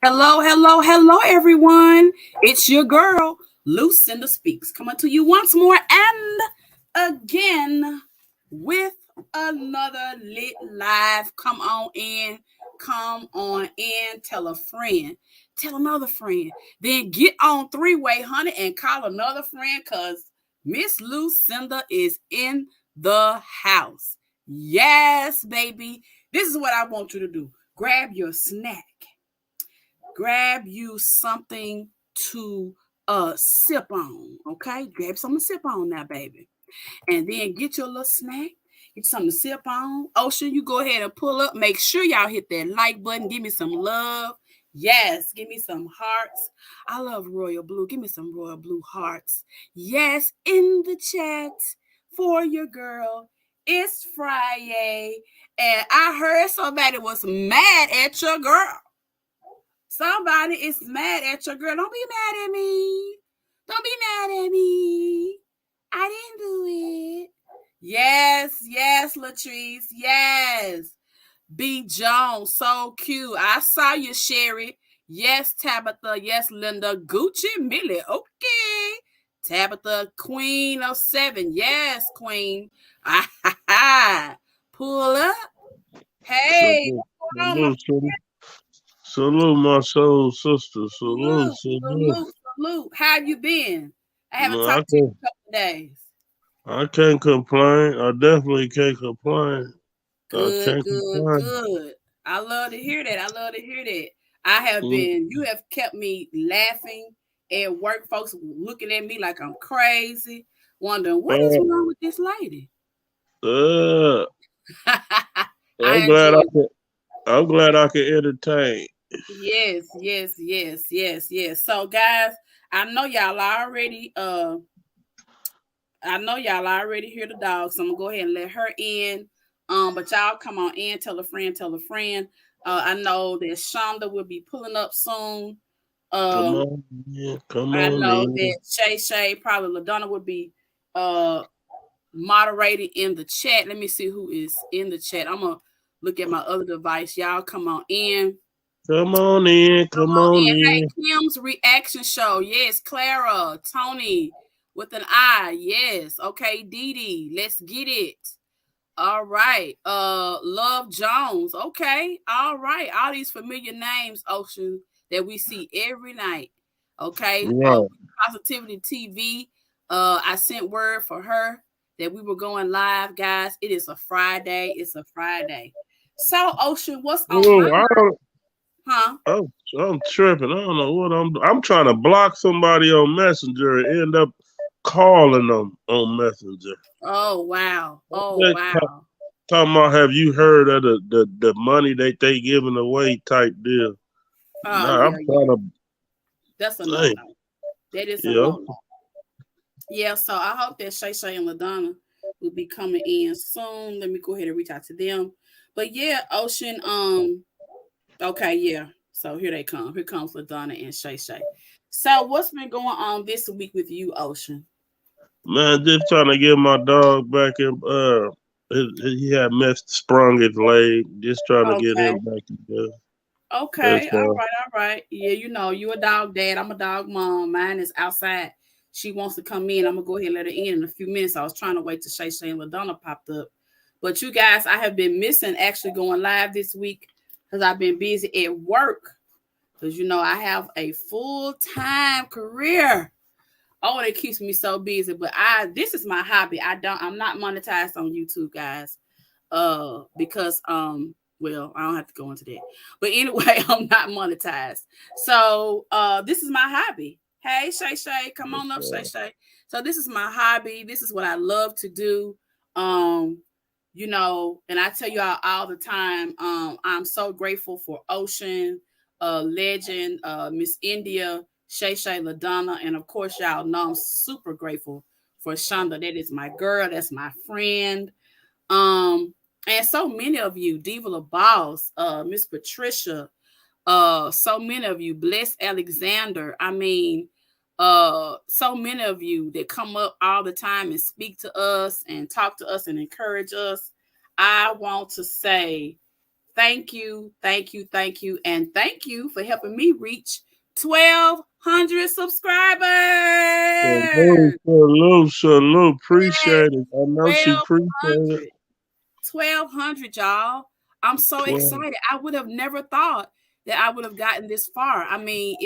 Hello, hello, hello, everyone. It's your girl, Lucinda Speaks, coming to you once more and again with another lit live. Come on in, tell a friend, tell another friend, then get on FriYaY, honey, and call another friend because Miss Lucinda is in the house. Yes, baby. This is what I want you to do. Grab your snack. Grab you something to sip on, okay? Grab something to sip on now, baby. And then get your little snack, get something to sip on. Ocean, you go ahead and pull up. Make sure y'all hit that like button. Give me some love. Yes, give me some hearts. I love royal blue. Give me some royal blue hearts. Yes, in the chat for your girl. It's FriYaY. And I heard somebody was mad at your girl. Somebody is mad at your girl. Don't be mad at me. Don't be mad at me. I didn't do it. Yes, Latrice. Yes. B. Jones, so cute. I saw you, Sherry. Yes, Tabitha. Yes, Linda. Gucci Millie. Okay. Tabitha, Queen of 7. Yes, Queen. Pull up. Hey, what's going on, Salute, my soul sister. Salute. How have you been? I haven't No, talked to you in a couple of days. I can't complain. I definitely can't complain. I Good. can't complain. I love to hear that. I have been, you have kept me laughing at work, folks looking at me like I'm crazy, wondering what is Uh, wrong with this lady. uh, I I'm glad enjoy I it. can. I'm glad I can entertain. Yes. So guys, I know y'all already hear the dog, so I'm gonna go ahead and let her in. But y'all come on in, tell a friend. I know that Shonda will be pulling up soon. Come Um, on, in. Come I on know in. that Shay, probably LaDonna would be moderated in the chat. Let me see who is in the chat. I'm gonna look at my other device. Y'all come on in. Come on in. Come Come on on in. Hey, in. Kim's reaction show. Yes, Clara, Tony with an I. Yes. Okay, Dee Dee. Let's get it. All right. Love Jones. Okay. All right. All these familiar names, Ocean, that we see every night. Okay. Right. Positivity TV. I sent word for her that we were going live, guys. It is a Friday. It's a Friday. So, Ocean, what's on my Oh, huh? I'm tripping. I don't know what I'm trying to block somebody on Messenger and end up calling them on Messenger. Oh wow. Oh They wow. talking about, have you heard of the money that they giving away type deal? Oh Nah, I'm yeah. trying to That's a say, no-no. That is a yeah. no-no. Yeah, so I hope that Shay and LaDonna will be coming in soon. Let me go ahead and reach out to them. But yeah, Ocean, okay, yeah. So here they come. Here comes LaDonna and Shay. So what's been going on this week with you, Ocean? Man, just trying to get my dog back in. He had sprung his leg. Just trying to get Okay. him back in there. That's Okay. all. All right. Yeah, you a dog dad. I'm a dog mom. Mine is outside. She wants to come in. I'm gonna go ahead and let her in a few minutes. I was trying to wait till Shay and LaDonna popped up. But you guys, I have been missing actually going live this week because I've been busy at work. Because I have a full-time career. Oh, it keeps me so busy. But this is my hobby. I'm not monetized on YouTube, guys. Because well, I don't have to go into that. But anyway, I'm not monetized. So this is my hobby. Hey, Shay, come on up, Shay. So this is my hobby. This is what I love to do. Um, and I tell you all the time, I'm so grateful for Ocean, Legend, Miss India, Shay, LaDonna, and of course, y'all know I'm super grateful for Shonda. That is my girl. That's my friend. And so many of you, Diva La Boss, Miss Patricia, so many of you, Bless Alexander. I mean, so many of you that come up all the time and speak to us and talk to us and encourage us. I want to say Thank you, thank you, thank you, and thank you for helping me reach 1,200 subscribers. Salute. Yes, Appreciate it. I know she appreciate it. 1,200. 1,200, y'all. I'm so 12. excited. I would have never thought that I would have gotten this far. I mean,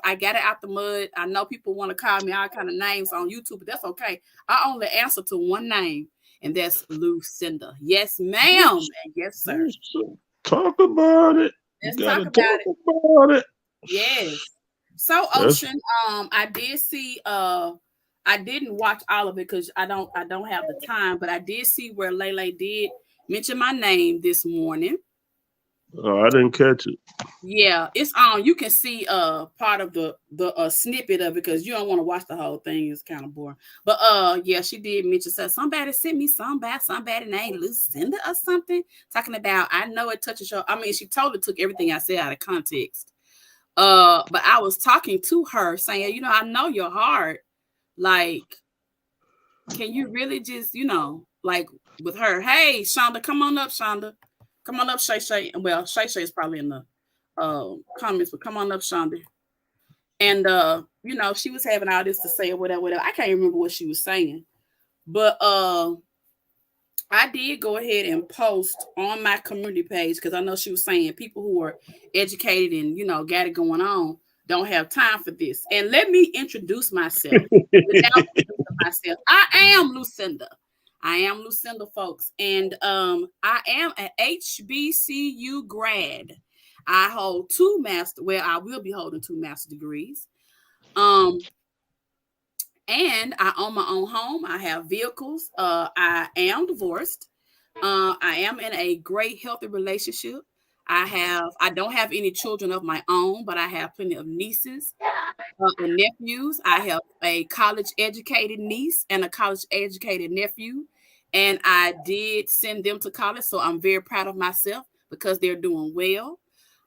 I got it out the mud. I know people want to call me all kind of names on YouTube, but that's okay. I only answer to one name, and that's Lucinda. Yes, ma'am. And yes, sir. Talk about it. Let's You talk gotta about talk about it. Yes. So Ocean, I did see I didn't watch all of it because I don't have the time, but I did see where Lele did mention my name this morning. Oh, I didn't catch it. Yeah, it's on. You can see part of the snippet of it because you don't want to watch the whole thing. It's kind of boring. But yeah, she did mention somebody sent me somebody named Lucinda or something talking about I know it touches your. I mean, she totally took everything I said out of context. But I was talking to her saying, I know your heart. Like, can you really just, like with her, hey, Shonda, come on up, Shonda. Come on up, Shay Shay. Well, Shay Shay is probably in the comments, but come on up, Shonda. And she was having all this to say or whatever. I can't remember what she was saying. But I did go ahead and post on my community page because I know she was saying people who are educated and got it going on don't have time for this. And let me introduce myself without introducing myself. I am Lucinda. I am Lucinda, folks, and I am an HBCU grad. I hold I will be holding 2 master degrees. And I own my own home. I have vehicles. I am divorced. I am in a great, healthy relationship. I don't have any children of my own, but I have plenty of nieces and nephews. I have a college educated niece and a college educated nephew. And I did send them to college. So I'm very proud of myself because they're doing well.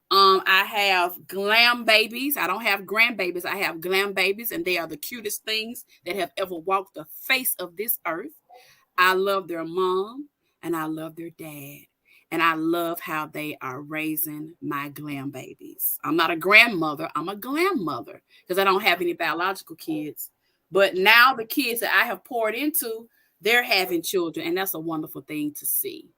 I have glam babies. I don't have grandbabies. I have glam babies, and they are the cutest things that have ever walked the face of this earth. I love their mom, and I love their dad, and I love how they are raising my glam babies. I'm not a grandmother. I'm a glam mother because I don't have any biological kids. But now the kids that I have poured into, they're having children, and that's a wonderful thing to see.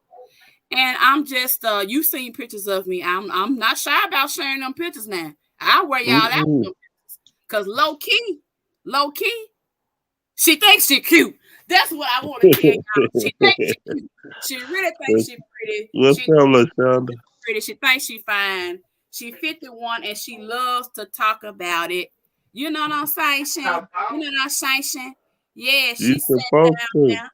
And I'm just you've seen pictures of me. I'm not shy about sharing them pictures now. I'll wear y'all out because low key, she thinks she cute. That's what I want to tell y'all. She thinks she cute. She really thinks she pretty. She thinks she fine. She 51 and she loves to talk about it. You know what I'm saying, Shan? You know what I'm saying, Shan? Yeah, she sat down now.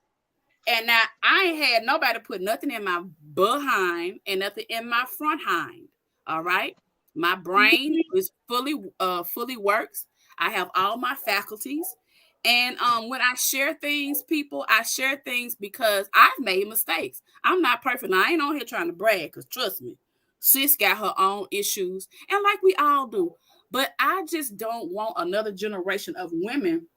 And now I ain't had nobody put nothing in my behind and nothing in my front hind. All right. My brain is fully works. I have all my faculties. And when I share things, people, I share things because I've made mistakes. I'm not perfect. Now, I ain't on here trying to brag because trust me, sis got her own issues. And like we all do. But I just don't want another generation of women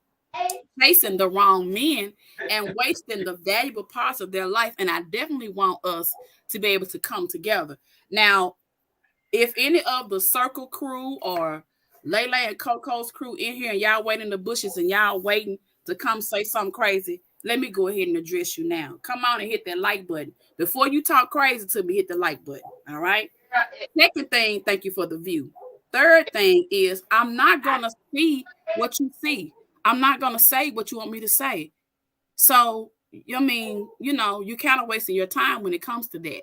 chasing the wrong men and wasting the valuable parts of their life. And I definitely want us to be able to come together. Now, if any of the Circle crew or Lele and Coco's crew in here and y'all waiting in the bushes and y'all waiting to come say something crazy, let me go ahead and address you now. Come on and hit that like button. Before you talk crazy to me, hit the like button. All right. Second thing, thank you for the view. Third thing is I'm not going to see what you see. I'm not going to say what you want me to say. So, I mean, you're kind of wasting your time when it comes to that.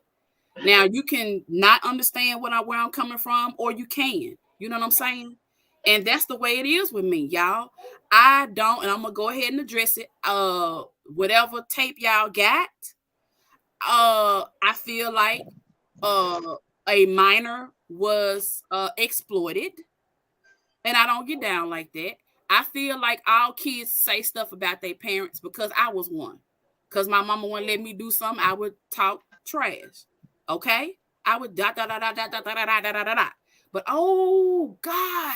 Now, you can not understand where I'm coming from, or you can. You know what I'm saying? And that's the way it is with me, y'all. I don't, and I'm going to go ahead and address it. Whatever tape y'all got, I feel like a minor was exploited. And I don't get down like that. I feel like all kids say stuff about their parents because I was one. Because my mama wouldn't let me do something, I would talk trash. Okay? I would da da da da da da da da da da da da. But oh God,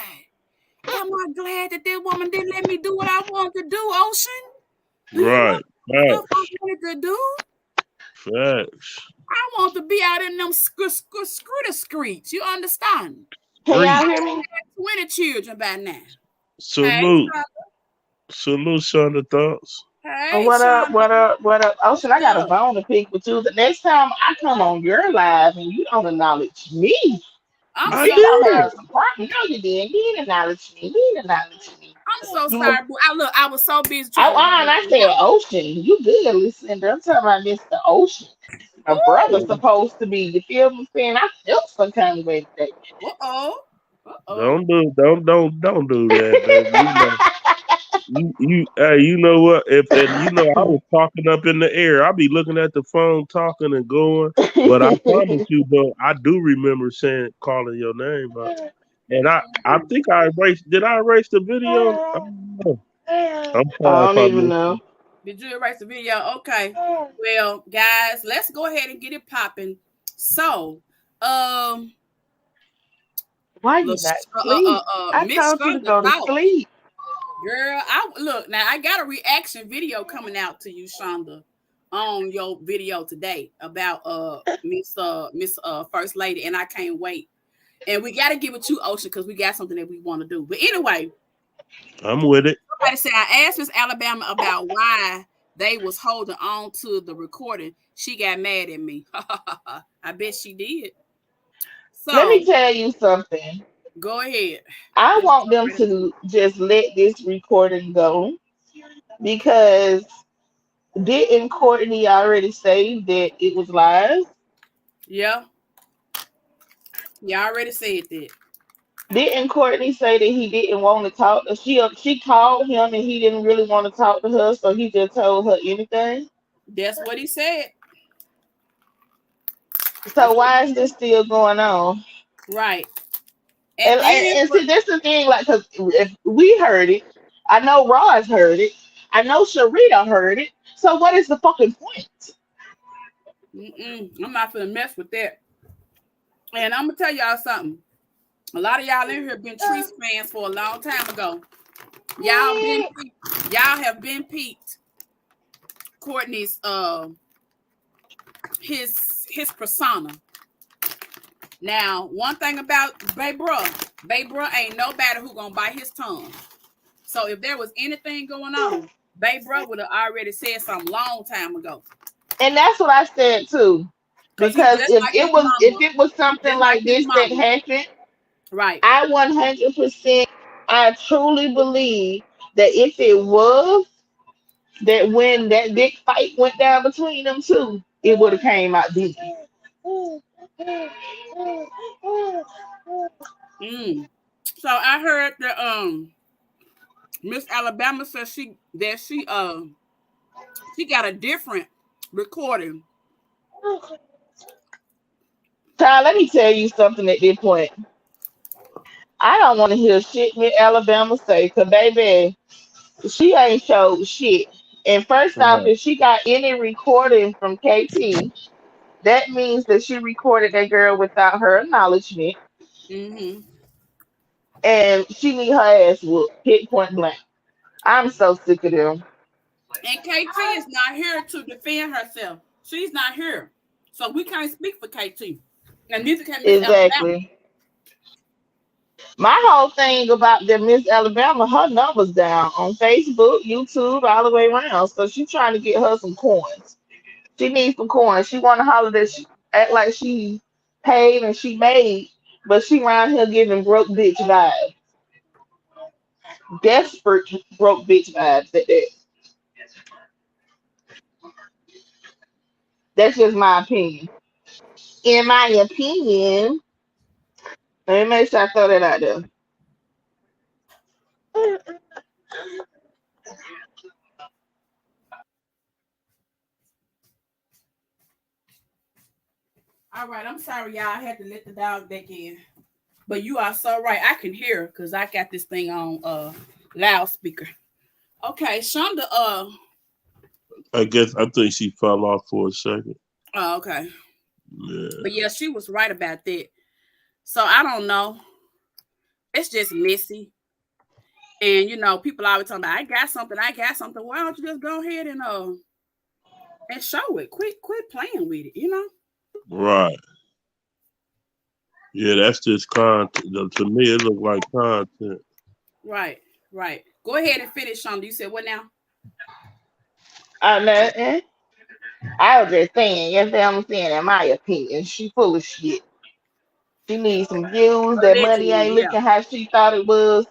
am I glad that this woman didn't let me do what I wanted to do, Ocean? Do you know what stuff I wanted to do? Facts. I want to be out in them scooter streets. You understand? Can y'all Street. hear me? 20 children by now. Hey, Salute. Salute, Shonda Thoughts. hey, What up? Shonda. What up? What up? What's Ocean, I got a up? bone to pick with you. The next time I come on your live and you don't acknowledge me, I'm I we so gonna have did. some problems. No, you didn't. You didn't acknowledge me. You didn't acknowledge me. I'm so You was, sorry, boo. I was so busy oh, trying to run and this I thing said out. Ocean. You good, listen. I'm talking about Mr. Ocean. My brother's Ooh. supposed to be. You feel me? Saying I felt some kind of way today. Uh-oh. Uh-oh. Don't do that, baby. You know what? If and you know, I was talking up in the air. I be looking at the phone, talking and going. But I promise you, though, I do remember saying calling your name, and I Mm. think I erased. Did I erase the video? I don't know. I'm I sorry if don't I even missed know. it. Did you erase the video? Okay. Well, guys, let's go ahead and get it popping. So, um, Why you not sleep? I Miss told you to Shonda go to Thoughts. sleep. Girl, I look now. I got a reaction video coming out to you, Shonda, on your video today about Miss First Lady, and I can't wait. And we got to give it to Ocean because we got something that we want to do. But anyway, I'm with it. somebody said I asked Miss Alabama about why they was holding on to the recording. She got mad at me. I bet she did. Let So me tell you something. go ahead. I Let's want jump them right into to it. just let this recording go because didn't Courtney already say that it was lies? Yeah, you already said that. Didn't Courtney say that he didn't want to talk? She called him and he didn't really want to talk to her, so he just told her anything. That's what he said. So That's what he why is this said. still going on? Right. And And, then and what? see, this is the thing. Like, cause if we heard it, I know Roz heard it, I know Sharita heard it. So what is the fucking point? I'm not gonna mess with that. And I'm gonna tell y'all something. A lot of y'all in here been Treese fans for a long time ago. Man, Y'all have been peeped Courtney's his persona. Now, one thing about Baby Bruh ain't nobody who gonna bite his tongue. So if there was anything going on, Baby Bruh would have already said something long time ago. and that's what I said too. Cause he Because just if like his it was mama, if it was he something just like like his this that mama. happened, Right. I 100%, I truly believe that if it was that when that big fight went down between them two, it would have came out this. Mm. So I heard that Miss Alabama says she got a different recording. Child, let me tell you something at this point. I don't want to hear shit with Alabama say, cause baby, she ain't showed shit. And first off, Right. if she got any recording from KT, that means that she recorded that girl without her acknowledgement, Mm-hmm. and she need her ass whooped, hit point blank. I'm so sick of them. And KT is not here to defend herself. She's not here. So we can't speak for KT. And neither can Miss Alabama. Exactly. My whole thing about the Miss Alabama, her numbers down on Facebook, YouTube, all the way around. So she trying to get her some coins. She needs some coins. She want to holler that she act like she paid and she made, but she around here giving broke bitch vibes, desperate broke bitch vibes. That's just my opinion. In my opinion, let me make sure I throw that out there. All right, I'm sorry, y'all. I had to let the dog back in. But you are so right. I can hear because I got this thing on loudspeaker. Okay, Shonda, I think she fell off for a second. oh, okay. But Yeah. yeah, she was right about that. So I don't know. It's just messy. And people always talking about I got something. Why don't you just go ahead and and show it. Quit playing with it, you know? Right. Yeah, that's just content. To me, it looked like content. Right. Go ahead and finish, Shonda. You said what now? Nothing. I was just saying, yes, I'm saying, in my opinion, she full of shit. She needs some views. That money Allegedly, ain't yeah. looking how she thought it was.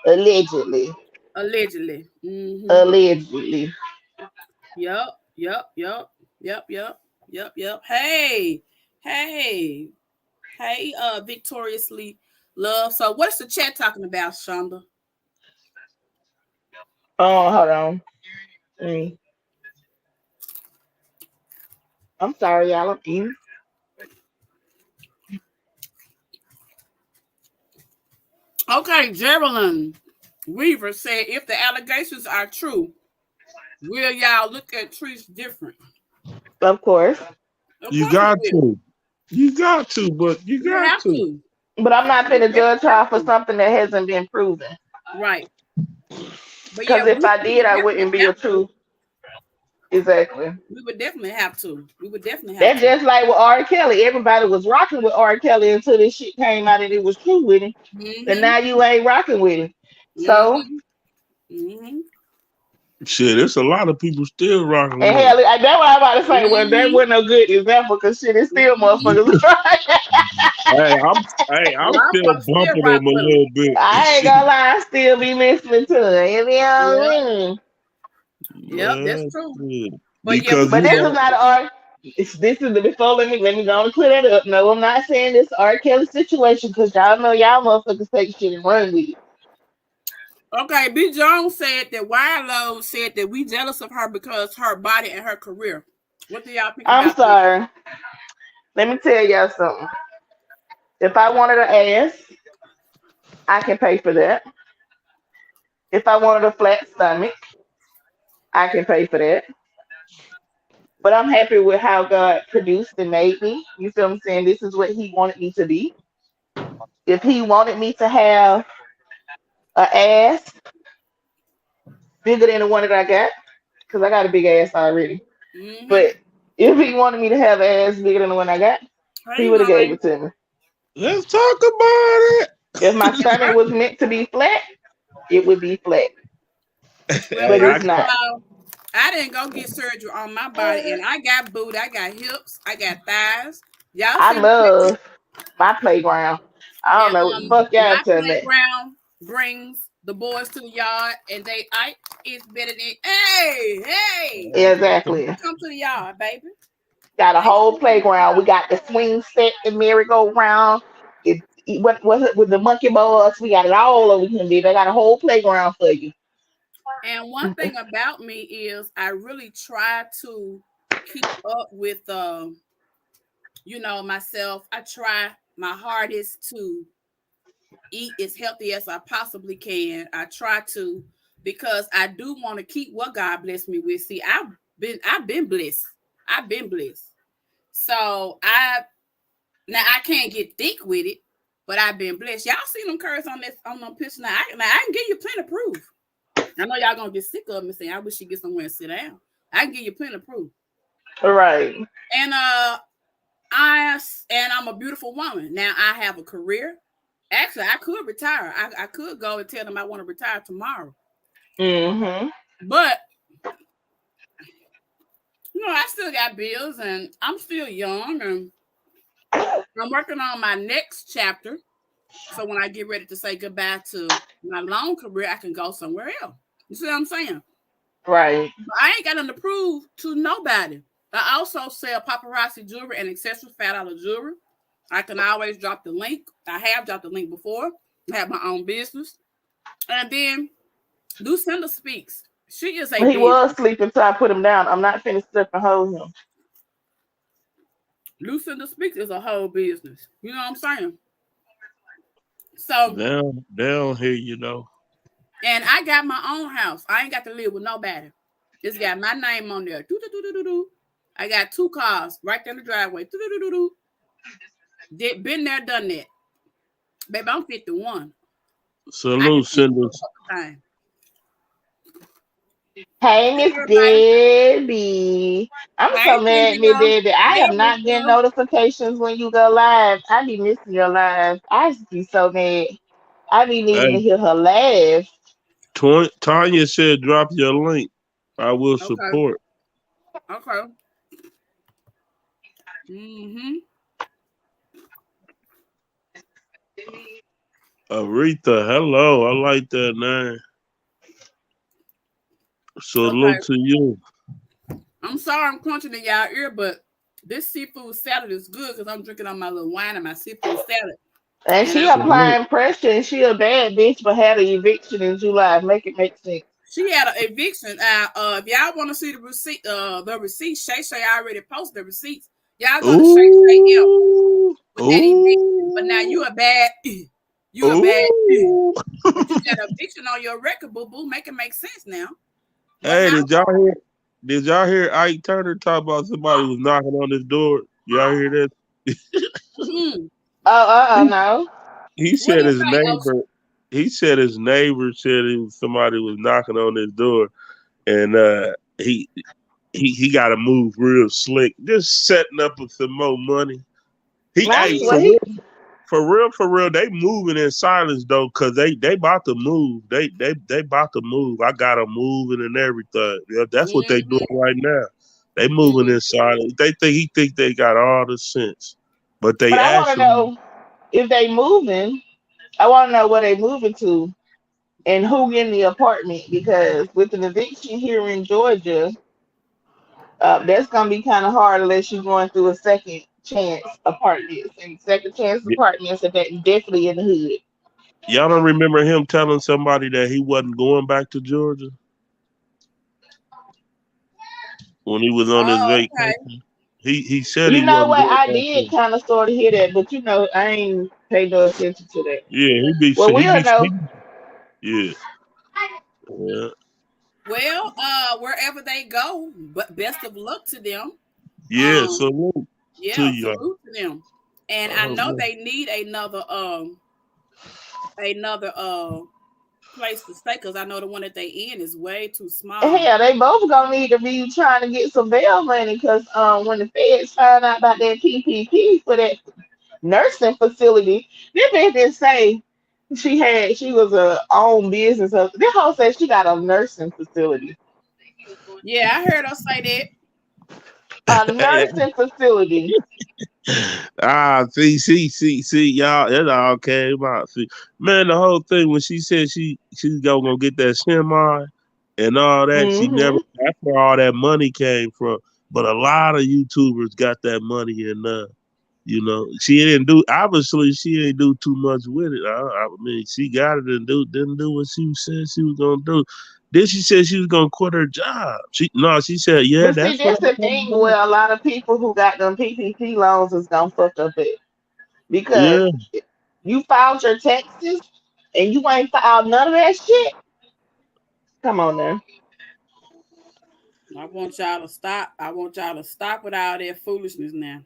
Allegedly. Allegedly. Mm-hmm. Allegedly. Yup. Yep. Hey, victoriously love. So what's the chat talking about, Shonda? Oh, hold on. Mm. I'm sorry, y'all. I'm eating. Okay, Geraldine Weaver said if the allegations are true, will y'all look at Trish different? Of course. Of You course we got will. to. You got to, but you We got have to. to. But I'm not We finna definitely judge have her for to. something that hasn't been proven. Right. But yeah, Because if I we did, would I definitely wouldn't be a have to. true. Exactly. We would definitely have to. We would definitely have That's to. just like with R. Kelly. Everybody was rocking with R. Kelly until this shit came out and it was true with him. And Mm-hmm. now you ain't rocking with him. So, Mm-hmm. Mm-hmm. Shit, there's a lot of people still rocking and with hell, that's what I'm about to say. Well, that Mm-hmm. wasn't no good example because shit is still Mm-hmm. motherfuckers. him. A I'm lot of still folks still bumping rock them a with them. little bit. I ain't Shit. gonna lie, I still be listening to it. You know what Yeah. I mean? Yep, that's Man, true. shit. But yeah, we Because But would you this is know, not an definitely. R. This is the before. Let me go and clear that up. No, I'm not saying this R. Kelly situation because y'all know y'all motherfuckers take shit and run with it. Okay, B. Jones said that Wilo said that we jealous of her because her body and her career. What do y'all think I'm about that? sorry. Let me tell y'all something. If I wanted an ass, I can pay for that. If I wanted a flat stomach, I can pay for that. But I'm happy with how God produced and made me. You feel what I'm saying? This is what He wanted me to be. If He wanted me to have an ass bigger than the one that I got, because I got a big ass already. Mm-hmm. But if He wanted me to have an ass bigger than the one I got, He Hang would have gave on. it to me. let's talk about If my stomach Okay. was meant to be flat, it would be flat. it. Well, But Hey, it's first of not. all, I didn't go get surgery on my body, and I got booty, I got hips, I got thighs. Y'all I see the picture? love my playground. I don't And know what the fuck y'all my tell me. playground brings the boys to the yard, and I it's better than hey, Exactly. come to the yard, baby. Got a They whole come to the playground. We yard. got the swing set, the merry-go-round. What was it with the monkey bars? We got it all over here. They got a whole playground for you. And one thing about me is I really try to keep up with myself. I try my hardest to eat as healthy as I possibly can. I try to because I do want to keep what God blessed me with. See, I've been blessed. I've been blessed. So I can't get thick with it, but I've been blessed. Y'all see them curves on them pictures now. I can give you plenty of proof. I know y'all gonna get sick of me saying I wish you get somewhere and sit down. I can give you plenty of proof. Right. And I'm a beautiful woman. Now I have a career. Actually, I could retire. I could go and tell them I want to retire tomorrow. Mm-hmm. But I still got bills and I'm still young and I'm working on my next chapter. So when I get ready to say goodbye to my long career, I can go somewhere else. You see what I'm saying? Right. But I ain't got nothing to prove to nobody. I also sell paparazzi jewelry and accessories, $5 jewelry. I can always drop the link. I have dropped the link before. I have my own business. And then Lucinda Speaks. She is a He was business. sleeping, so I put him down. I'm not finished stepping hold him. Lucinda Speaks is a whole business. You know what I'm saying? So, they don't hear you though. and I got my own house. I ain't got to live with nobody. It's got my name on there. Doo-doo-doo-doo-doo. I got 2 cars right there in the driveway. Doo-doo-doo-doo-doo. Been there, done that. Baby, I'm 51. I can Salute, see Cindy. through a couple times. Hey, Hey, Miss everybody. Debbie. I'm Hey, so mad, Miss Cynthia. Debbie. I Hey, am not getting Alicia. notifications when you go live. I be missing your live. I used to be so mad. I be needing to Hey, hear her laugh. Tanya said, "Drop your link. I will Okay. support." Okay. Mm-hmm. Aretha, hello. I like that name. Okay. Salute to you. I'm sorry I'm crunching in y'all ear, but this seafood salad is good because I'm drinking on my little wine and my seafood salad. And And I she Salute. applying pressure, and she a bad bitch, but had an eviction in July. Make it make sense. she had an eviction. If y'all want to see the receipt, Shay Shay already posted the receipts. Y'all go to Shay Shay L Ooh, with that eviction. But now ooh, you a bad, you a bad, ooh. but you got eviction on your record, boo boo. Make it make sense now. What Hey, happened? did y'all hear Ike Turner talk about somebody was knocking on his door? Y'all hear that? Mm-mm. Oh, He, no. he What said do you his say, Ocean? neighbor. He said his neighbor said somebody was knocking on his door, and he got to move real slick, just setting up with some more money. I Hey, swear Mm. for real, they moving in silence though, cause they about to move. They about to move. I got them moving and everything. Yeah, that's what they doing Mm-hmm. right now. They moving Mm-hmm. in silence. He think they got all the sense, but but they I want to actually, know if they moving. I want to know where they moving to and who in the apartment because with an eviction here in Georgia, that's gonna be kind of hard unless you're going through a second chance apartments and second chance apartments are definitely in the hood. y'all don't remember him telling somebody that he wasn't going back to Georgia when he was on his Oh, okay. vacation. He said You he know wasn't what? going I back did there. kind of sort of hear that, but I ain't paid no attention to that. Yeah, Well, we'll know. yeah, yeah, Well, wherever they go, but best of luck to them. yeah. Um, Salute to yeah, y'all. salute to them. And I know they need another place to stay because I know the one that they in is way too small. Hell, they both gonna need to be trying to get some bail money because when the feds find out about that PPP for that nursing facility, they didn't say she was a own business. This whole said she got a nursing facility. Yeah, I heard her say that. A nursing facility. See, y'all, it all came out. See, man, the whole thing when she said she's gonna get that semi and all that, she never. Mm-hmm. That's where all that money came from. But a lot of YouTubers got that money, and she didn't do. Obviously, she didn't do too much with it. I mean, she got it and didn't do what she said she was gonna do. Then she said she was gonna quit her job. She said, yeah, But see, that's what that's I'm the gonna thing do. where a lot of people who got them PPP loans is gonna fuck up it because Yeah. you filed your taxes and you ain't filed none of that shit. Come on now. I want y'all to stop. I want y'all to stop with all that foolishness now.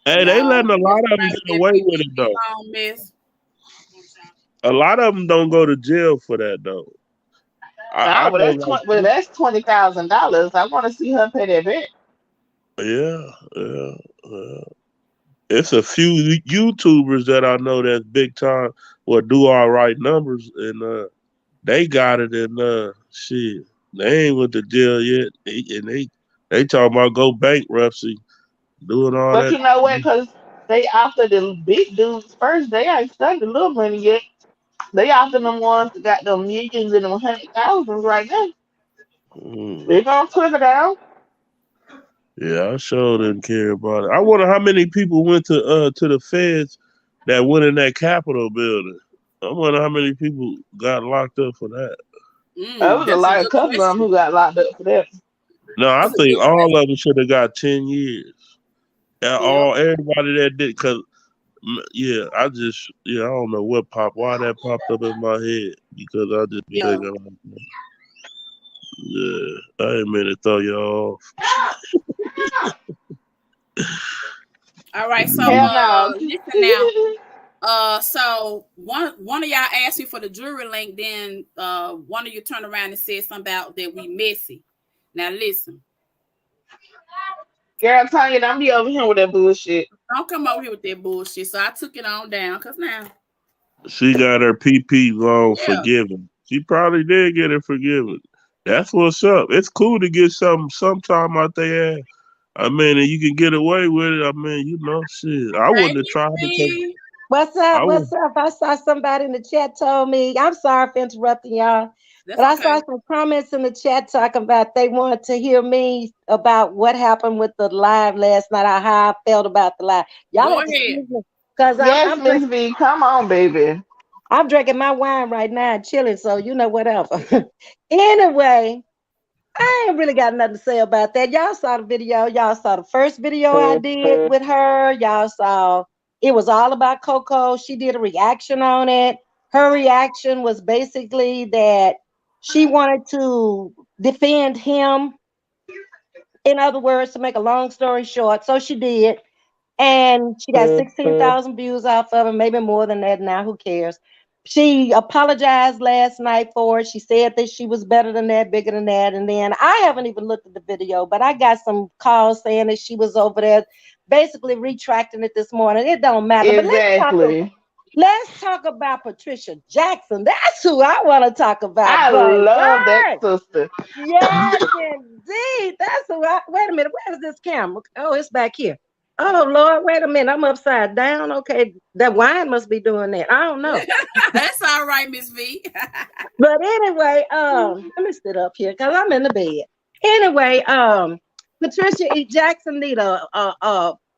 Hey, they Y'all letting a lot messing of them around with get that away with it PPP though. loan mess. A lot of them don't go to jail for that though. I Oh, well, know like that's $20,000. I want to see her pay that back. yeah, yeah, yeah. It's a few YouTubers that I know that's big time will do all right numbers and they got it and shit. They ain't went to jail yet. And they talking about go bankruptcy, doing all But that. you know what? Because they after the big dudes first. They ain't spent the little money yet. They after them ones that got them millions and them 100,000s right now. Mm. They gonna trickle down. Yeah, I sure didn't care about it. I wonder how many people went to the feds that went in that Capitol building. I wonder how many people got locked up for that. There was a That's a lot of good couple of them question. who got locked up for that. No, I That's a think good all question. of them should have got 10 years. Yep. Everybody that did, cause I don't know why that popped up in my head because I just be Yeah. thinking like, yeah, I didn't mean to throw you off. All right. So Hell no. listen now. So one of y'all asked me for the jewelry link, then one of you turned around and said something about that we messy. Now listen. Girl, Tanya, don't be over here with that bullshit. Don't come over here with that bullshit. So I took it on down because now. She got her PP loan Yeah. forgiven. She probably did get it forgiven. That's what's up. It's cool to get sometime out there. I mean, and you can get away with it. I mean, shit. I Hey, wouldn't have tried to take. Missy. What's I up? would. What's up? I saw somebody in the chat told me, I'm sorry for interrupting y'all, That's but I okay. saw some comments in the chat talking about they wanted to hear me about what happened with the live last night, or how I felt about the live. Y'all Go have to ahead. excuse me because Yes, Miss V, come on, baby. I'm drinking my wine right now and chilling, so whatever. Anyway, I ain't really got nothing to say about that. Y'all saw the video. Y'all saw the first video I did with her. Y'all saw it was all about Coco. She did a reaction on it. Her reaction was basically that she wanted to defend him. In other words, to make a long story short, so she did. And she got 16,000 views off of it, maybe more than that now. Who cares? She apologized last night for it. She said that she was better than that, bigger than that. And then I haven't even looked at the video, but I got some calls saying that she was over there basically retracting it this morning. It don't matter. But Exactly. let's talk about Patricia Jackson. That's who I want to talk about, I love that baby. sister. Yes, indeed. That's who wait a minute. Where's this camera? Oh, it's back here. Oh Lord, wait a minute. I'm upside down. Okay, that wine must be doing that. I don't know. That's all right, Miss V. But anyway, let me sit up here because I'm in the bed. Anyway, Patricia E. Jackson need a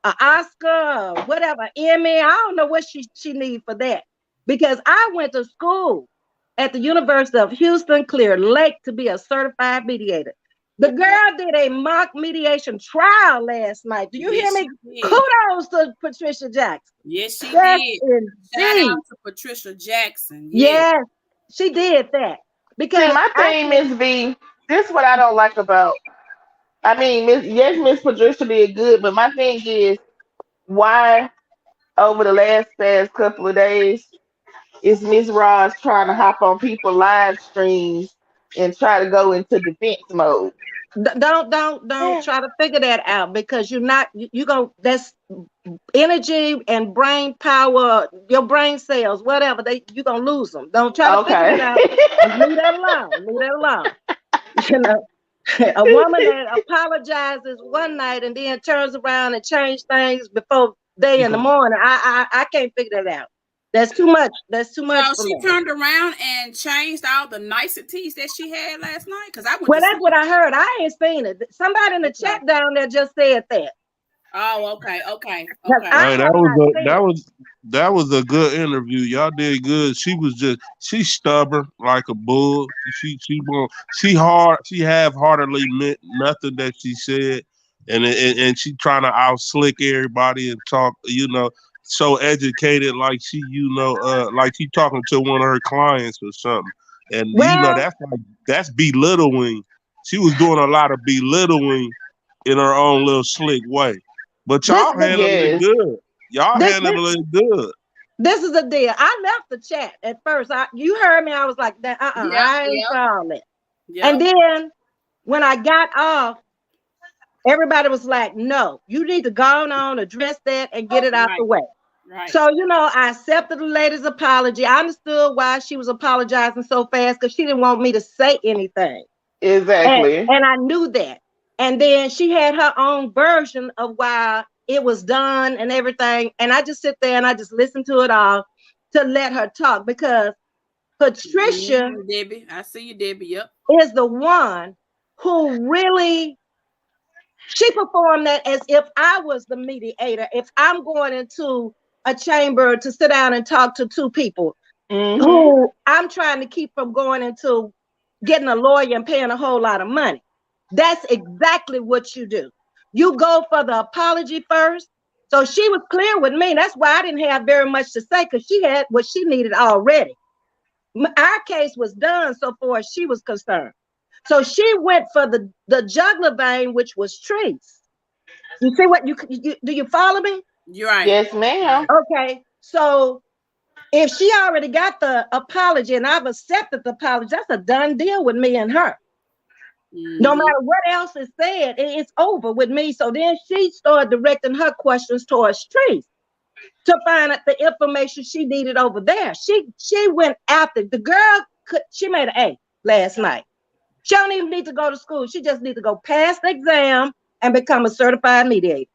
Oscar, whatever, Emmy. I don't know what she need for that. Because I went to school at the University of Houston, Clear Lake, to be a certified mediator. The girl did a mock mediation trial last night. Do you hear me? Kudos to Patricia Jackson. Yes, she yes, did. Shout indeed. out to Patricia Jackson. Yes, she did that. Because See, my thing, Miss V, this is what I don't like about. I mean, Miss Patricia did good, but my thing is why over the past couple of days is Miss Ross trying to hop on people live streams and try to go into defense mode. Don't try to figure that out, because you're not you gonna that's energy and brain power, your brain cells, whatever, you're gonna lose them. Don't try to figure Okay. it out. Leave that alone. Leave that alone. You know, a woman that apologizes one night and then turns around and change things before day in the morning. I can't figure that out. That's too much. That's too much. So she turned around and changed all the niceties that she had last night. Because I went. Well, that's what I heard. I ain't seen it. Somebody in the chat down there just said that. Oh, okay. Hey, that was a good interview. Y'all did good. She's stubborn like a bull. She half-heartedly meant nothing that she said, and she trying to out slick everybody and talk, so educated, like like she talking to one of her clients or something. And that's belittling. She was doing a lot of belittling in her own little slick way. But y'all handled it good. Y'all handled it good. This is the deal. I left the chat at first. You heard me. I was like, I ain't found it. And then when I got off, everybody was like, no, you need to go on, address that, and get it out the way. Right. So, I accepted the lady's apology. I understood why she was apologizing so fast, because she didn't want me to say anything. Exactly. And I knew that. And then she had her own version of why it was done and everything. And I just sit there and I just listen to it all to let her talk, because Patricia, Debbie, I see you, Debbie. Yep, is the one who really, she performed that as if I was the mediator. If I'm going into a chamber to sit down and talk to two people who I'm trying to keep from going into getting a lawyer and paying a whole lot of money. That's exactly what you do. You go for the apology first. So she was clear with me. That's why I didn't have very much to say, because she had what she needed already. Our case was done so far as she was concerned. So she went for the jugular vein, which was Treese. You see what do you follow me? You're right. Yes, ma'am. Okay. So If she already got the apology and I've accepted the apology, that's a done deal with me and her. No matter what else is said, it's over with me. So then she started directing her questions towards Trees to find out the information she needed over there. She went after the girl. She made an A last night. She don't even need to go to school. She just needs to go pass the exam and become a certified mediator.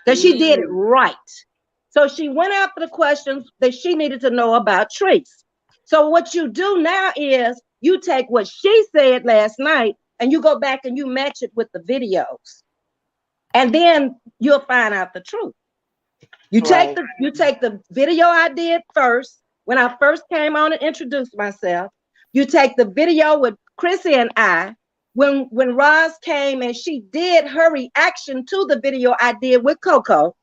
Because she did it right. So she went after the questions that she needed to know about Trees. So what you do now is you take what she said last night and you go back and you match it with the videos. And then you'll find out the truth. You take the video I did first when I first came on and introduced myself. You take the video with Chrissy and I when Roz came and she did her reaction to the video I did with Coco.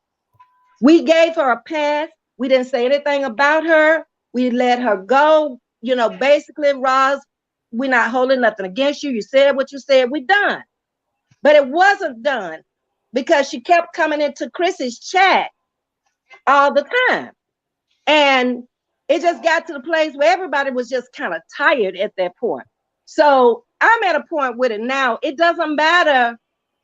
We gave her a pass. We didn't say anything about her. We let her go. You know, basically, Roz, we're not holding nothing against you. You said what you said. We're done. But it wasn't done because she kept coming into Chrissy's chat all the time. And it just got to the place where everybody was just kind of tired at that point. So I'm at a point with it now. It doesn't matter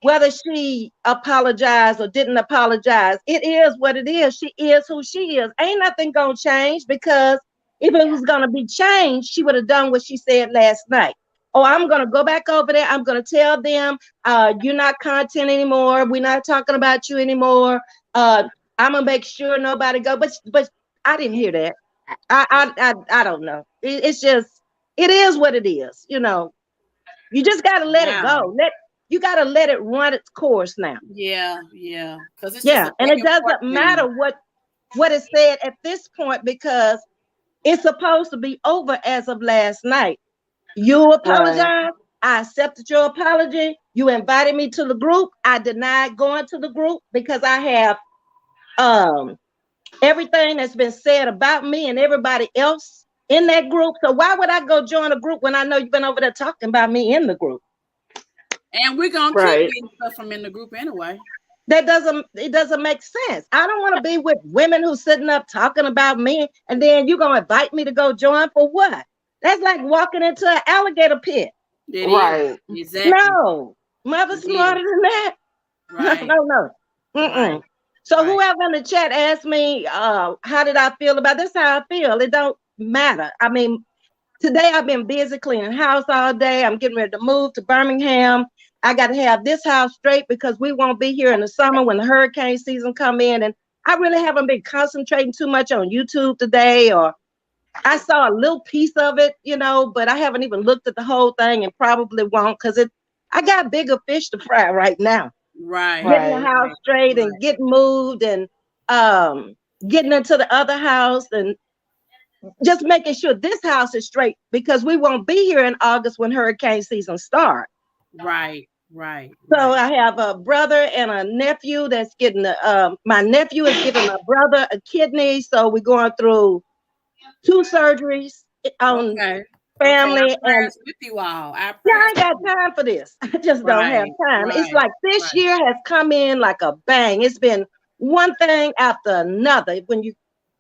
whether she apologized or didn't apologize. It is what it is. She is who she is. Ain't nothing gonna change, because if it was gonna be changed, she would have done what she said last night. Oh, I'm gonna go back over there. I'm gonna tell them you're not content anymore. We're not talking about you anymore. I'm gonna make sure nobody go. But I didn't hear that. I don't know. It's just, it is what it is. You know, you just gotta let it go. You gotta let it run its course now. Yeah. Because it's and it doesn't matter what is said at this point, because it's supposed to be over as of last night. You apologize. I accepted your apology. You invited me to the group. I denied going to the group because I have everything that's been said about me and everybody else in that group. So why would I go join a group when I know you've been over there talking about me in the group? And we're gonna keep getting stuff from in the group anyway. It doesn't make sense. I don't want to be with women who's sitting up talking about me, and then you're gonna invite me to go join for what? That's like walking into an alligator pit. It is. Exactly. No, mother smarter than that. Right. No. Right. So whoever in the chat asked me, how did I feel about this? How I feel. It don't matter. I mean, today I've been busy cleaning house all day. I'm getting ready to move to Birmingham. I got to have this house straight because we won't be here in the summer when the hurricane season come in. And I really haven't been concentrating too much on YouTube today, or I saw a little piece of it, you know, but I haven't even looked at the whole thing and probably won't, because I got bigger fish to fry right now. Getting the house straight and getting moved and getting into the other house and just making sure this house is straight, because we won't be here in August when hurricane season starts. Right. So I have a brother and a nephew that's getting my nephew is giving my brother a kidney. So we're going through 2 surgeries on family. And with you all. I ain't got time for this. I just don't have time. It's like this year has come in like a bang. It's been one thing after another. When you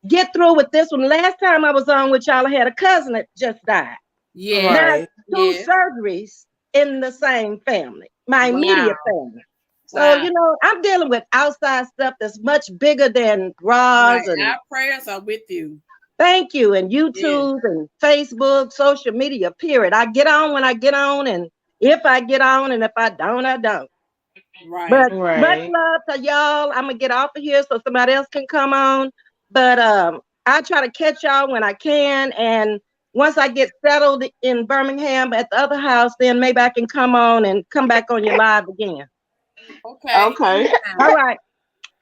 get through with this one, last time I was on with y'all, I had a cousin that just died. Now 2 surgeries in the same family, my immediate family. So, you know, I'm dealing with outside stuff that's much bigger than Roz. And our prayers are with you. Thank you. And YouTube and Facebook, social media, period. I get on when I get on, and if I get on, and if I don't, I don't. But much love to y'all. I'm going to get off of here so somebody else can come on. But I try to catch y'all when I can. And once I get settled in Birmingham at the other house, then maybe I can come on and come back on your live again. Okay. All right.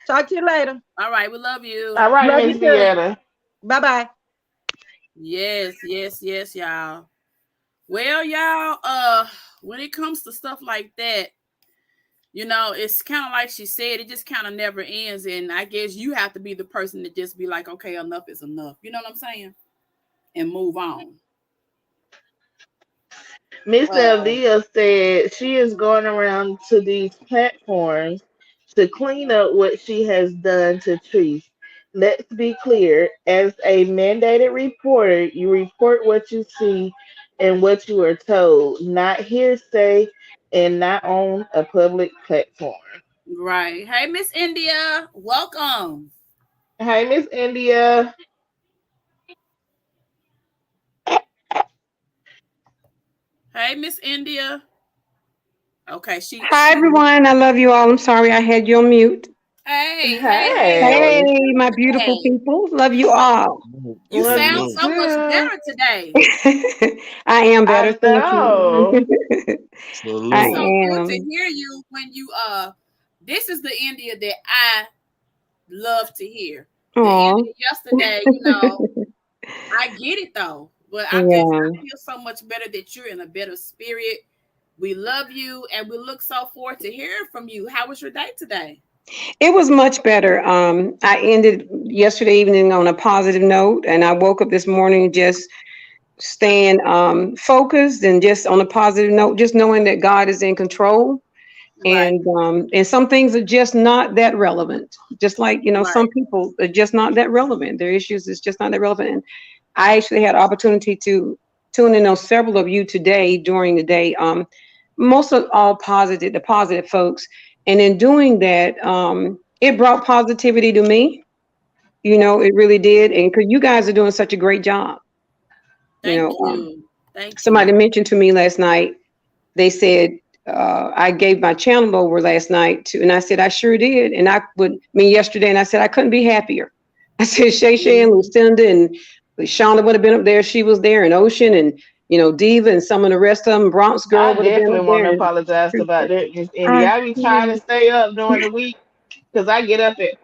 Talk to you later. All right. We love you. All right, Miss Deanna. Bye-bye. Yes, y'all. Well, y'all, when it comes to stuff like that, you know, it's kind of like she said, it just kind of never ends. And I guess you have to be the person to just be like, okay, enough is enough. You know what I'm saying? And move on. Miss Eldia said she is going around to these platforms to clean up what she has done to Trees. Let's be clear. As a mandated reporter, you report what you see and what you are told, not hearsay and not on a public platform. Right. Hey, Miss India, welcome. Hey, Miss India. Hey, Miss India. Okay, Hi, everyone. I love you all. I'm sorry I had you on mute. Hey. Hey, my beautiful Hey. people. Love you all. You Love sound you Salute. so much too. better today. I am better. I Thank know. you. I It's Salute. so good to am. hear you when you this is the India that I love to hear. The Oh, India yesterday, I get it though. But yeah. I feel so much better that you're in a better spirit. We love you and we look so forward to hearing from you. How was your day today? It was much better. I ended yesterday evening on a positive note, and I woke up this morning just staying focused and just on a positive note, just knowing that God is in control. Right, And some things are just not that relevant. Just like right, some people are just not that relevant. Their issues is just not that relevant. And I actually had opportunity to tune in on several of you today during the day. Most of all positive, the positive folks. And in doing that, it brought positivity to me. It really did. And because you guys are doing such a great job. You thank know, you. Thank somebody you. mentioned to me last night, they said, I gave my channel over last night to, and I said, I sure did. And yesterday, and I said, I couldn't be happier. I said, Shay Shay and Mhm. Lucinda and Shauna would have been up there. She was there, and Ocean and, Diva and some of the rest of them. Bronx Girl I would have been up definitely want there. to And apologize about that, Miss Indy. I I be trying to feel, stay up during the week because I get up at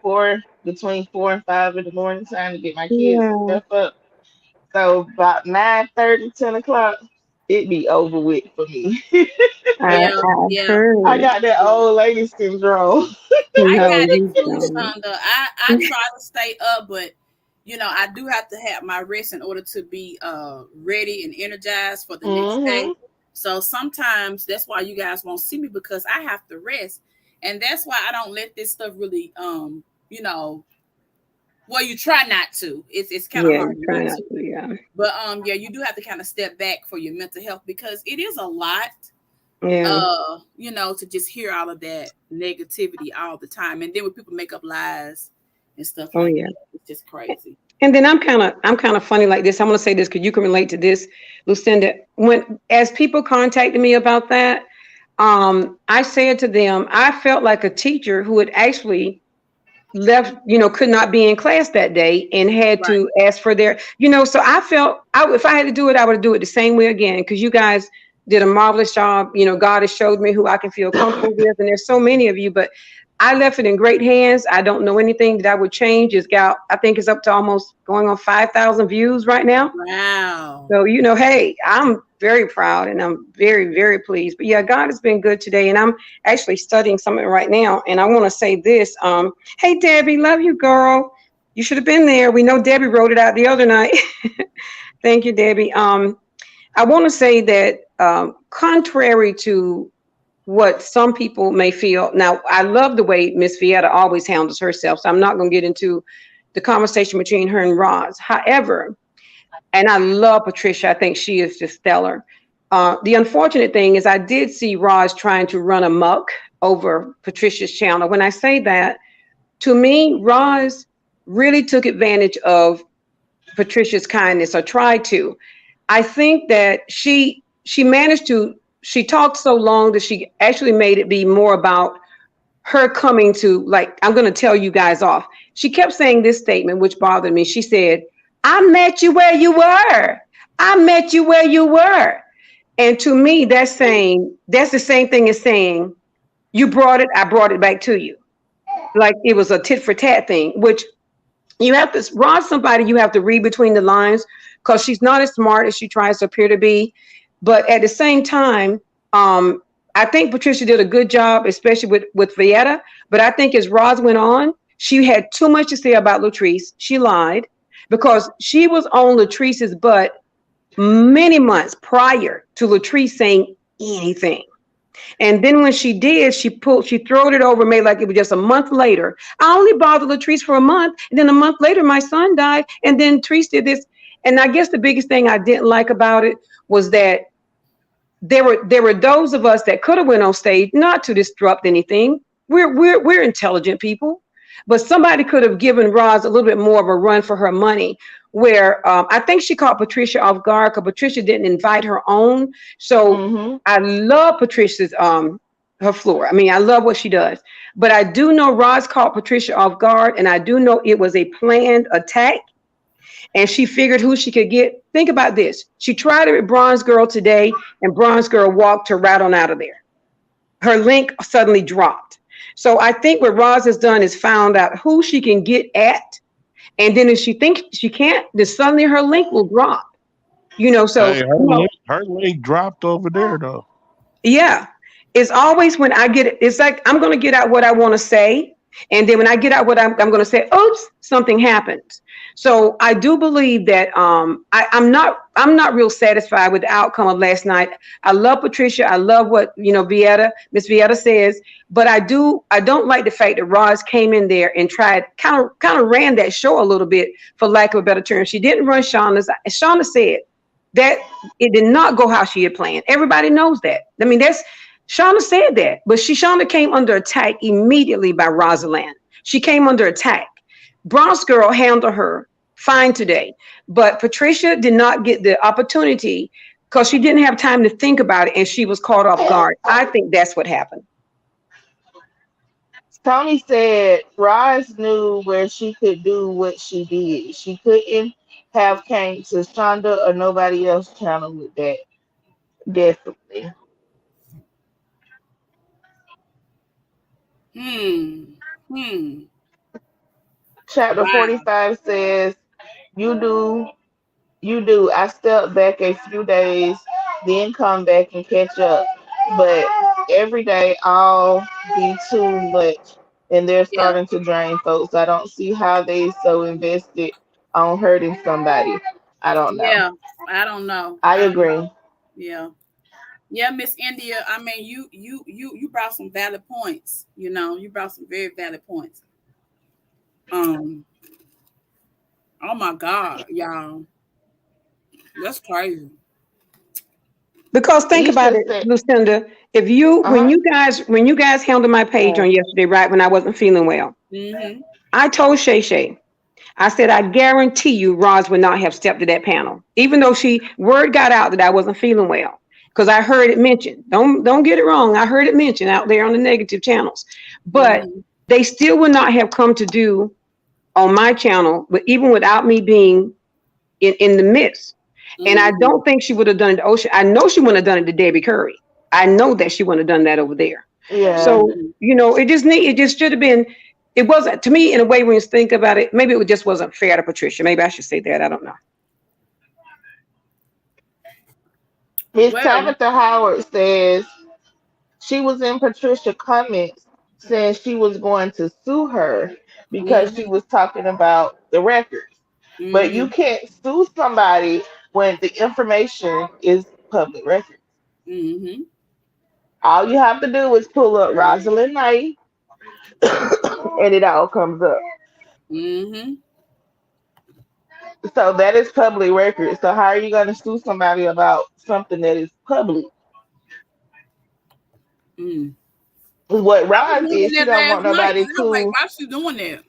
between 4 and 5 in the morning, trying to get my kids and yeah, stuff up. So about 9:30, 10 o'clock, it be over with for me. Yeah, I yeah. I heard. got that old lady syndrome. I No, got it you too, don't. Shonda. I try to stay up, but I do have to have my rest in order to be ready and energized for the next day. Hmm. So sometimes that's why you guys won't see me because I have to rest. And that's why I don't let this stuff really you know, well you try not to. It's kind of Yeah, hard try not not to. to. Yeah, But yeah, you do have to kind of step back for your mental health because it is a lot yeah. to just hear all of that negativity all the time. And then when people make up lies and stuff Oh, like yeah. that, it's just crazy. And then I'm kind of funny like this. I'm gonna say this because you can relate to this, Lucinda. When as people contacted me about that, I said to them, I felt like a teacher who had actually left, could not be in class that day and had Right. to ask for so I felt if I had to do it, I would do it the same way again because you guys did a marvelous job. God has showed me who I can feel comfortable with, and there's so many of you, but I left it in great hands. I don't know anything that I would change. It's got, I think it's up to almost going on 5,000 views right now. Wow. So, hey, I'm very proud and I'm very, very pleased. But yeah, God has been good today. And I'm actually studying something right now. And I want to say this. Hey, Debbie, love you, girl. You should have been there. We know Debbie wrote it out the other night. Thank you, Debbie. I want to say that contrary to what some people may feel, now I love the way Miss Vieta always handles herself. So I'm not going to get into the conversation between her and Roz. However, and I love Patricia. I think she is just stellar. The unfortunate thing is I did see Roz trying to run amok over Patricia's channel. When I say that, to me, Roz really took advantage of Patricia's kindness or tried to. I think that she managed to she talked so long that she actually made it be more about her coming to, like, I'm going to tell you guys off. She kept saying this statement, which bothered me. She said, I met you where you were. I met you where you were. And to me, that's the same thing as saying, you brought it, I brought it back to you. Like it was a tit for tat thing, which you have to, Rod, somebody you have to read between the lines because she's not as smart as she tries to appear to be. But at the same time, um, I think Patricia did a good job, especially with Vieta. But I think as Roz went on, she had too much to say about Latrice. She lied because she was on Latrice's butt many months prior to Latrice saying anything. And then when she did, she throwed it over, made like it was just a month later. I only bothered Latrice for a month. And then a month later, my son died. And then Latrice did this. And I guess the biggest thing I didn't like about it was that there were those of us that could have went on stage, not to disrupt anything. We're intelligent people, but somebody could have given Roz a little bit more of a run for her money. Where I think she caught Patricia off guard because Patricia didn't invite her on. So I love Patricia's her floor. I mean, I love what she does, but I do know Roz caught Patricia off guard, and I do know it was a planned attack. And she figured who she could get. Think about this. She tried it with Bronze Girl today, and Bronze Girl walked her right on out of there. Her link suddenly dropped. So I think what Roz has done is found out who she can get at. And then if she thinks she can't, then suddenly her link will drop. So Hey, her link dropped over there though. Yeah. It's always when I get it, it's like I'm gonna get out what I want to say. And then when I get out what I'm going to say, oops, something happens. So I do believe that I'm not real satisfied with the outcome of last night. I love Patricia. I love what Miss Vieta says, but I don't like the fact that Roz came in there and tried kind of ran that show a little bit, for lack of a better term. She didn't run Shauna's. Shauna said that it did not go how she had planned. Everybody knows that. I mean, Shauna said that, but Shauna came under attack immediately by Rosalind. She came under attack. Bronze Girl handled her fine today, but Patricia did not get the opportunity because she didn't have time to think about it, and she was caught off guard. I think that's what happened. Tony said Roz knew where she could do what she did. She couldn't have came to Shonda or nobody else channel with that. Definitely. Chapter Wow. 45 says, You do, you do. I stepped back a few days, then come back and catch up. But every day I'll be too much and they're Yeah. starting to drain folks. I don't see how they so invested on hurting somebody. I don't know. Yeah. I don't know. I agree. Yeah. Yeah, Miss India. I mean, you brought some valid points. You brought some very valid points. Oh my God, y'all, that's crazy. Because think about Isha it, said, Lucinda. When you guys handled my page on yesterday, right when I wasn't feeling well, I told Shay, I said, I guarantee you Roz would not have stepped to that panel, even though word got out that I wasn't feeling well. Because I heard it mentioned. Don't get it wrong. I heard it mentioned out there on the negative channels. But they still would not have come to do on my channel, but even without me being in the midst. And I don't think she would have done it to Ocean. I know she wouldn't have done it to Debbie Curry. I know that she wouldn't have done that over there. yeah. So, it just should have been, it wasn't, to me, in a way, when you think about it, maybe it just wasn't fair to Patricia. Maybe I should say that. I don't know. Miss Tabitha Howard says she was in Patricia comments saying she was going to sue her because she was talking about the records. But you can't sue somebody when the information is public record. All you have to do is pull up Rosalind Knight and it all comes up. So that is public record. So how are you going to sue somebody about something that is public? What Roz is, she don't want nobody to. Like, why she doing that?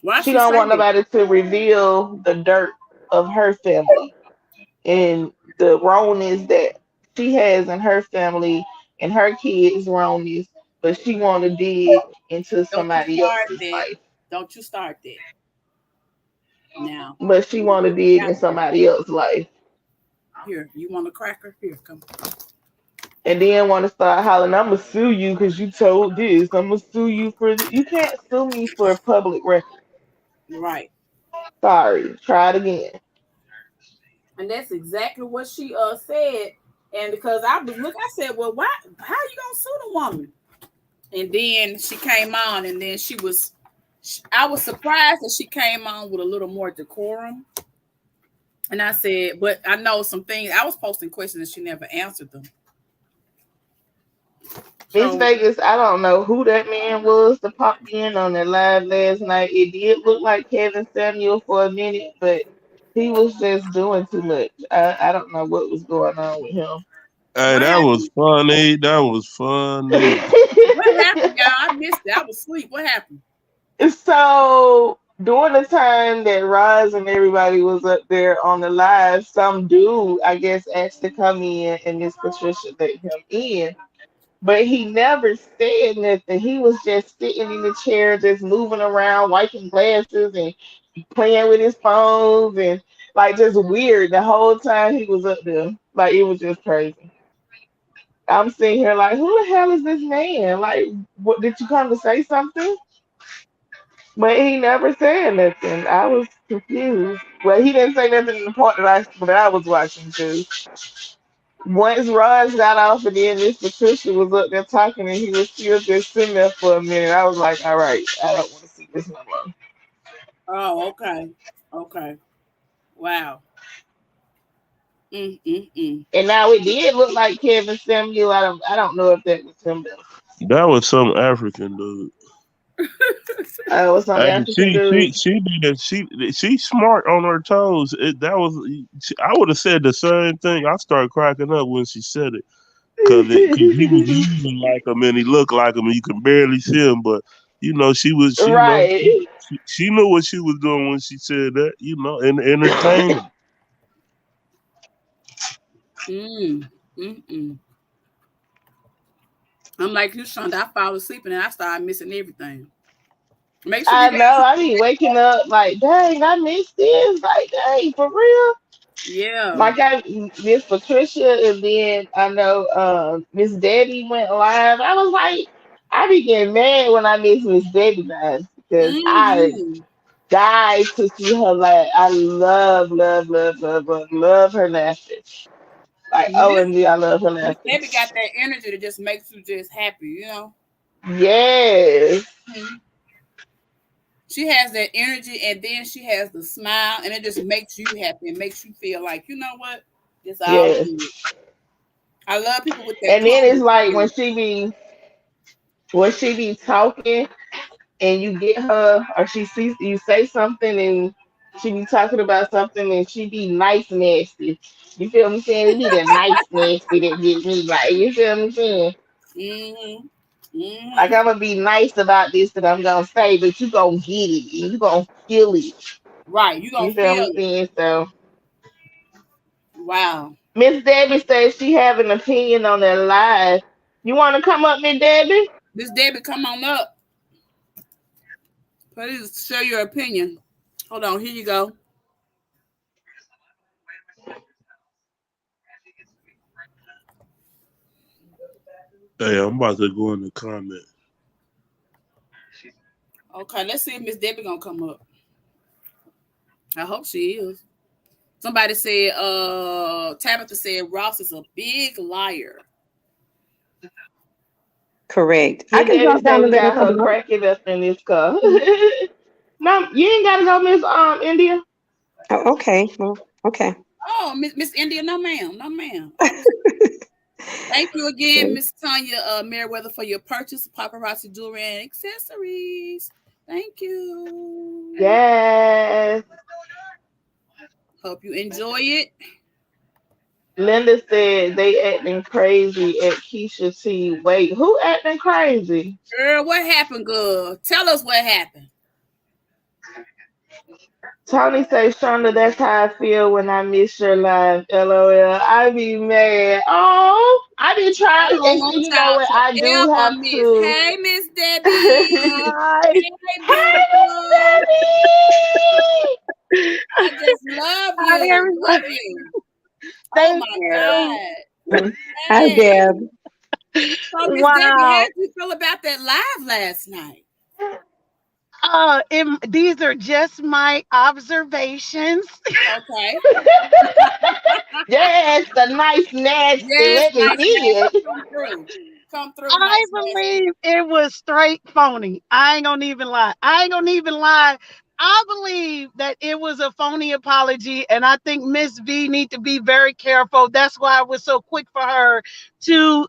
Why she don't want nobody to reveal the dirt of her family and the wrongness that she has in her family and her kids' wrongness, but she want to dig into somebody else's life. Don't you start that now. But she want to dig in somebody else's life. Here, you want a cracker? Here, come. And then want to start hollering, I'm going to sue you because you told this. I'm going to sue you for this. You can't sue me for a public record. Right. Sorry. Try it again. And that's exactly what she said. And because I was looking, I said, well, why? How you going to sue the woman? And then she came on, and then I was surprised that she came on with a little more decorum. And I said, but I know some things. I was posting questions and she never answered them. Miss So Vegas, I don't know who that man was that popped in on that live last night. It did look like Kevin Samuel for a minute, but he was just doing too much. I don't know what was going on with him. Hey, what that was happened? funny. That was funny. What happened, y'all? I missed it. I was asleep. What happened? So during the time that Roz and everybody was up there on the live, some dude, I guess, asked to come in and Miss Patricia let him in. But he never said nothing. He was just sitting in the chair, just moving around, wiping glasses and playing with his phones and like just weird the whole time he was up there. Like it was just crazy. I'm sitting here like, who the hell is this man? Like, what did you come to say something? But he never said nothing. I was confused. Well, he didn't say nothing in the part that I was watching too. Once Raj got off and then Miss Patricia was up there talking and he was still just sitting there for a minute, I was like, all right, I don't want to see this no more. Oh, okay. Okay. Wow. Mm. And now it did look like Kevin Samuel. I don't know if that was him though. That was some African dude. It was some Hey, African dude. she did it. She's smart on her toes. That was I would have said the same thing. I started cracking up when she said it cause he was moving like him and he looked like him and you could barely see him. But Right. she knew what she was doing when she said that. And entertaining. Mm. I'm like you, Shonda. I fall asleep and then I started missing everything. Make sure you I guys. know. I be waking up like, dang, I missed this. Like, dang, for real. Yeah. Like I Miss Patricia and then I know Miss Debbie went live. I was like, I be getting mad when I miss Miss Debbie live because I Mm-hmm. died to see her laugh. I love, love, love, love, love, love her laughter. Like Miss OMG, I love her Miss laughter. Debbie got that energy that just makes you just happy. Yes, Mhm. She has that energy and then she has the smile and it just makes you happy and makes you feel like, you know what? It's all yes. good. I love people with that And then it's calming like spirit. when she be talking and you get her or she sees you say something and she be talking about something and she be nice nasty. You feel what I'm saying? It be the nice nasty that get me like you feel what I'm saying? Mm-hmm. Like Mm-hmm. I'm gonna be nice about this that I'm gonna say, but you gonna get it and you gonna feel it. Right. You You gonna feel feel what I'm it. saying? So Wow. Miss Debbie says she have an opinion on that live. You wanna come up, Miss Debbie? Miss Debbie, come on up. Please share your opinion. Hold on, here you go. Hey, I'm about to go in the comment. Okay, let's see if Miss Debbie gonna come up. I hope she is. Somebody said, Tabitha said Ross is a big liar. Correct. I Miss can Debbie drop say down we and let her got her come up. cracking up in this car. No, you ain't gotta go, Miss India. Oh, okay. Well, okay. Oh, Miss India, no ma'am, no ma'am. I just thank you again, Miss Tanya Meriwether, for your purchase of paparazzi jewelry and accessories. Thank you. Yes. Hope you enjoy it. Linda said they acting crazy at Keisha T. Wait, who acting crazy? Girl, what happened, girl? Tell us what happened. Tony say, Shonda, that's how I feel when I miss your live. LOL. I be mad. Oh, I be I trying. don't And see, want you know y'all what? to I do ever have miss. to. Hey, Miss Debbie. Hi. Hey, Hey, boo boo. Miss Debbie. I just love Hi, you. Love everybody. you. Oh Thank my you. God. Hi, Hey. Deb. So, Miss Debbie, how Wow. did you feel about that live last night? These are just my observations. Okay. Yes, the nice nasty. Yes, Let me nice see nasty. it. Come through. Come through, I nice nasty. believe it was straight phony. I ain't gonna even lie. I ain't gonna even lie. I believe that it was a phony apology, and I think Miss V need to be very careful. That's why I was so quick for her to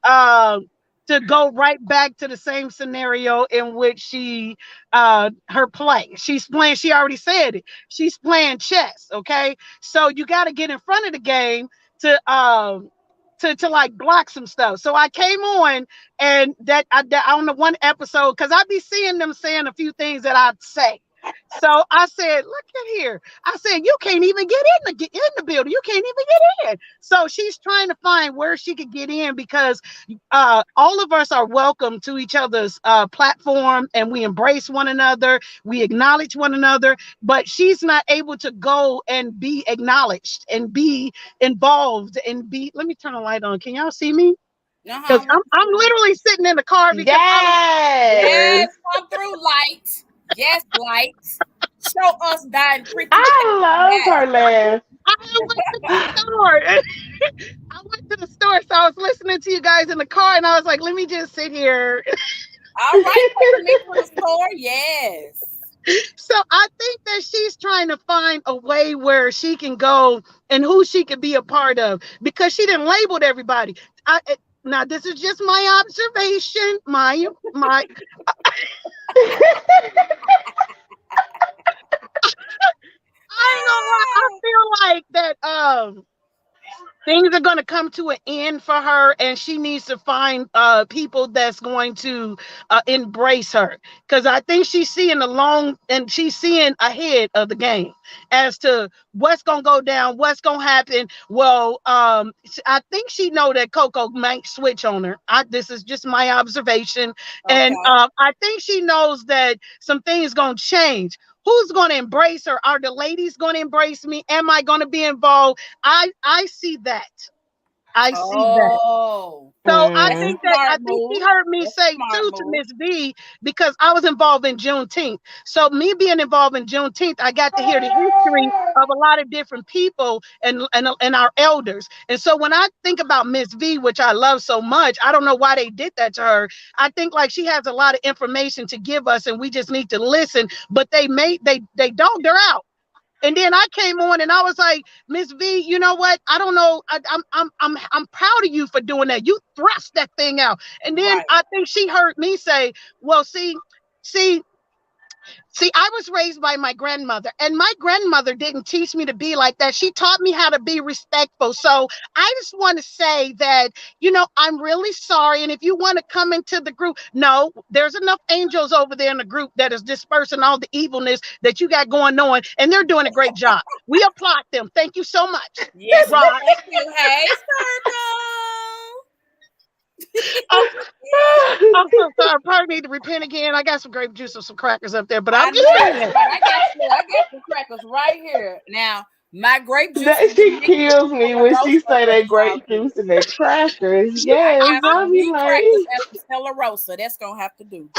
to go right back to the same scenario in which she her play. She's playing, she already said it. She's playing chess, okay? So you got to get in front of the game to like block some stuff. So I came on and that on the one episode, because I be seeing them saying a few things that I'd say. So I said, look at here. I said, you can't even get in the building. You can't even get in. So she's trying to find where she could get in, because all of us are welcome to each other's platform, and we embrace one another. We acknowledge one another, but she's not able to go and be acknowledged and be involved and be. Let me turn the light on. Can y'all see me? Because I'm literally sitting in the car because yes, come through light. Yes, lights. Show us dying pretty. I love her laugh. I went to the store. I went to the store, so I was listening to you guys in the car, and I was like, let me just sit here. All right, take me to the store. Yes. So I think that she's trying to find a way where she can go and who she can be a part of, because she didn't label everybody. Now this is just my observation. My. I ain't gonna lie. I feel like that things are going to come to an end for her, and she needs to find people that's going to embrace her, because I think she's seeing she's seeing ahead of the game as to what's going to go down, what's going to happen. Well, I think she know that Coco might switch on her. This is just my observation. Okay. And I think she knows that some things going to change. Who's going to embrace her? Are the ladies going to embrace me? Am I going to be involved? I see that. I see that. So I think she heard me say too to Miss V, because I was involved in Juneteenth. So me being involved in Juneteenth, I got to hear the history of a lot of different people and our elders. And so when I think about Miss V, which I love so much, I don't know why they did that to her. I think like she has a lot of information to give us, and we just need to listen. But they dogged her out. And then I came on and I was like, Miss V, you know what? I don't know. I'm proud of you for doing that. You thrust that thing out. And then I think she heard me say, well, see, I was raised by my grandmother, and my grandmother didn't teach me to be like that. She taught me how to be respectful. So I just want to say that, I'm really sorry. And if you want to come into the group, no, there's enough angels over there in the group that is dispersing all the evilness that you got going on, and they're doing a great job. We applaud them. Thank you so much. Yes, Rob. Thank you. Hey, Circle. I'm so sorry. I probably need to repent again. I got some grape juice and some crackers up there, but I'm just saying. I got some crackers right here. Now, my grape juice. She kills me when she say that grape juice and that crackers. Yes, I'll be like, Stella Rosa. That's gonna have to do.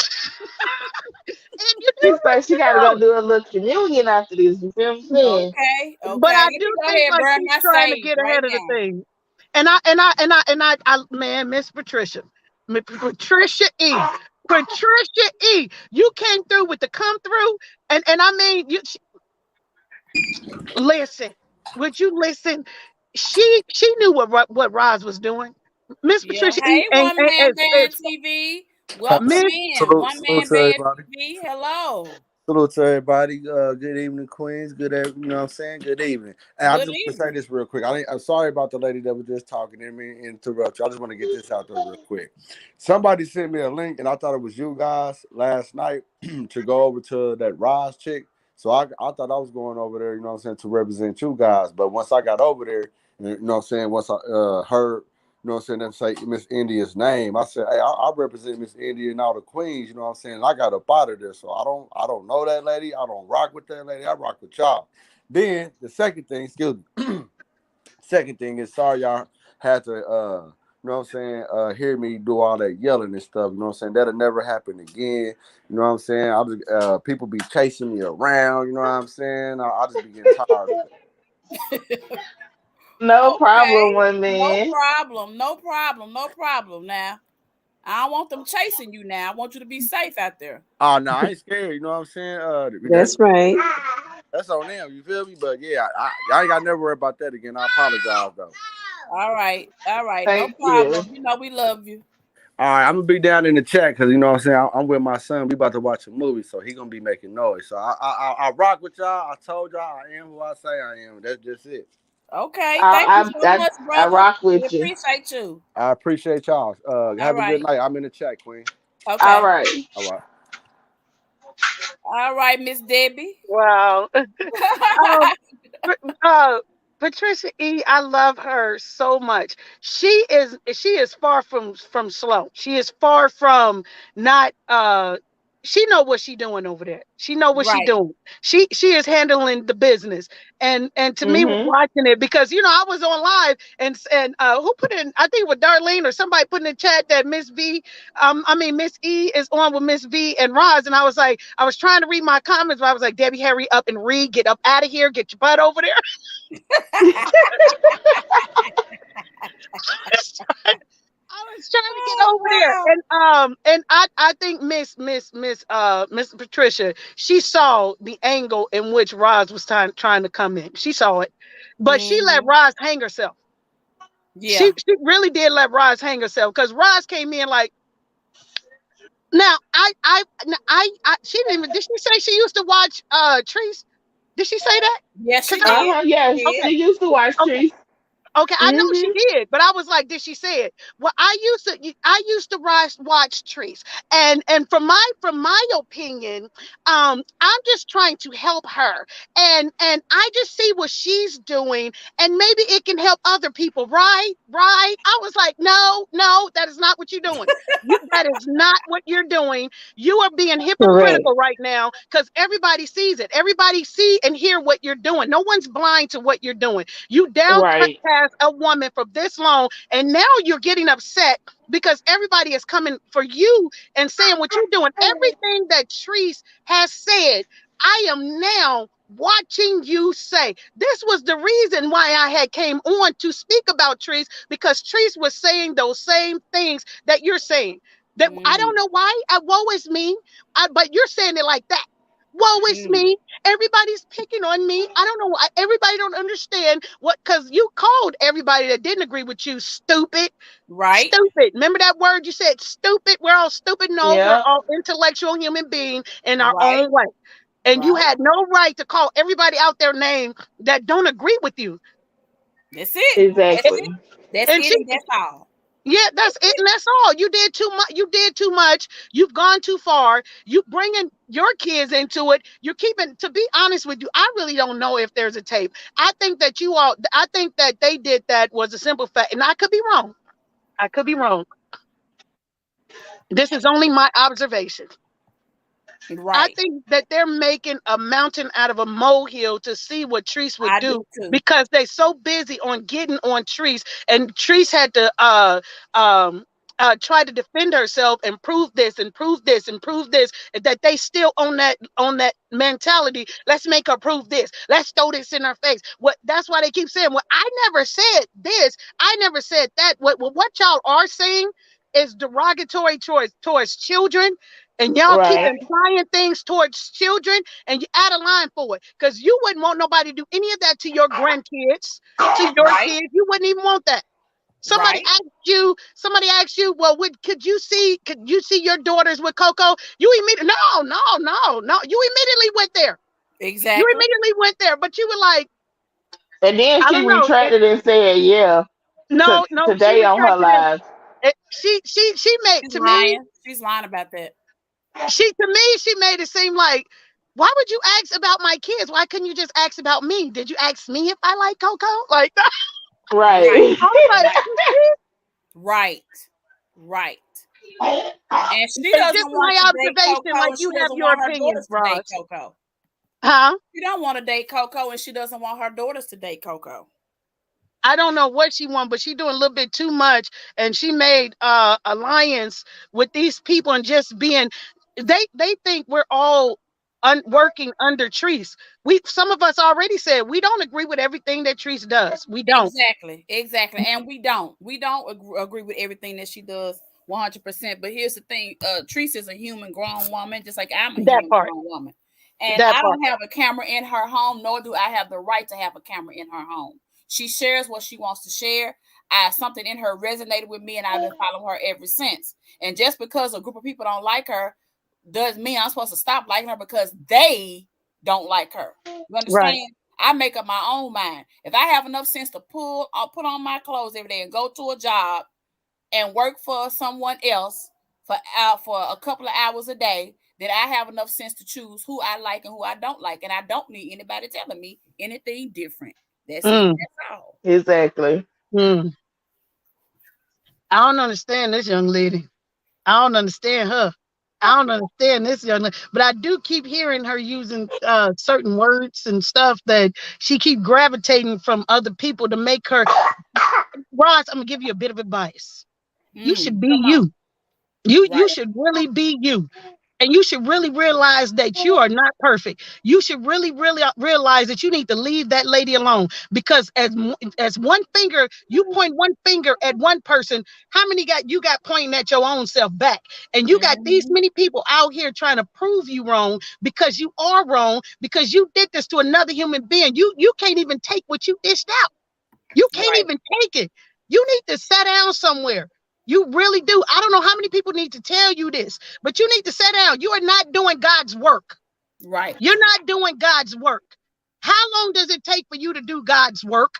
She's like, she gotta go do a little communion after this. You feel what I'm saying? Okay. But I do think like she's trying to get ahead of the thing. And I, man, Miss Patricia E. Patricia E. You came through with the come through, and I mean, listen. Would you listen? She knew what Roz was doing. Miss Patricia E. One man band TV. Welcome in. One man band TV. Hello. Hello to everybody. Good evening, Queens. Good evening. And I just want to say this real quick. I'm sorry about the lady that was just talking. I mean, interrupt you. I just want to get this out there real quick. Somebody sent me a link, and I thought it was you guys last night to go over to that Roz chick. So I thought I was going over there, to represent you guys. But once I got over there, once I heard, them say Miss India's name, I said, hey, I represent Miss India and all the queens, I got up out of there. So I don't know that lady. I don't rock with that lady. I rock with y'all. Then the second thing, second thing is, sorry y'all had to hear me do all that yelling and stuff, that'll never happen again. I just people be chasing me around, I just be getting tired of it. No problem, one man. No problem. Now, I don't want them chasing you now. I want you to be safe out there. Oh, no, I ain't scared. You know what I'm saying? That's right. That's on them. You feel me? But yeah, I ain't got to never worry about that again. I apologize, though. All right. Thank no problem. You. We love you. All right, I'm gonna be down in the chat because you know what I'm saying. I'm with my son. We about to watch a movie, so he gonna be making noise. So I rock with y'all. I told y'all I am who I say I am. That's just it. Okay, thank you so much, I brother. rock We with you. appreciate you. I appreciate y'all. All Have a good right. night. I'm in the chat, Queen. All Okay. right. All right. All right, Miss Debbie. Wow. um, uh, Patricia E, I love her so much. She is far from slow. She is far from not she know what she doing over there. She know what she Right. doing. She is handling the business. And to me watching it, because I was on live, and who put in, I think with Darlene or somebody put in the chat that Miss V, Miss E is on with Miss V and Roz, and I was like, I was trying to read my comments, but I was like, Debbie, hurry up and read, get up out of here, get your butt over there. I was trying to get over there, wow. and I think Miss Patricia, she saw the angle in which Roz was trying to come in. She saw it, but she let Roz hang herself. Yeah. She really did let Roz hang herself, because Roz came in like, now she didn't even, did she say she used to watch Trees? Did she say that? Yes, she Because did. Yes, She okay, did. she used to watch okay. Trees. Okay, I know she did, but I was like, did she say it? Well, I used to watch Trees, and from my opinion, I'm just trying to help her, and I just see what she's doing, and maybe it can help other people, right? Right? I was like, no, no, that is not what you're doing. That is not what you're doing. You are being Correct. hypocritical right now, because everybody sees it. Everybody see and hear what you're doing. No one's blind to what you're doing. You downcast Right. a woman for this long, and now you're getting upset because everybody is coming for you and saying what you're doing. Everything that Treese has said, I am now watching you say. This was the reason why I had came on to speak about Treese, because Treese was saying those same things that you're saying. That I don't know why. Woe is me. But you're saying it like that. Woe is me. Everybody's picking on me. I don't know why. Everybody don't understand what, because you called everybody that didn't agree with you stupid. Right. Stupid. Remember that word you said, stupid? We're all stupid. No, we're Yeah. all intellectual human beings in our Right. own way. And you Right. had no right to call everybody out their name that don't agree with you. That's it. That's it. Exactly. That's And it, she, and that's all. yeah, that's it, and that's all. You did too much. You did too much. You've gone too far. You bringing your kids into it. You're keeping. To be honest with you, I really don't know if there's a tape. I think that you all. I think that they did that was a simple fact, and I could be wrong. I could be wrong. This is only my observation. I Right. think that they're making a mountain out of a molehill to see what Treese would I do do, too. because they're so busy on getting on Treese, and Treese had to try to defend herself and prove this and prove this and prove this, that they still on that mentality. Let's make her prove this. Let's throw this in her face. What? That's why they keep saying, "Well, I never said this. I never said that." What y'all are saying is derogatory towards children, and y'all keep Right. implying things towards children, and you add a line for it, because you wouldn't want nobody to do any of that to your grandkids, to your Right. kids. You wouldn't even want that. Somebody Right. asked you, well, could you see your daughters with Coco? You immediately, no, no, no, no. You immediately went there. You Exactly. immediately went there, but you were like, And then I she don't know. retracted and said, "Yeah, No, no, she today on her retracted it. live." She made, She's to me, lying. She's lying about that. she made it seem like, why would you ask about my kids? Why couldn't you just ask about me? Did you ask me if I like Coco? Like, Right. Right. I was like, Right. Right. Right. And she it's doesn't just want to my date observation. Coco, Like, and you she have doesn't your want her opinions, daughters to date Ross. Coco. Huh? She don't want to date Coco, and she doesn't want her daughters to date Coco. I don't know what she wants, but she's doing a little bit too much. And she made alliance with these people, and just being, they think we're all working under Treese. Some of us already said we don't agree with everything that Treese does. We don't. Exactly. Exactly. And we don't. We don't agree with everything that she does 100%. But here's the thing. Teresa is a human grown woman, just like I'm a That human part. grown woman. And That I part. don't have a camera in her home, nor do I have the right to have a camera in her home. She shares what she wants to share. something in her resonated with me, and I've been following her ever since. And just because a group of people don't like her doesn't mean I'm supposed to stop liking her because they don't like her. You understand? Right. I make up my own mind. If I have enough sense to I'll put on my clothes every day and go to a job and work for someone else for a couple of hours a day, then I have enough sense to choose who I like and who I don't like, and I don't need anybody telling me anything different. That's it. That's all. Exactly. I don't understand this young lady. I don't understand her. I don't understand this young lady, but I do keep hearing her using certain words and stuff that she keep gravitating from other people to make her. Ross, I'm gonna give you a bit of advice. You should be you. You should really be you. And you should really realize that you are not perfect. You should really realize that you need to leave that lady alone, because as one finger, you point one finger at one person, how many you got pointing at your own self back? And you got these many people out here trying to prove you wrong, because you are wrong, because you did this to another human being. You can't even take what you dished out. You can't even take it. You need to sit down somewhere. You really do. I don't know how many people need to tell you this, but you need to sit down. You are not doing God's work. Right. You're not doing God's work. How long does it take for you to do God's work?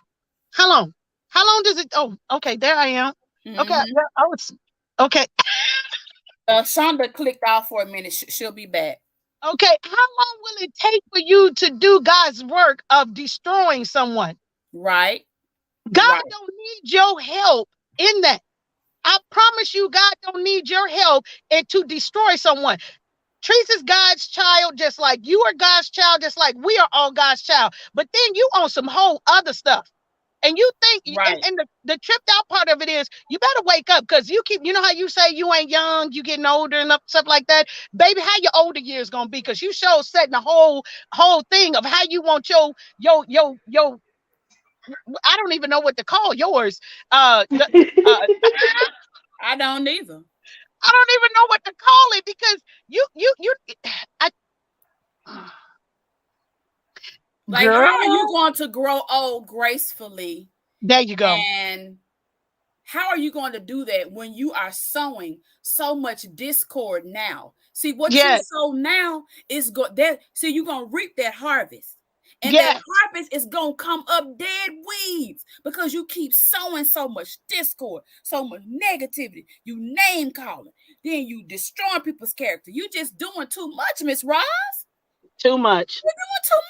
How long? How long does it? Oh, okay. There I am. Okay. Oh, it's okay. Shonda clicked off for a minute. She'll be back. Okay. How long will it take for you to do God's work of destroying someone? Right. God don't need your help in that. I promise you, God don't need your help and to destroy someone. Teresa's God's child, just like you are God's child, just like we are all God's child. But then you on some whole other stuff. And you think, and the tripped out part of it is, you better wake up, because you know how you say you ain't young, you getting older and stuff like that. Baby, how your older years gonna be? Because you sure setting the whole thing of how you want your I don't even know what to call yours. I don't either. I don't even know what to call it, because like, girl, how are you going to grow old gracefully? There you go. And how are you going to do that when you are sowing so much discord now? See, what you sow now is see, you're going to reap that harvest. And that harvest is going to come up dead weeds, because you keep sowing so much discord, so much negativity. You name calling. Then you destroying people's character. You just doing too much, Miss Roz. Too much. You're doing too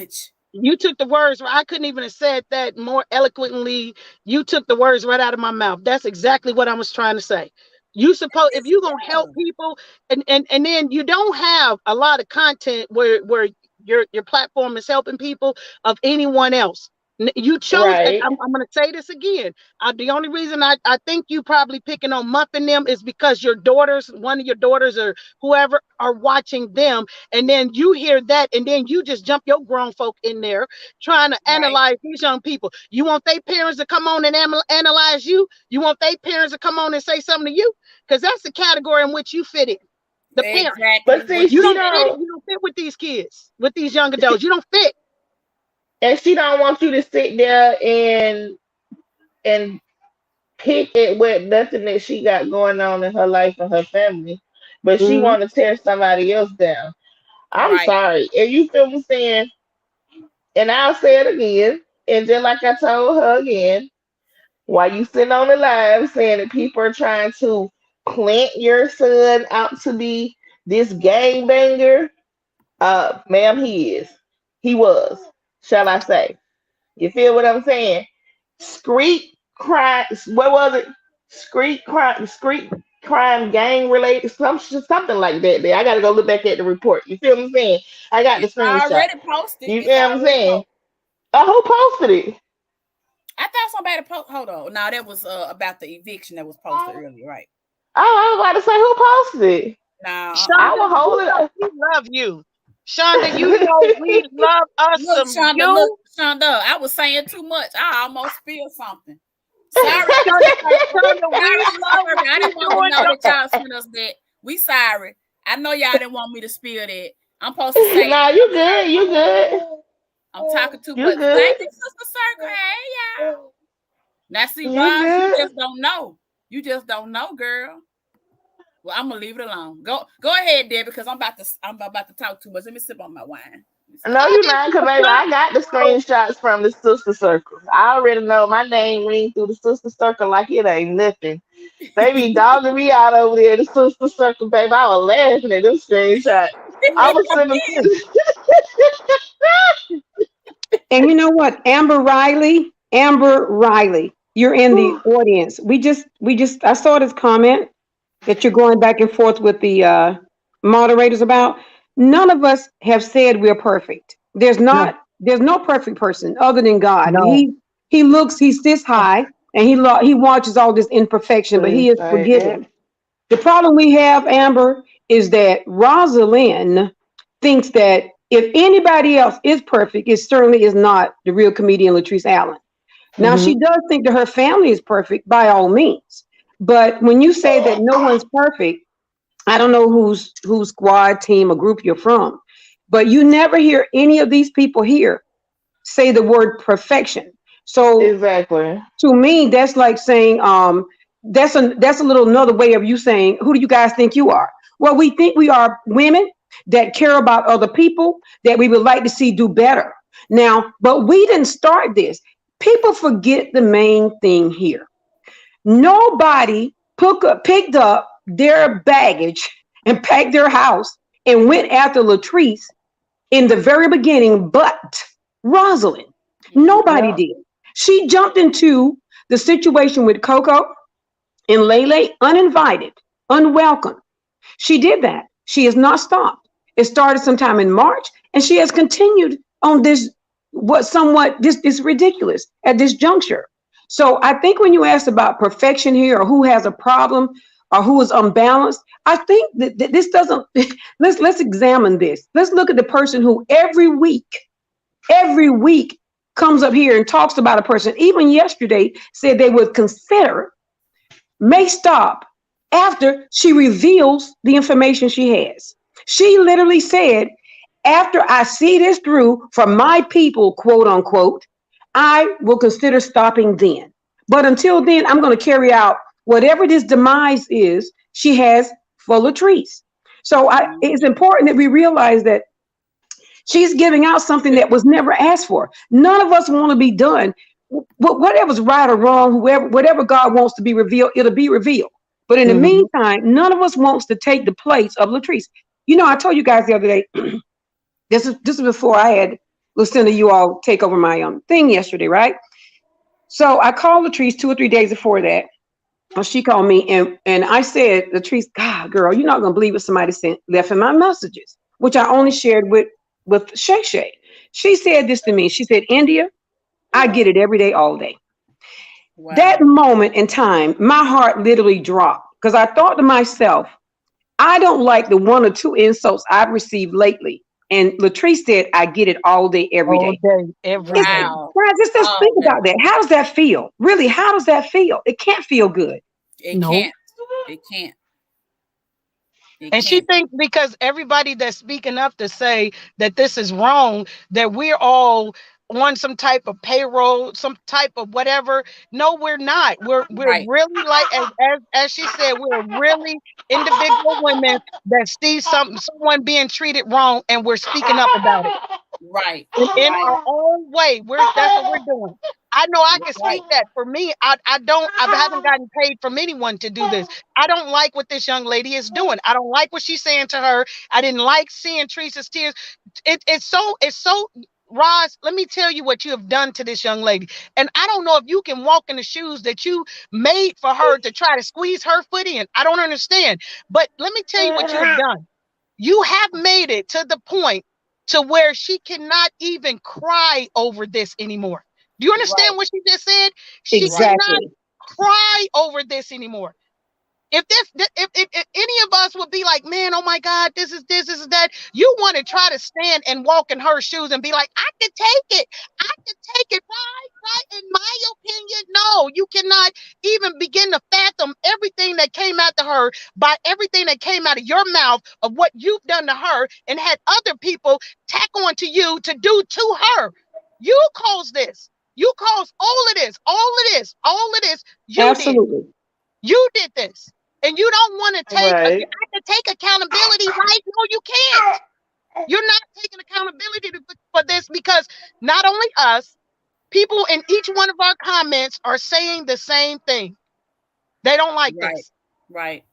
much. You took the words. I couldn't even have said that more eloquently. You took the words right out of my mouth. That's exactly what I was trying to say. You suppose if you're going to help people, and then you don't have a lot of content where your platform is helping people of anyone else. You chose, I'm going to say this again. The only reason I think you probably picking on Muffin them is because your daughters, one of your daughters or whoever, are watching them. And then you hear that, and then you just jump your grown folk in there trying to analyze these young people. You want their parents to come on and analyze you? You want their parents to come on and say something to you? Because that's the category in which you fit in. The parent. But see, you don't fit with these kids, with these young adults. You don't fit. And she don't want you to sit there and pick it with nothing that she got going on in her life and her family, but she want to tear somebody else down. I'm sorry, and you feel me saying? And I'll say it again, and just like I told her again, while you sitting on the live saying that people are trying to plant your son out to be this gangbanger, ma'am, he was, shall I say? You feel what I'm saying? Street crime. What was it? Street crime, gang related, something like that. There, I gotta go look back at the report. You feel what I'm saying? I got the screenshot. Already posted. You feel what I'm saying? Who posted it? I thought somebody posted. Hold on. No, that was about the eviction that was posted earlier, right? Oh, I was about to say, who posted it? No, I will hold it up. We love you, Shonda. You know we love us look, some Shonda, you. look, Shonda, I was saying too much. I almost spilled something. Sorry, Shonda, I didn't want to know that y'all sent us that. We sorry. I know y'all didn't want me to spill that. I'm supposed to say. Nah, you good. You good. I'm talking too much. Thank you, Sister Circle. Hey, y'all. Now, see, You Roz, you good? just don't know. You just don't know, girl. Well, I'm gonna leave it alone. Go ahead, Debbie, because I'm about to talk too much. Let me sip on my wine. No, I you just not, cause want baby, I got the to screenshots from the sister circle. I already know my name ring through the sister circle like it ain't nothing. They be dogging me out over there, the sister circle, baby. I was laughing at them screenshots. I was sending them to And you know what? Amber Riley, you're in the audience. I saw this comment that you're going back and forth with the moderators about. None of us have said we're perfect. no, There's no perfect person other than God. And no. he sits high and he watches all this imperfection, but he please is say that. forgiving. The problem we have, Amber, is that Rosalind thinks that if anybody else is perfect, it certainly is not the real comedian Latrice Allen. Now, Mm-hmm. she does think that her family is perfect by all means. But when you say that no one's perfect, I don't know whose squad, team, or group you're from, but you never hear any of these people here say the word perfection. So Exactly. to me, that's like saying, that's a little another way of you saying, who do you guys think you are? Well, we think we are women that care about other people that we would like to see do better. Now, but we didn't start this. People forget the main thing here. Nobody picked up their baggage and packed their house and went after Latrice in the very beginning, but Rosalind. Nobody Yep. did. She jumped into the situation with Coco and Lele uninvited, unwelcome. She did that. She has not stopped. It started sometime in March, and she has continued on this this ridiculous at this juncture. So I think when you ask about perfection here or who has a problem or who is unbalanced, I think that this doesn't let's examine this. Let's look at the person who every week comes up here and talks about a person, even yesterday said they would consider may stop after she reveals the information she has. She literally said, after I see this through for my people, quote unquote, I will consider stopping then. But until then, I'm going to carry out whatever this demise is she has for Latrice. So it's important that we realize that she's giving out something that was never asked for. None of us want to be done. Whatever's right or wrong, whatever God wants to be revealed, it'll be revealed. But in the Mm-hmm. meantime, none of us wants to take the place of Latrice. You know, I told you guys the other day, this is before I had Lucinda, you all take over my thing yesterday, right? So I called Latrice 2 or 3 days before that. Well, she called me and I said, Latrice, God, girl, you're not gonna believe what somebody left in my messages, which I only shared with Shay Shay. She said this to me. She said, India, I get it every day, all day. That Wow. moment in time, my heart literally dropped because I thought to myself, I don't like the 1 or 2 insults I've received lately. And Latrice said, I get it all day, every All day. day, every It's, day. Wow. guys, just All think day. about that. How does that feel? Really, how does that feel? It can't feel good. It No. can't. It can't. It And she can't. thinks because everybody that's speaking up to say that this is wrong, that we're all on some type of payroll, some type of whatever. No, we're not. We're Right. really like as she said, we're really individual women that see someone being treated wrong and we're speaking up about it Right. in Right. our own way. That's what we're doing. I know I can Right. speak that for me. I haven't gotten paid from anyone to do this. I don't like what this young lady is doing. I don't like what she's saying to her. I didn't like seeing Teresa's tears. It's so Roz, let me tell you what you have done to this young lady. And I don't know if you can walk in the shoes that you made for her to try to squeeze her foot in. I don't understand. But let me tell you what you have done. You have made it to the point to where she cannot even cry over this anymore. Do you understand Right. what she just said? She Right. cannot Exactly. cry over this anymore. If any of us would be like, man, oh my God, this is that, you want to try to stand and walk in her shoes and be like, I can take it. I can take it. Right. In my opinion, no, you cannot even begin to fathom everything that came out to her by everything that came out of your mouth of what you've done to her and had other people tack on to you to do to her. You caused this. You caused all of this, all of this, all of this. Absolutely. You did this. And you don't want to take, Right. you have to take accountability, right? No, you can't. You're not taking accountability for this, because not only us, people in each one of our comments are saying the same thing. They don't like this. Right.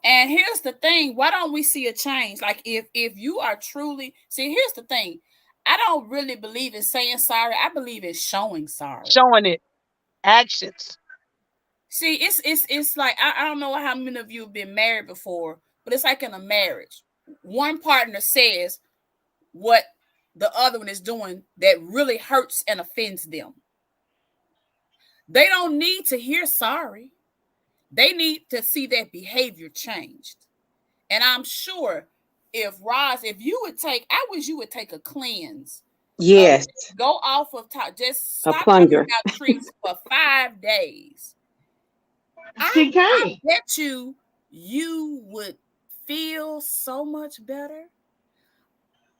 And here's the thing, why don't we see a change? Like if you are truly, see, here's the thing. I don't really believe in saying sorry. I believe in showing sorry. Showing it. Actions. See, it's like I don't know how many of you have been married before, but it's like in a marriage. One partner says what the other one is doing that really hurts and offends them. They don't need to hear sorry. They need to see that behavior changed. And I'm sure if you would take, I wish you would take a cleanse. Yes. Go off of top. Just A stop plunger. talking about trees for 5 days. She can't. I bet you would feel so much better.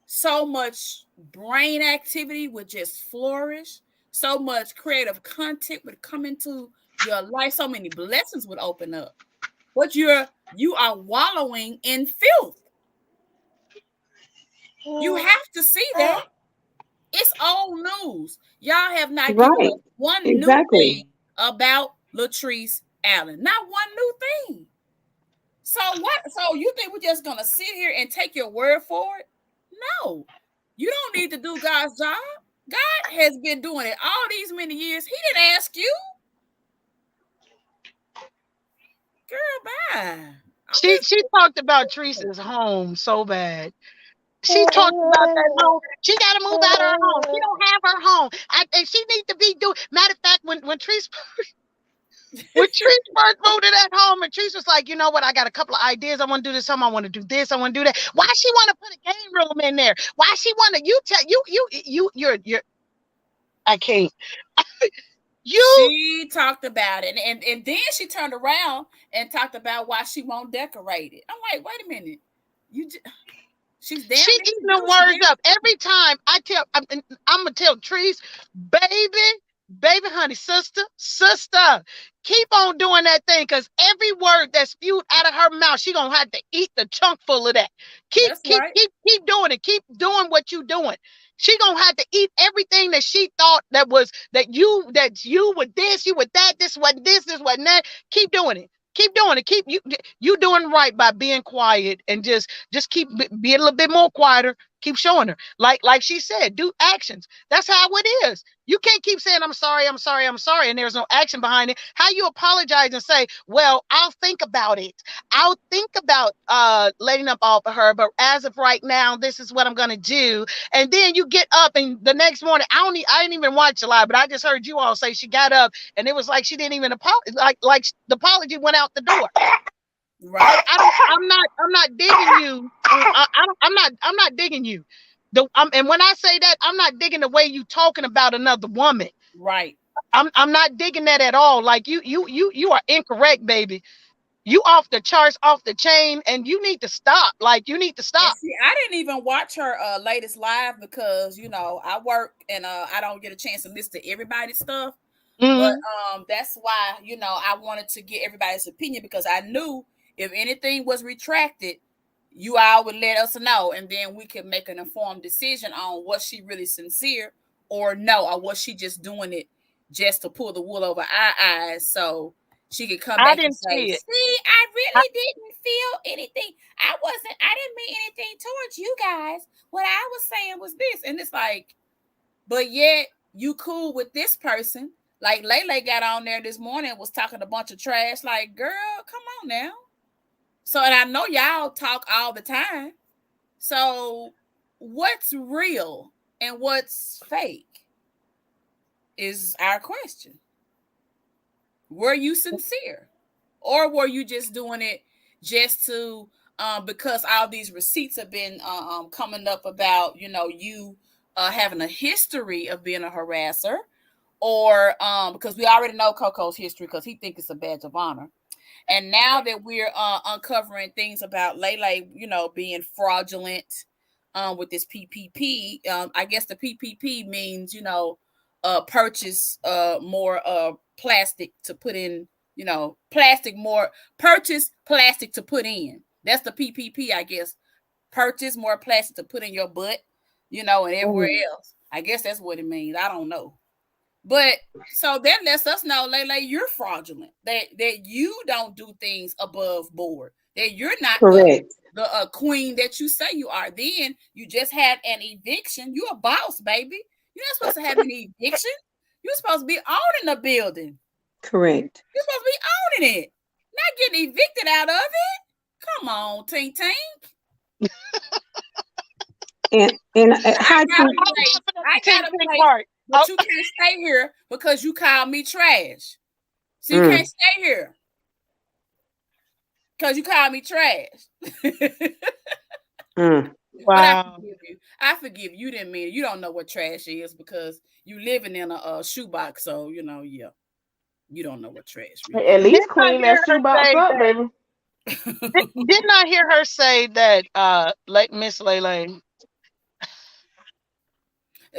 So much brain activity would just flourish. So much creative content would come into your life. So many blessings would open up. But you are wallowing in filth. You have to see that. It's old news. Y'all have not given us one new thing about Latrice Allen. Not one new thing. So what? So you think we're just gonna sit here and take your word for it? No. You don't need to do God's job. God has been doing it all these many years. He didn't ask you. Girl, bye. She talked about Teresa's home so bad. She talked about that home. She got to move out of her home. She don't have her home. And she needs to be doing. Matter of fact, when Teresa first moved to that home, and Teresa was like, you know what? I got a couple of ideas. I want to do this. I want to do this. I want to do that. Why she want to put a game room in there? Why she want to? You're. I can't. She talked about it, and then she turned around and talked about why she won't decorate it. I'm like, wait a minute, she's damn. She eating the words up every time. I'm gonna tell Trees, baby, honey, sister, keep on doing that thing, because every word that's spewed out of her mouth, she gonna have to eat the chunk full of that. Keep doing it. Keep doing what you doing. She gonna have to eat everything that she thought that you with this, you with that, this wasn't that. Keep doing it. Keep doing it. Keep you doing right by being quiet, and just keep be a little bit more quieter. Keep showing her, like she said, do actions. That's how it is. You can't keep saying I'm sorry, and there's no action behind it. How you apologize and say, well, I'll think about it. I'll think about letting up off of her, but as of right now, this is what I'm gonna do. And then you get up, and the next morning, I didn't even watch the live, but I just heard you all say she got up, and it was like she didn't even apologize. Like the apology went out the door. Right. I'm not digging you. I'm not digging you. And when I say that, I'm not digging the way you talking about another woman. Right. I'm not digging that at all. Like you are incorrect, baby. You off the charts, off the chain, and you need to stop. Like, you need to stop. See, I didn't even watch her latest live because I work and I don't get a chance to listen to everybody's stuff. Mm-hmm. But that's why I wanted to get everybody's opinion, because I knew if anything was retracted, you all would let us know, and then we could make an informed decision on was she really sincere or no, or was she just doing it just to pull the wool over our eyes so she could come back and say, see, I really didn't feel anything. I didn't mean anything towards you guys. What I was saying was this. And it's like, but yet you cool with this person. Like Lele got on there this morning and was talking a bunch of trash. Like, girl, come on now. So, and I know y'all talk all the time. So what's real and what's fake is our question. Were you sincere? Or were you just doing it just to, because all these receipts have been coming up about, you having a history of being a harasser, or because we already know Coco's history because he thinks it's a badge of honor. And now that we're uncovering things about Lele, being fraudulent with this PPP, I guess the PPP means, purchase more plastic to put in, plastic more, purchase plastic to put in. That's the PPP, I guess. Purchase more plastic to put in your butt, and everywhere else. I guess that's what it means. I don't know. But so that lets us know, Lele, you're fraudulent. That you don't do things above board. That you're not correct. The queen that you say you are. Then you just had an eviction. You're a boss, baby. You're not supposed to have an eviction. You're supposed to be owning the building. Correct. You're supposed to be owning it, not getting evicted out of it. Come on, Tink Tink. And I gotta play, but you can't stay here because you called me trash. So you can't stay here because you called me trash. Wow. I forgive you. You didn't mean it. You don't know what trash is because you living in a shoebox. So you don't know what trash is. At least clean that shoebox up, baby. Didn't I hear her say that like Miss Lele?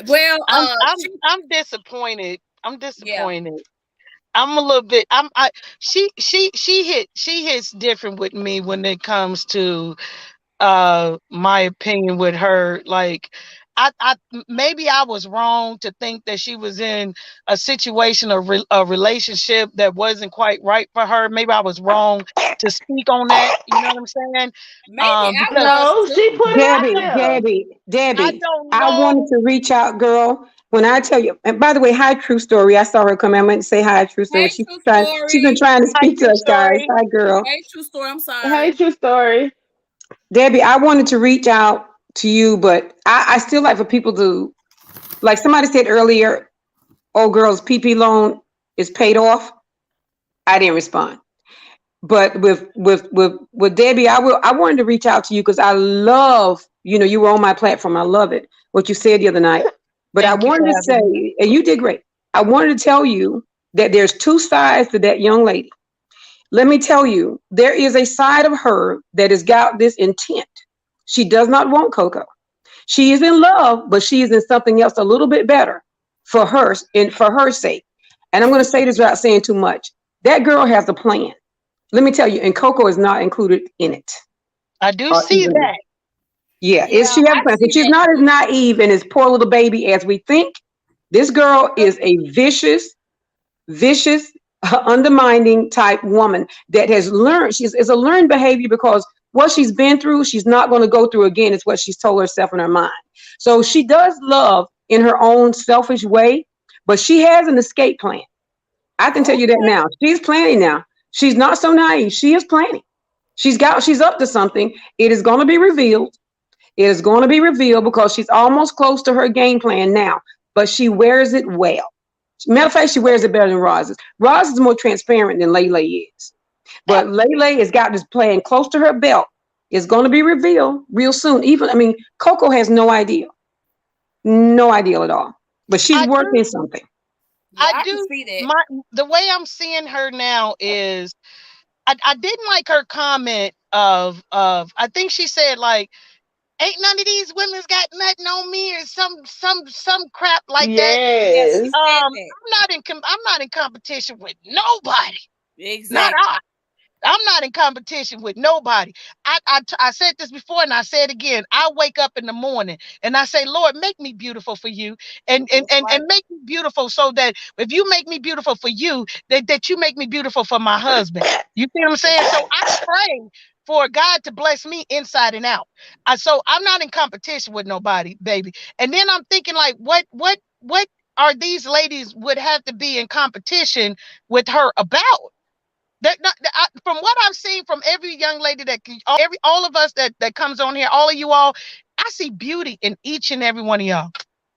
Well, I'm disappointed. I'm disappointed. Yeah. I'm a little bit. She hits different with me when it comes to my opinion with her. Like, I maybe I was wrong to think that she was in a situation or a relationship that wasn't quite right for her. Maybe I was wrong to speak on that. You know what I'm saying? Maybe no, she put it out there. Debbie, I wanted to reach out, girl. When I tell you, and by the way, hi, True Story. I saw her come. I meant to say hi, True Story. Hey, She's been trying to speak to us, guys. Hi, girl. Hey, True Story. I'm sorry. Hey, True Story. Debbie, I wanted to reach out to you, but I still like for people to, like somebody said earlier, old girl's PP loan is paid off. I didn't respond. But with Debbie, I wanted to reach out to you because I love, you were on my platform. I love it, what you said the other night. But I wanted to say, and you did great. I wanted to tell you that there's two sides to that young lady. Let me tell you, there is a side of her that has got this intent. She does not want Coco. She is in love, but she is in something else a little bit better for her and for her sake. And I'm going to say this without saying too much. That girl has a plan. Let me tell you, and Coco is not included in it. I do see that. Yeah, she has a plan. But she's not as naive and as poor little baby as we think. This girl is a vicious, undermining type woman that has learned. It's a learned behavior because what she's been through, she's not going to go through again. It's what she's told herself in her mind. So she does love in her own selfish way, but she has an escape plan. I can tell you that now. She's planning now. She's not so naive. She is planning. She's up to something. It is going to be revealed. It is going to be revealed because she's almost close to her game plan now, but she wears it well. Matter of fact, she wears it better than Roz is. Roz is more transparent than Lele is. But Lele has got this plan close to her belt. It's going to be revealed real soon. Coco has no idea. No idea at all. But she's working something. I do see that. The way I'm seeing her now is I didn't like her comment of I think she said like, ain't none of these women's got nothing on me or some crap like that. Yes. I'm not in competition with nobody. Exactly. I'm not in competition with nobody. I said this before and I say it again. I wake up in the morning and I say, Lord, make me beautiful for you and make me beautiful so that if you make me beautiful for you, that you make me beautiful for my husband. You see what I'm saying? So I pray for God to bless me inside and out. So I'm not in competition with nobody, baby. And then I'm thinking like, what are these ladies would have to be in competition with her about? From what I've seen from every young lady all of us that comes on here, all of you all, I see beauty in each and every one of y'all.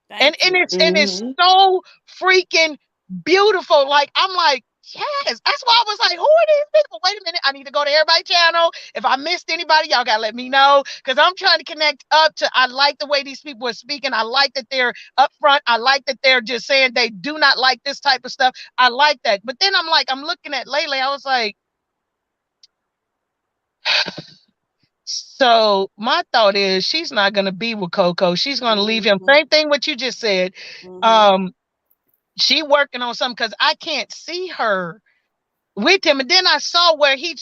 And it's so freaking beautiful. Like I'm like, yes. That's why I was like, who are these people? Wait a minute, I need to go to everybody's channel. If I missed anybody, y'all gotta let me know. Because I'm trying to connect up to, I like the way these people are speaking. I like that they're upfront. I like that they're just saying they do not like this type of stuff. I like that. But then I'm looking at Lele, I was like, so my thought is she's not going to be with Coco. She's going to leave him. Same thing what you just said. she working on something because I can't see her with him. And then I saw where he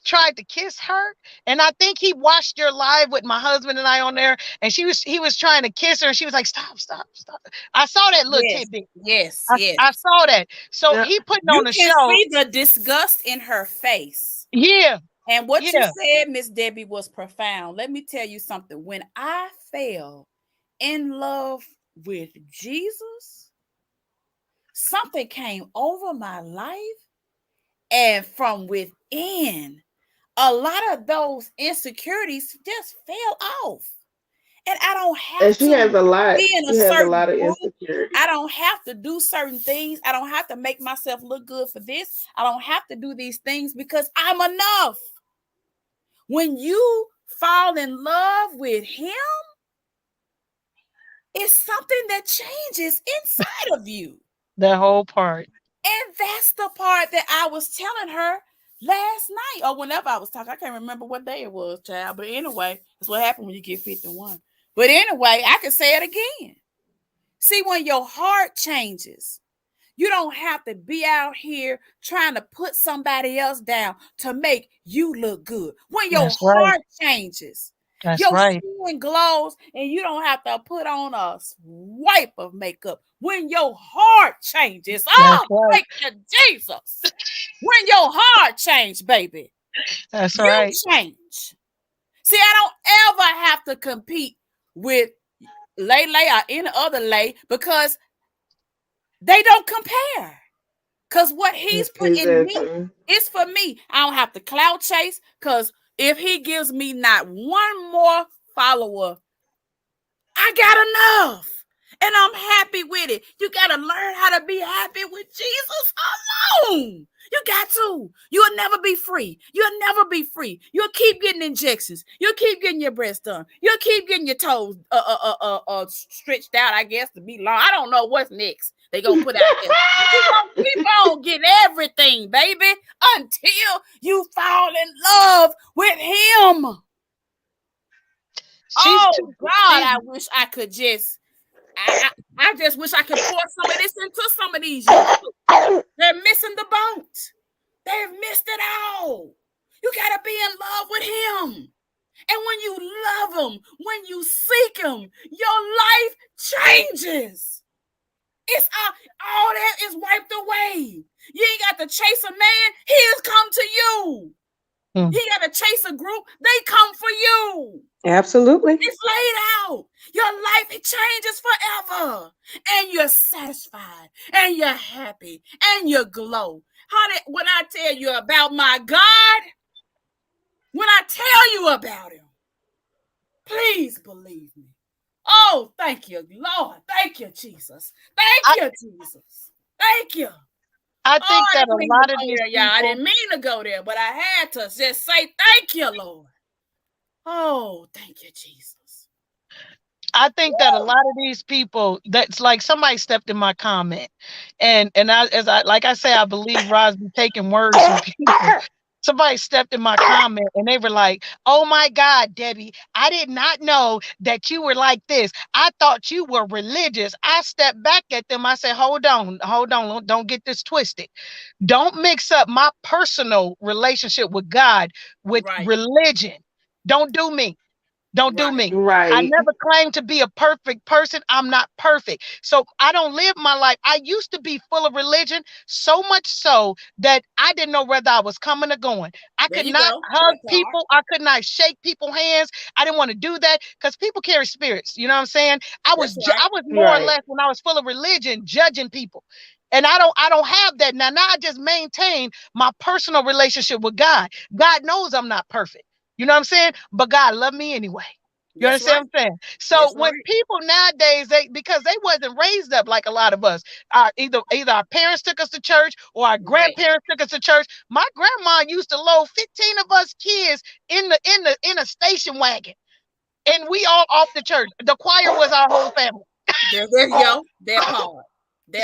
tried to kiss her, and I think he watched your live with my husband and I on there, and he was trying to kiss her, and she was like, "Stop, stop, stop." I saw that little Yes, tidbit. yes, yes. I saw that. So Yeah. he putting You on a can show. see the disgust in her face. Yeah, And what you yeah. said, Miss Debbie, was profound. Let me tell you something. When I fell in love with Jesus, something came over my life, and from within, a lot of those insecurities just fell off. And I don't have And she has to a lot. be in a She has a certain lot of group. insecurity. I don't have to do certain things. I don't have to make myself look good for this. I don't have to do these things because I'm enough. When you fall in love with him, it's something that changes inside of you. The whole part. And that's the part that I was telling her last night or whenever I was talking. I can't remember what day it was, child. But anyway, that's what happened when you get 51. But anyway, I can say it again. See, when your heart changes, you don't have to be out here trying to put somebody else down to make you look good. When your That's right. heart changes, That's your right. skin glows and you don't have to put on a wipe of makeup. When your heart changes, That's right. thank you, Jesus. When your heart changes, baby, That's you right. change. See, I don't ever have to compete with Lay or any other Lay because they don't compare. Because what he's put in me Exactly. is for me. I don't have to clout chase because if he gives me not one more follower, I got enough. And I'm happy with it. You got to learn how to be happy with Jesus alone. You got to. You'll never be free. You'll never be free. You'll keep getting injections. You'll keep getting your breast done. You'll keep getting your toes stretched out, I guess, to be long. I don't know what's next. They gonna put out there. You gonna keep on getting everything, baby, until you fall in love with him. I wish I could just. I just wish I could pour some of this into some of these young folks. They're missing the boat. They've missed it all. You gotta be in love with him. And when you love him, when you seek him, your life changes. It's all that is wiped away. You ain't got to chase a man, he has come to you. You ain't got to chase a group, they come for you. Absolutely. It's laid out. Your life, it changes forever. And you're satisfied. And you're happy. And you glow. When I tell you about my God, when I tell you about him, please believe me. Oh, thank you, Lord. Thank you, Jesus. Thank you, Jesus. Thank you. I think that a lot of these people, I didn't mean to go there, but I had to just say thank you, Lord. Oh, thank you, Jesus. I think that a lot of these people, that's like somebody stepped in my comment, and like I say, I believe Roz be taking words from people. Somebody stepped in my comment and they were like, "Oh my God, Debbie, I did not know that you were like this. I thought you were religious." I stepped back at them. I said, hold on, don't get this twisted. Don't mix up my personal relationship with God with religion. Don't do me. Don't do me. Right. I never claimed to be a perfect person. I'm not perfect. So I don't live my life. I used to be full of religion, so much so that I didn't know whether I was coming or going. I could not hug people. I could not shake people's hands. I didn't want to do that because people carry spirits. You know what I'm saying? I was more or less, when I was full of religion, judging people. And I don't have that now. Now I just maintain my personal relationship with God. God knows I'm not perfect. You know what I'm saying? But God loved me anyway. You understand what I'm saying? So when people nowadays, because they wasn't raised up like a lot of us, either our parents took us to church or our grandparents took us to church. My grandma used to load 15 of us kids in a station wagon, and we all off the church. The choir was our whole family. There you go. That part.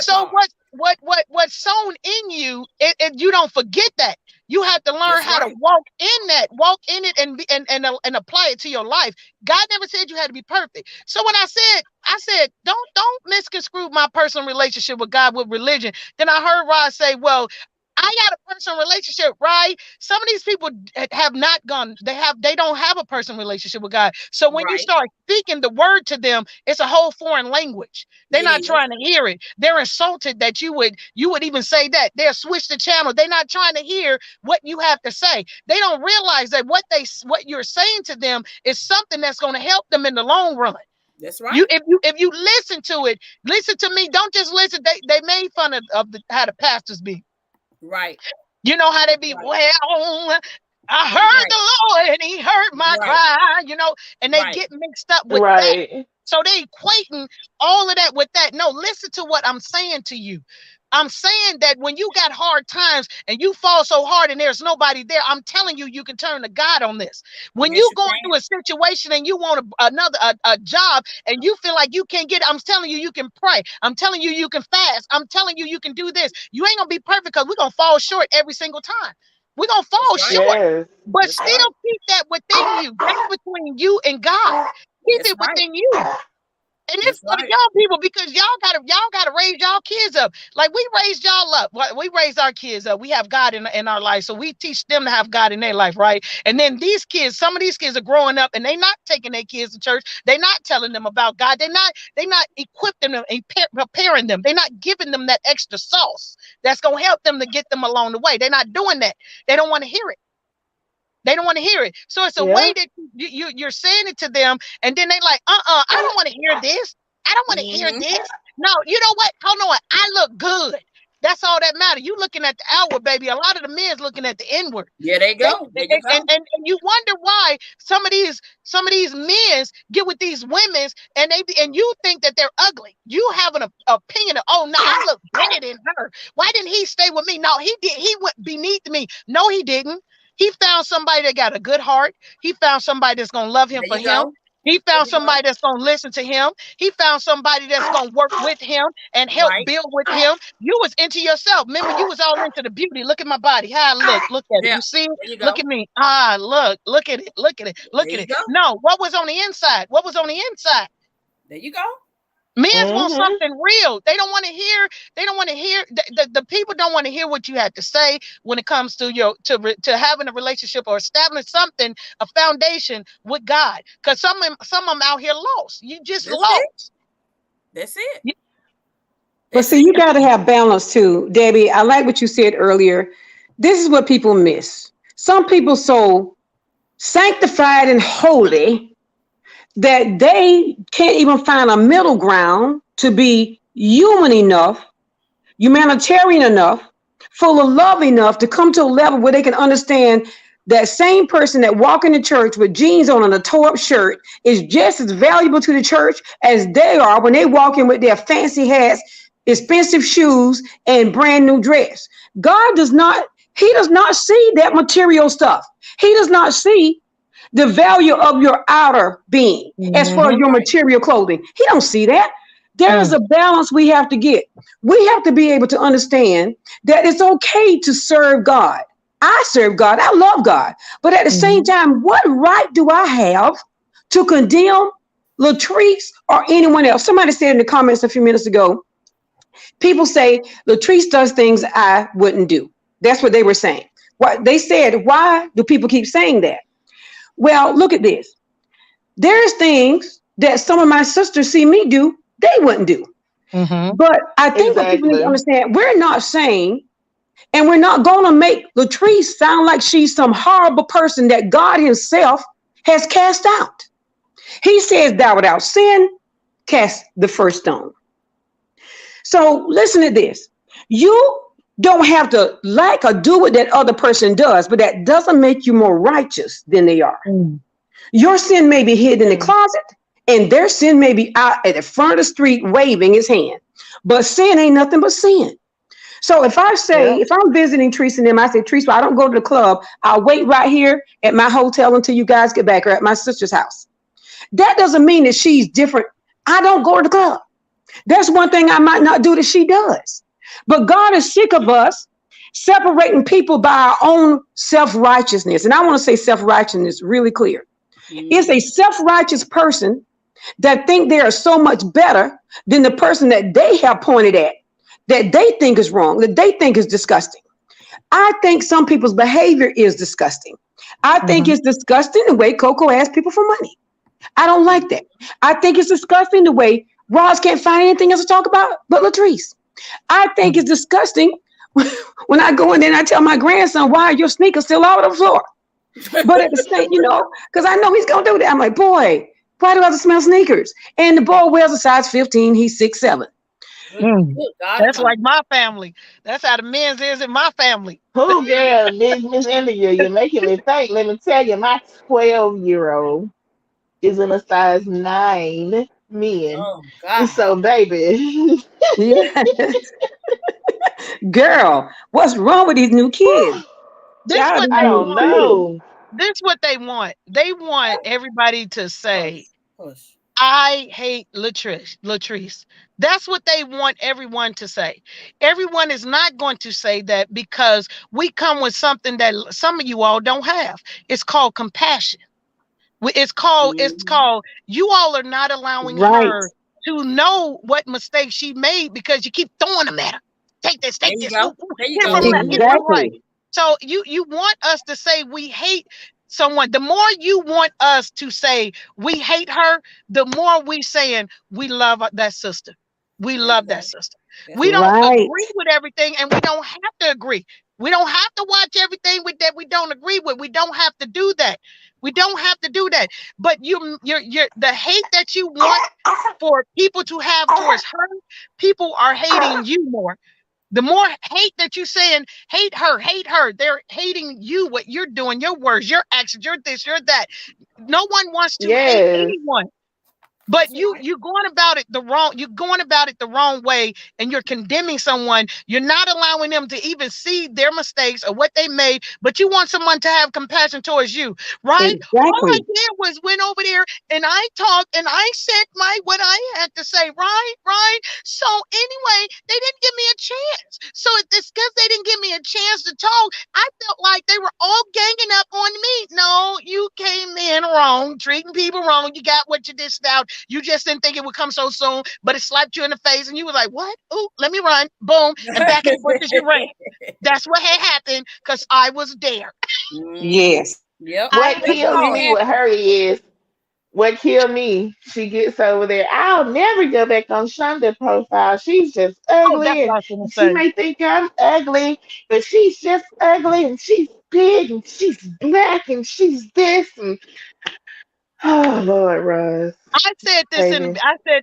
So what's sown in you, you don't forget that. You have to learn That's how to right. walk in it, and apply it to your life. God never said you had to be perfect. So when I said, don't misconstrue my personal relationship with God with religion. Then I heard Rod say, well, I got a personal relationship, right? Some of these people have not gone. They don't have a personal relationship with God. So when you Right. start speaking the word to them, it's a whole foreign language. They're It not is. trying to hear it. They're insulted that you would even say that. They'll switch the channel. They're not trying to hear what you have to say. They don't realize that what you're saying to them is something that's going to help them in the long run. That's right. If you listen to it, listen to me. Don't just listen. They made fun of how the pastors be. Right. You know how they be, Right. well, I heard Right. the Lord and he heard my Right. cry, and they Right. get mixed up with that. Right. So they equating all of that with that. No, listen to what I'm saying to you. I'm saying that when you got hard times and you fall so hard and there's nobody there, I'm telling you, you can turn to God on this. When Yes, you you going can. through a situation and you want a job and you feel like you can't get it, I'm telling you, you can pray. I'm telling you, you can fast. I'm telling you, you can do this. You ain't gonna be perfect because we're gonna fall short every single time. We're gonna That's fall right. short, Yes. but That's right. still keep that within you. That's between you and God. Keep That's it right. within you. And it's That's for the right. young people because y'all gotta raise y'all kids up like we raised y'all up. We raised our kids up. We have God in our life, so we teach them to have God in their life, right? And then these kids, some of these kids are growing up and they not taking their kids to church. They're not telling them about God. They're not equipping them and preparing them. They're not giving them that extra sauce that's gonna help them to get them along the way. They're not doing that. They don't want to hear it. They don't want to hear it. So it's a way Yeah. that you're saying it to them, and then they like, I don't want to hear this. I don't want to hear Mm-hmm. this. No, you know what? Hold on. I look good. That's all that matters. You looking at the outward, baby. A lot of the men's looking at the inward. Yeah, they They, go. There you go. and you wonder why some of these men's get with these women's and you think that they're ugly. You have an opinion of, oh no, I look better than her. Why didn't he stay with me? No, he did. He went beneath me. No, he didn't. He found somebody that got a good heart. He found somebody that's gonna love him There for you him. go. He There found you go. somebody that's gonna listen to him. He found somebody that's gonna work with him and help Right. build with him. You was into yourself. Remember, you was all into the beauty. Look at my body. How I look. Look at it. Yeah. You see? There you Look go. at me. Ah, look at it. Look at it. There Look at you it. go. No, what was on the inside? What was on the inside? There you go. Men want Mm-hmm. something real. They don't want to hear. They don't want to hear. The people don't want to hear what you have to say when it comes to to having a relationship or establishing something, a foundation with God. Because some of them out here lost. You just That's it. lost. That's it. You- But That's see, you it. got to have balance too, Debbie. I like what you said earlier. This is what people miss. Some people so sanctified and holy that they can't even find a middle ground to be human enough, humanitarian enough, full of love enough to come to a level where they can understand that same person that walk into church with jeans on and a tore up shirt is just as valuable to the church as they are when they walk in with their fancy hats, expensive shoes, and brand new dress. God does not, he does not see that material stuff. He does not see the value of your outer being as far as Mhm. your material clothing. He don't see that. There is Mm. a balance we have to get. We have to be able to understand that it's okay to serve God. I serve God. I love God. But at the same Mhm. time, what right do I have to condemn Latrice or anyone else? Somebody said in the comments a few minutes ago, people say Latrice does things I wouldn't do. That's what they were saying. What they said, why do people keep saying that? Well, look at this. There's things that some of my sisters see me do, they wouldn't do. Mhm. But I think what people need to Exactly. understand, we're not saying, and we're not going to make Latrice sound like she's some horrible person that God himself has cast out. He says, thou without sin, cast the first stone. So listen to this. You don't have to like or do what that other person does, but that doesn't make you more righteous than they are. Mm. Your sin may be hid in the closet, and their sin may be out at the front of the street waving his hand. But sin ain't nothing but sin. So if I say, Yep. if I'm visiting Teresa and them, I say, Teresa, I don't go to the club. I'll wait right here at my hotel until you guys get back or at my sister's house. That doesn't mean that she's different. I don't go to the club. That's one thing I might not do that she does. But God is sick of us separating people by our own self-righteousness. And I want to say self-righteousness really clear. It's a self-righteous person that think they are so much better than the person that they have pointed at, that they think is wrong, that they think is disgusting. I think some people's behavior is disgusting. I think it's disgusting the way Coco asks people for money. I don't like that. I think it's disgusting the way Ross can't find anything else to talk about but Latrice. I think it's disgusting when I go in there and I tell my grandson, why are your sneakers still all over the floor? But at the same, because I know he's going to do that. I'm like, boy, why do I have to smell sneakers? And the boy wears a size 15. He's 6'7". That's like my family. That's how the men's is in my family. Oh, girl, Miss India, you're making me think. Let me tell you, my 12-year-old is in a size 9 men. Oh, God. So, baby. Yes. Girl, what's wrong with these new kids? I don't know. This is what they want. They want everybody to say, I hate Latrice. That's what they want everyone to say. Everyone is not going to say that because we come with something that some of you all don't have. It's called compassion. It's called you all are not allowing her to know what mistakes she made because you keep throwing them at her. Take this. There you go. Exactly. So you want us to say we hate someone. The more you want us to say we hate her, the more we saying we love that sister. We love that sister. We don't agree with everything, and we don't have to agree. We don't have to watch everything that we don't agree with. We don't have to do that. We don't have to do that. But you're the hate that you want for people to have towards her, people are hating you more. The more hate that you're saying, hate her, they're hating you, what you're doing, your words, your actions, your this, your that. No one wants to hate anyone. But you're going about it the wrong way, and you're condemning someone. You're not allowing them to even see their mistakes or what they made, but you want someone to have compassion towards you, right? Exactly. All I did was went over there and I talked and I said what I had to say, right? So anyway, they didn't give me a chance. So it's because they didn't give me a chance to talk, I felt like they were all ganging up on me. No, you came in wrong, treating people wrong. You got what you dished out. You just didn't think it would come so soon, but it slapped you in the face and you were like, what? Ooh, let me run. Boom. And back in the bushes you ran. That's what had happened because I was there. Yes. Yep. What kills me with her is, she gets over there. I'll never go back on Shonda's profile. She's just ugly. And she may think I'm ugly, but she's just ugly and she's big and she's black and she's this and oh Lord, Ross. I said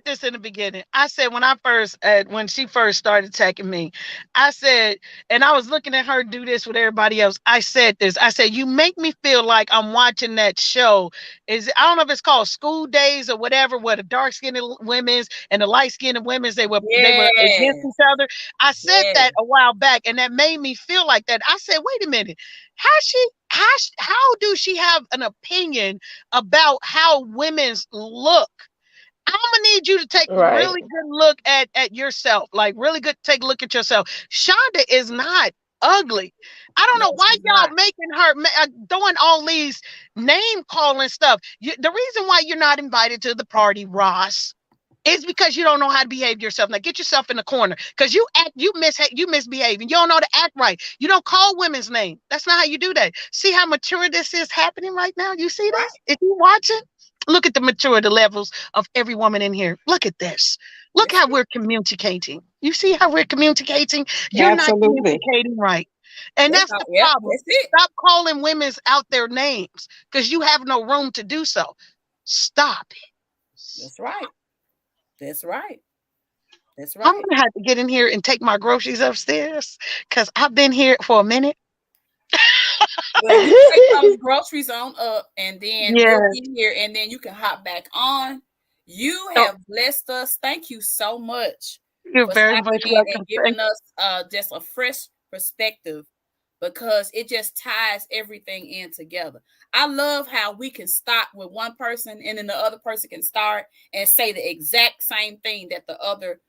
this in the beginning. I said when she first started attacking me, I said, and I was looking at her do this with everybody else. I said this. I said, you make me feel like I'm watching that show. I don't know if it's called School Days or whatever, where the dark-skinned women's and the light-skinned women's they were against each other. I said that a while back, and that made me feel like that. I said, wait a minute, how do she have an opinion about how women's look? I'm gonna need you to take a really good look at yourself, like really good. Take a look at yourself. Shonda is not ugly. I don't know why y'all making her doing all these name calling stuff. The reason why you're not invited to the party, Ross, is because you don't know how to behave yourself. Now get yourself in the corner because you misbehaving. You don't know how to act right. You don't call women's name. That's not how you do that. See how mature this is happening right now? You see this? If you watching, look at the maturity levels of every woman in here. Look at this. Look how we're communicating. You see how we're communicating? You're not communicating right. And that's the problem. Stop calling women out their names because you have no room to do so. Stop it. That's right. That's right. I'm going to have to get in here and take my groceries upstairs because I've been here for a minute. Well, you take those groceries on up and then we'll be here and then you can hop back on. You have blessed us. Thank you so much. You're very much welcome. And giving us just a fresh perspective because it just ties everything in together. I love how we can stop with one person and then the other person can start and say the exact same thing that the other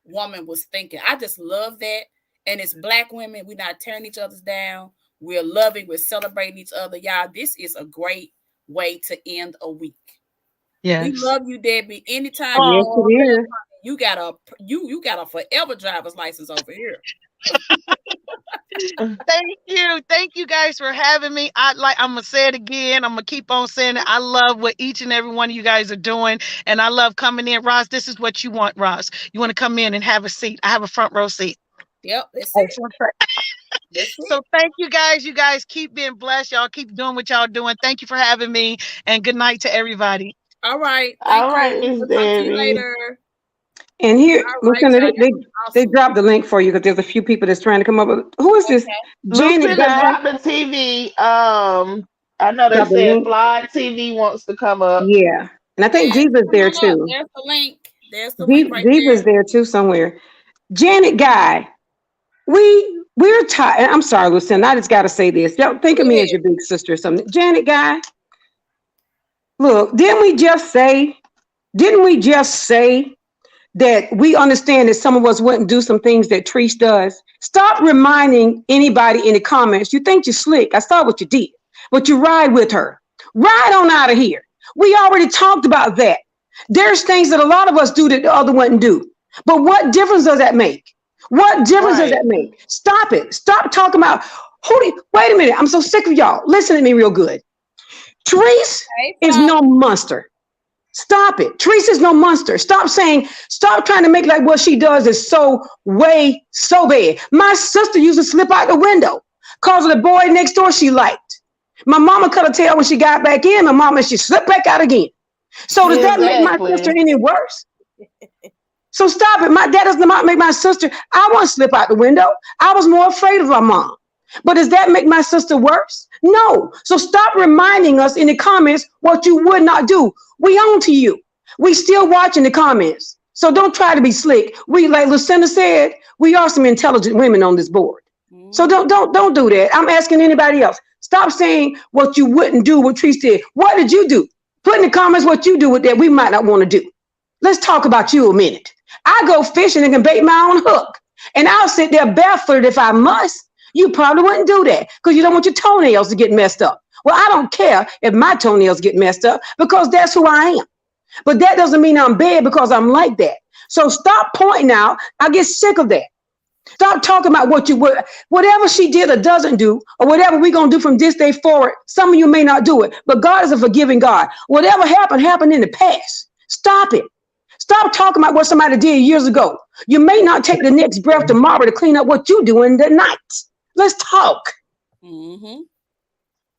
woman was thinking. I just love that. And it's Black women. We're not tearing each other's down. We're loving. We're celebrating each other. Y'all, this is a great way to end a week. Yes. We love you, Debbie. Anytime Yes, it is. you got a forever driver's license over here. Thank you guys for having me. I'm gonna say it again. I'm gonna keep on saying it. I love what each and every one of you guys are doing, and I love coming in. Roz, this is what you want, Roz. You want to come in and have a seat. I have a front row seat. Yep, that's it. So thank you guys. You guys keep being blessed. Y'all keep doing what y'all doing. Thank you for having me, and good night to everybody. All right. All right, Miss We'll talk to you Debbie. later. And here, Right, Lucinda, they dropped the link for you because there's a few people that's trying to come up with. Who is this? Janet dropped the TV. I know they said Fly TV wants to come up. Yeah, and I think Diva's there too. There's the link. There's the link right Diva's there too somewhere. Janet Guy, we're tired. I'm sorry, Lucinda. I just got to say this. Y'all think of me as your big sister or something. Janet Guy, look, didn't we just say that we understand that some of us wouldn't do some things that Trish does? Stop reminding anybody in the comments, you think you're slick. I saw what you did, but you ride with her. Ride on out of here. We already talked about that. There's things that a lot of us do that the other wouldn't do. But what difference does that make? What difference does that make? Stop it. Stop talking about wait a minute. I'm so sick of y'all. Listen to me real good. Trish is no monster. Stop it. Teresa's no monster. Stop trying to make like what she does is so bad. My sister used to slip out the window because of the boy next door she liked. My mama cut her tail when she got back in. My mama, she slipped back out again. So does that make my sister any worse? So stop it. That does not make my sister. I won't slip out the window. I was more afraid of my mom. But does that make my sister worse? No. So stop reminding us in the comments what you would not do. We on to you. We still watching the comments. So don't try to be slick. We, like Lucinda said, we are some intelligent women on this board. So don't do that. I'm asking anybody else. Stop saying what you wouldn't do, what Trish did. What did you do? Put in the comments what you do with that we might not want to do. Let's talk about you a minute. I go fishing and can bait my own hook. And I'll sit there barefooted if I must. You probably wouldn't do that because you don't want your toenails to get messed up. Well, I don't care if my toenails get messed up because that's who I am. But that doesn't mean I'm bad because I'm like that. So stop pointing out. I get sick of that. Stop talking about whatever she did or doesn't do, or whatever we're going to do from this day forward. Some of you may not do it, but God is a forgiving God. Whatever happened in the past. Stop it. Stop talking about what somebody did years ago. You may not take the next breath tomorrow to clean up what you do in the night. Let's talk. Mm-hmm.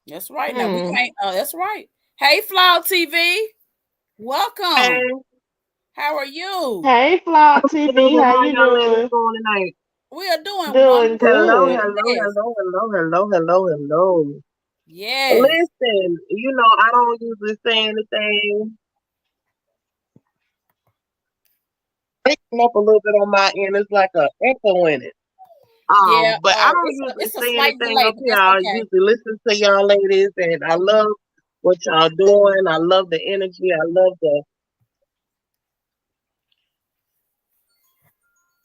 That's right. Now we can't. That's right. Hey, Flow TV, welcome. Hey. How are you? Hey, Flow TV, how you doing? Tonight? We are doing good. Hello. Yes. Listen, I don't usually say anything. Picking up a little bit on my end, it's like an echo in it. But I don't usually say anything up here. I usually listen to y'all ladies, and I love what y'all doing. I love the energy. I love the.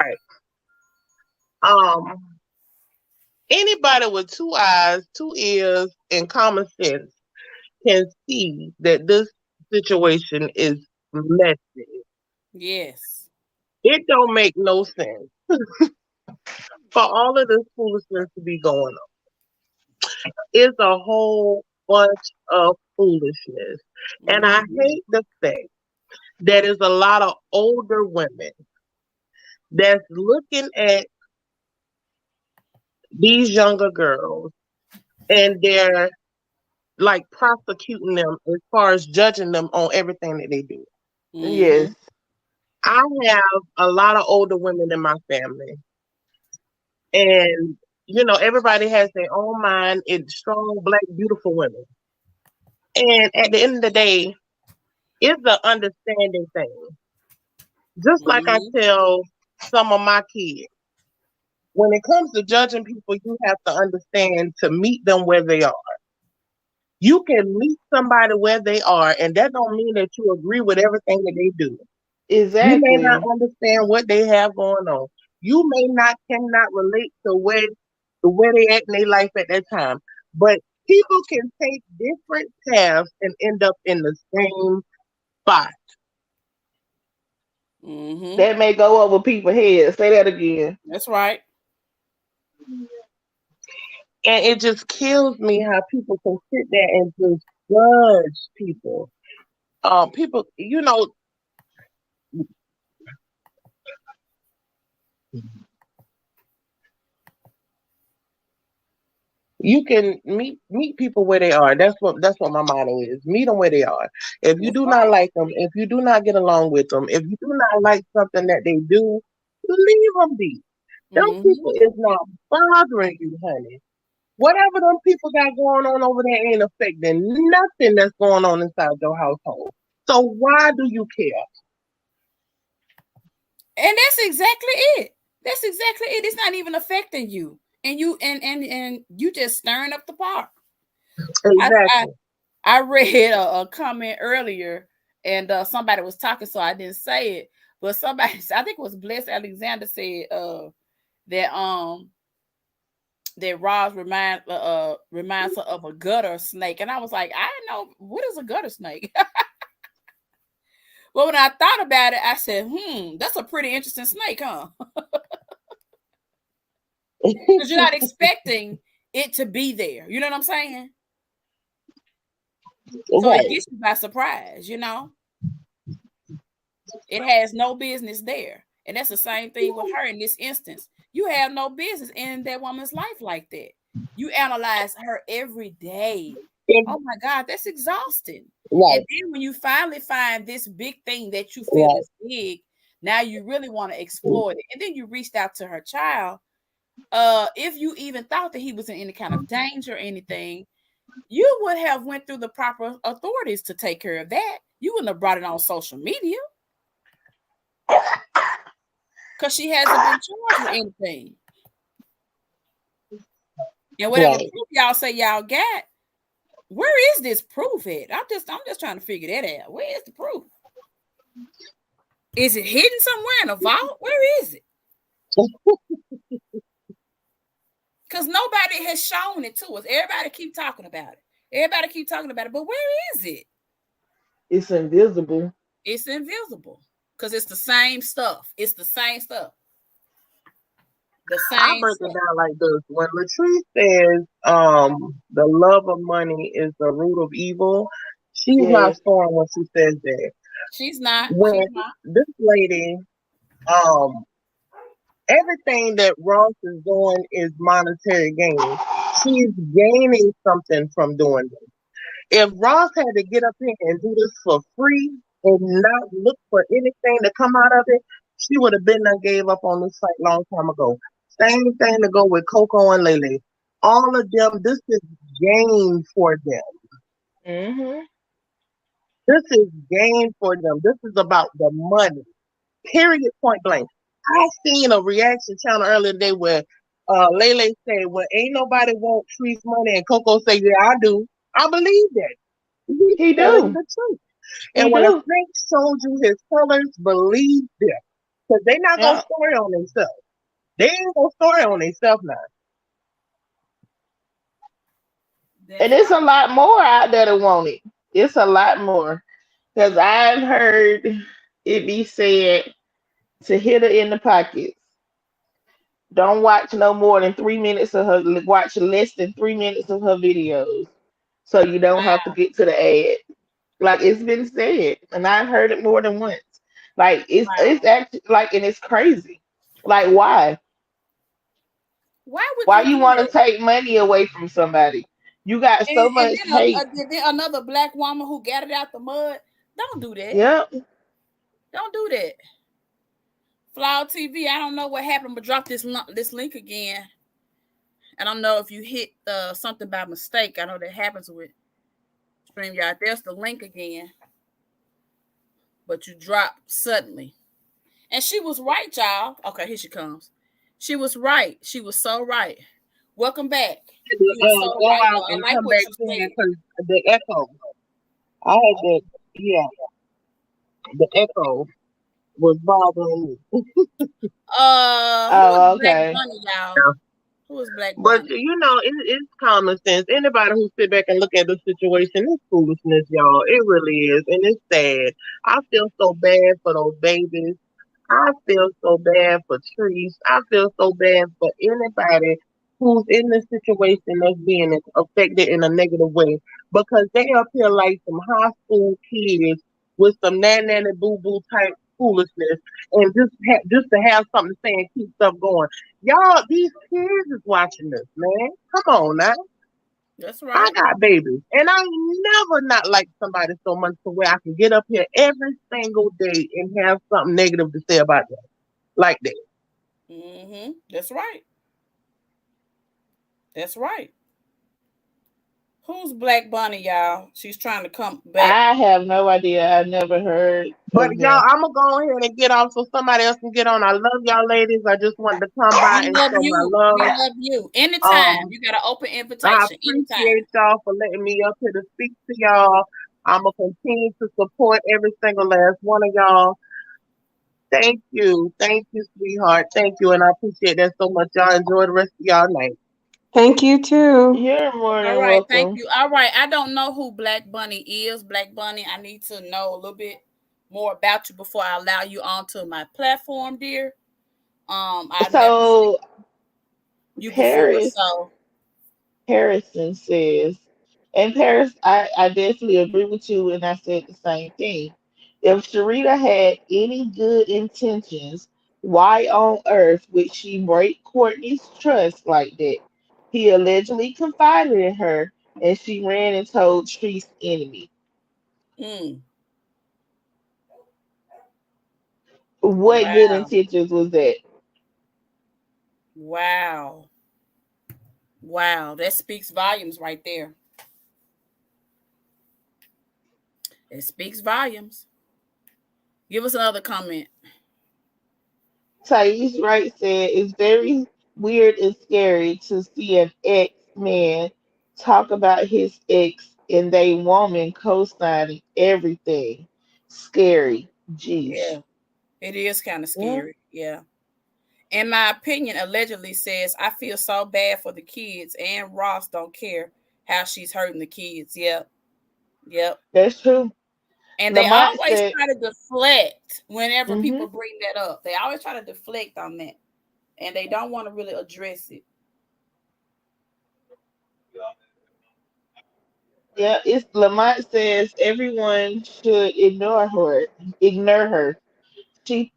Right. Anybody with 2 eyes, 2 ears, and common sense can see that this situation is messy. Yes. It don't make no sense for all of this foolishness to be going on. It's a whole bunch of foolishness. And I hate the fact that there's a lot of older women that's looking at these younger girls and they're like prosecuting them as far as judging them on everything that they do. Yes. I have a lot of older women in my family. And, everybody has their own mind. It's strong, Black, beautiful women. And at the end of the day, it's an understanding thing. Just like I tell some of my kids, when it comes to judging people, you have to understand to meet them where they are. You can meet somebody where they are, and that don't mean that you agree with everything that they do. Exactly. You may not understand what they have going on. You cannot relate to where they at in their life at that time. But people can take different paths and end up in the same spot. Mm-hmm. That may go over people's heads. Say that again. That's right. And it just kills me how people can sit there and just judge people. People, you can meet people where they are. That's what my motto is. Meet them where they are. If you That's do not right. like them, if you do not get along with them, if you do not like something that they do, leave them be. Them Mm-hmm. people is not bothering you, honey. Whatever them people got going on over there ain't affecting nothing that's going on inside your household. So why do you care? And that's exactly it. That's exactly it. It's not even affecting you. And you just stirring up the pot. I Exactly. I read a comment earlier, and somebody was talking, so I didn't say it. But somebody, I think it was Bless Alexander, said that that Roz reminds her of a gutter snake, and I was like, I don't know what is a gutter snake. Well, when I thought about it, I said, that's a pretty interesting snake, huh? Because you're not expecting it to be there. You know what I'm saying? So it Right. gets you by surprise, you know? It has no business there. And that's the same thing with her in this instance. You have no business in that woman's life like that. You analyze her every day. Oh my God, that's exhausting. Right. And then when you finally find this big thing that you feel Right. is big, now you really want to explore it. And then you reached out to her child. If you even thought that he was in any kind of danger or anything, you would have went through the proper authorities to take care of that. You wouldn't have brought it on social media because she hasn't been charged with anything. And whatever Right. proof y'all say y'all got, where is this proof at? I'm just trying to figure that out. Where is the proof? Is it hidden somewhere in a vault? Where is it? Because nobody has shown it to us. Everybody keep talking about it. But where is it? It's invisible. It's invisible. Because it's the same stuff. I break it down like this. When Latrice says the love of money is the root of evil, she's not Yes. storing when she says that. She's not. When this lady, everything that Ross is doing is monetary gain. She's gaining something from doing this. If Ross had to get up here and do this for free and not look for anything to come out of it, she would have been done gave up on this fight long time ago. Same thing to go with Coco and Lele. All of them, this is gain for them. Mm-hmm. This is gain for them. This is about the money. Period, point blank. I seen a reaction channel earlier today where Lele said, well, ain't nobody want Tree's money, and Coco said, yeah, I do. I believe that. He's He telling do. the truth. He And when a do. snake shows you his colors, believe them. Because they're not going to Yeah. story on themselves. They ain't going to story on themselves now. And it's a lot more out there that want it. It's a lot more. Because I've heard it be said to hit her in the pockets. Don't watch no more than 3 minutes of her. Watch less than 3 minutes of her videos, so you don't have to get to the ad. Like it's been said, and I've heard it more than once. Like it's actually like, and it's crazy. Like why? Why would Why you you do want to that? take money away from somebody? You got so much hate. Then another black woman who got it out the mud. Don't do that. Yep. Don't do that. Flower TV. I don't know what happened, but drop this link again. I don't know if you hit something by mistake. I know that happens with StreamYard. There's the link again, but you drop suddenly. And she was right, y'all. Okay, here she comes. She was right. She was so right. Welcome back. You were so Go right. out I and like come what back you in said. because the echo. I had the, yeah, the echo. was bothering me. Who is Oh, Black okay. Bunny, y'all? Who is Black But Bunny? it's common sense. Anybody who sit back and look at the situation, it's foolishness, y'all. It really is, and it's sad. I feel so bad for those babies. I feel so bad for Trees. I feel so bad for anybody who's in this situation that's being affected in a negative way because they up here like some high school kids with some nanny boo boo type foolishness and just to have something to say and keep stuff going. Y'all, these kids is watching this, man. Come on now. That's I right. got babies, and I never not like somebody so much to where I can get up here every single day and have something negative to say about them like that. That's right. That's right. Who's Black Bunny, y'all? She's trying to come back. I have no idea. I never heard But of y'all, them. I'm gonna go ahead and get off so somebody else can get on. I love y'all, ladies. I just wanted to come by We and love show my you. We love. love you. Anytime. Um, You got an open I invitation. Anytime. appreciate y'all for letting me up here to speak to y'all. I'm gonna continue to support every single last one of y'all. Thank you, sweetheart. Thank you, and I appreciate that so much. Y'all enjoy the rest of y'all night. Thank you too. You're more All than right. Thank welcome. you. All right. I don't know who Black Bunny is. Black Bunny, I need to know a little bit more about you before I allow you onto my platform, dear. I've never seen So you before, Paris so Harrison says, and Paris, I definitely agree with you, and I said the same thing. If Sharita had any good intentions, why on earth would she break Courtney's trust like that? He allegedly confided in her, and she ran and told Tree's enemy. mm, What good wow. intentions was that? Wow. Wow. That speaks volumes right there. It speaks volumes. Give us another comment. Thais Wright said it's very weird and scary to see an ex man talk about his ex and they woman co-signing everything. Scary. Jeez. Yeah. It is kind of Yeah, scary. Yeah. In my opinion, allegedly says, I feel so bad for the kids and Ross don't care how she's hurting the kids. Yep. Yep. that's true. And they Lamont always said, try to deflect whenever mm-hmm. people bring that up. They always try to deflect on that. And they don't want to really address it. Yeah, it's Lamont says everyone should ignore her. Ignore her. She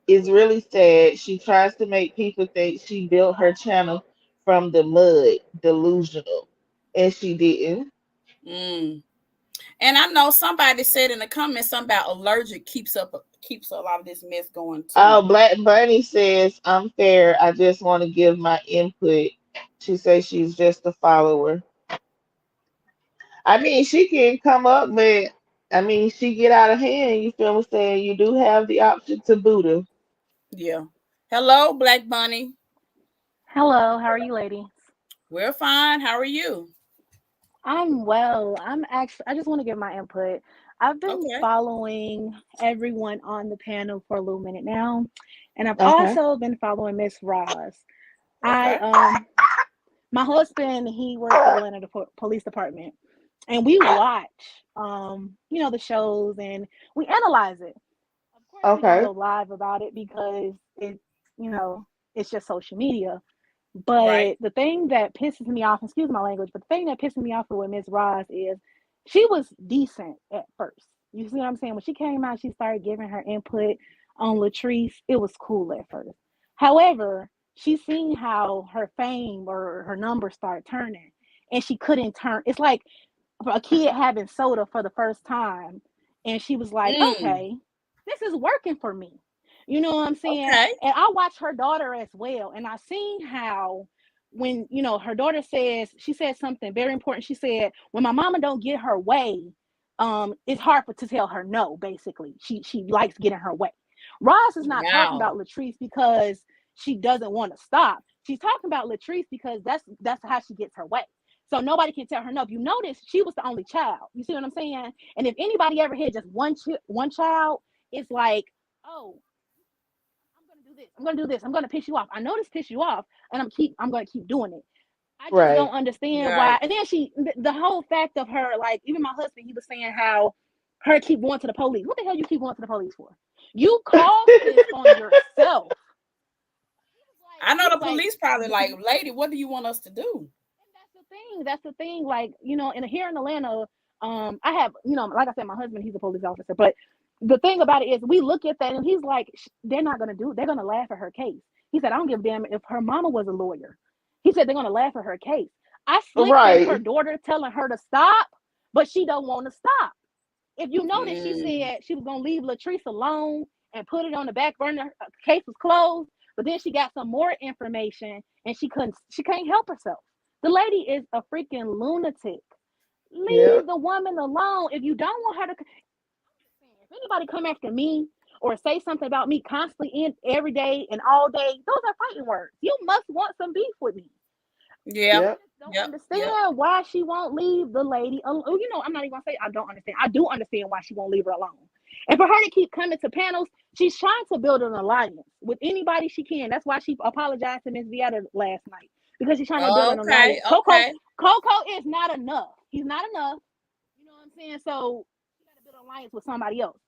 is really sad. She tries to make people think she built her channel from the mud, delusional. And she didn't. Mm. And I know somebody said in the comments something about allergic keeps a lot of this mess going too. Oh, Black Bunny says, I'm fair. I just want to give my input. She says she's just a follower. I mean, she can come up, but I mean, she get out of hand. You feel me saying? You do have the option to boot her. Yeah. Hello, Black Bunny. Hello, how are you ladies? We're fine. How are you? I'm well. I just want to give my input. I've been Okay. following everyone on the panel for a little minute now, and I've Okay. also been following Miss Ross. I Okay. my husband, he works for Atlanta Police Department, and we watch the shows and we analyze it. Of course, we don't Okay. go live about it because you know, it's just social media. But Right. the thing that pisses me off, excuse my language, but the thing that pisses me off with Miss Ross is she was decent at first. You see what I'm saying? When she came out, she started giving her input on Latrice. It was cool at first. However, she seen how her fame or her numbers start turning, and she couldn't turn. It's like a kid having soda for the first time, and she was like, Mm. okay, this is working for me. You know what I'm saying? Okay. And I watched her daughter as well, and I seen how when her daughter she said something very important. She said, when my mama don't get her way, it's hard to tell her no. Basically, she likes getting her way. Ross is not talking Wow. about Latrice because she doesn't want to stop. She's talking about Latrice because that's how she gets her way. So nobody can tell her no. If you notice, she was the only child. You see what I'm saying? And if anybody ever had just one child, it's like, oh, I'm gonna do this. I'm gonna piss you off. I know this piss you off, and I'm gonna keep doing it. I just don't Right. understand Right. why. And then the whole fact of her, like even my husband, he was saying how her keep going to the police. What the hell you keep going to the police for? You caused this on yourself. I know He the was like, police probably like, lady, what do you want us to do? That's the thing. Like, you know, here in Atlanta, I have, you know, like I said, my husband, he's a police officer. But the thing about it is, we look at that and he's like, they're gonna laugh at her case. He said, I don't give a damn if her mama was a lawyer. He said they're gonna laugh at her case. I slick think her Right. daughter telling her to stop, but she don't want to stop. If you notice, she Mm. said she was gonna leave Latrice alone and put it on the back burner. Case was closed, but then she got some more information and she can't help herself. The lady is a freaking lunatic. Yep. Leave the woman alone. If you don't want her to, if anybody come after me or say something about me constantly in every day and all day, those are fighting words. You must want some beef with me. Yeah. Yep. Don't Yep. understand Yep. why she won't leave the lady alone. You know, I'm not even gonna say I don't understand. I do understand why she won't leave her alone. And for her to keep coming to panels, she's trying to build an alliance with anybody she can. That's why she apologized to Miss Vieta last night, because she's trying to build an Okay. alliance. Okay. Coco is not enough. He's not enough. You know what I'm saying? So she got to build an alliance with somebody else.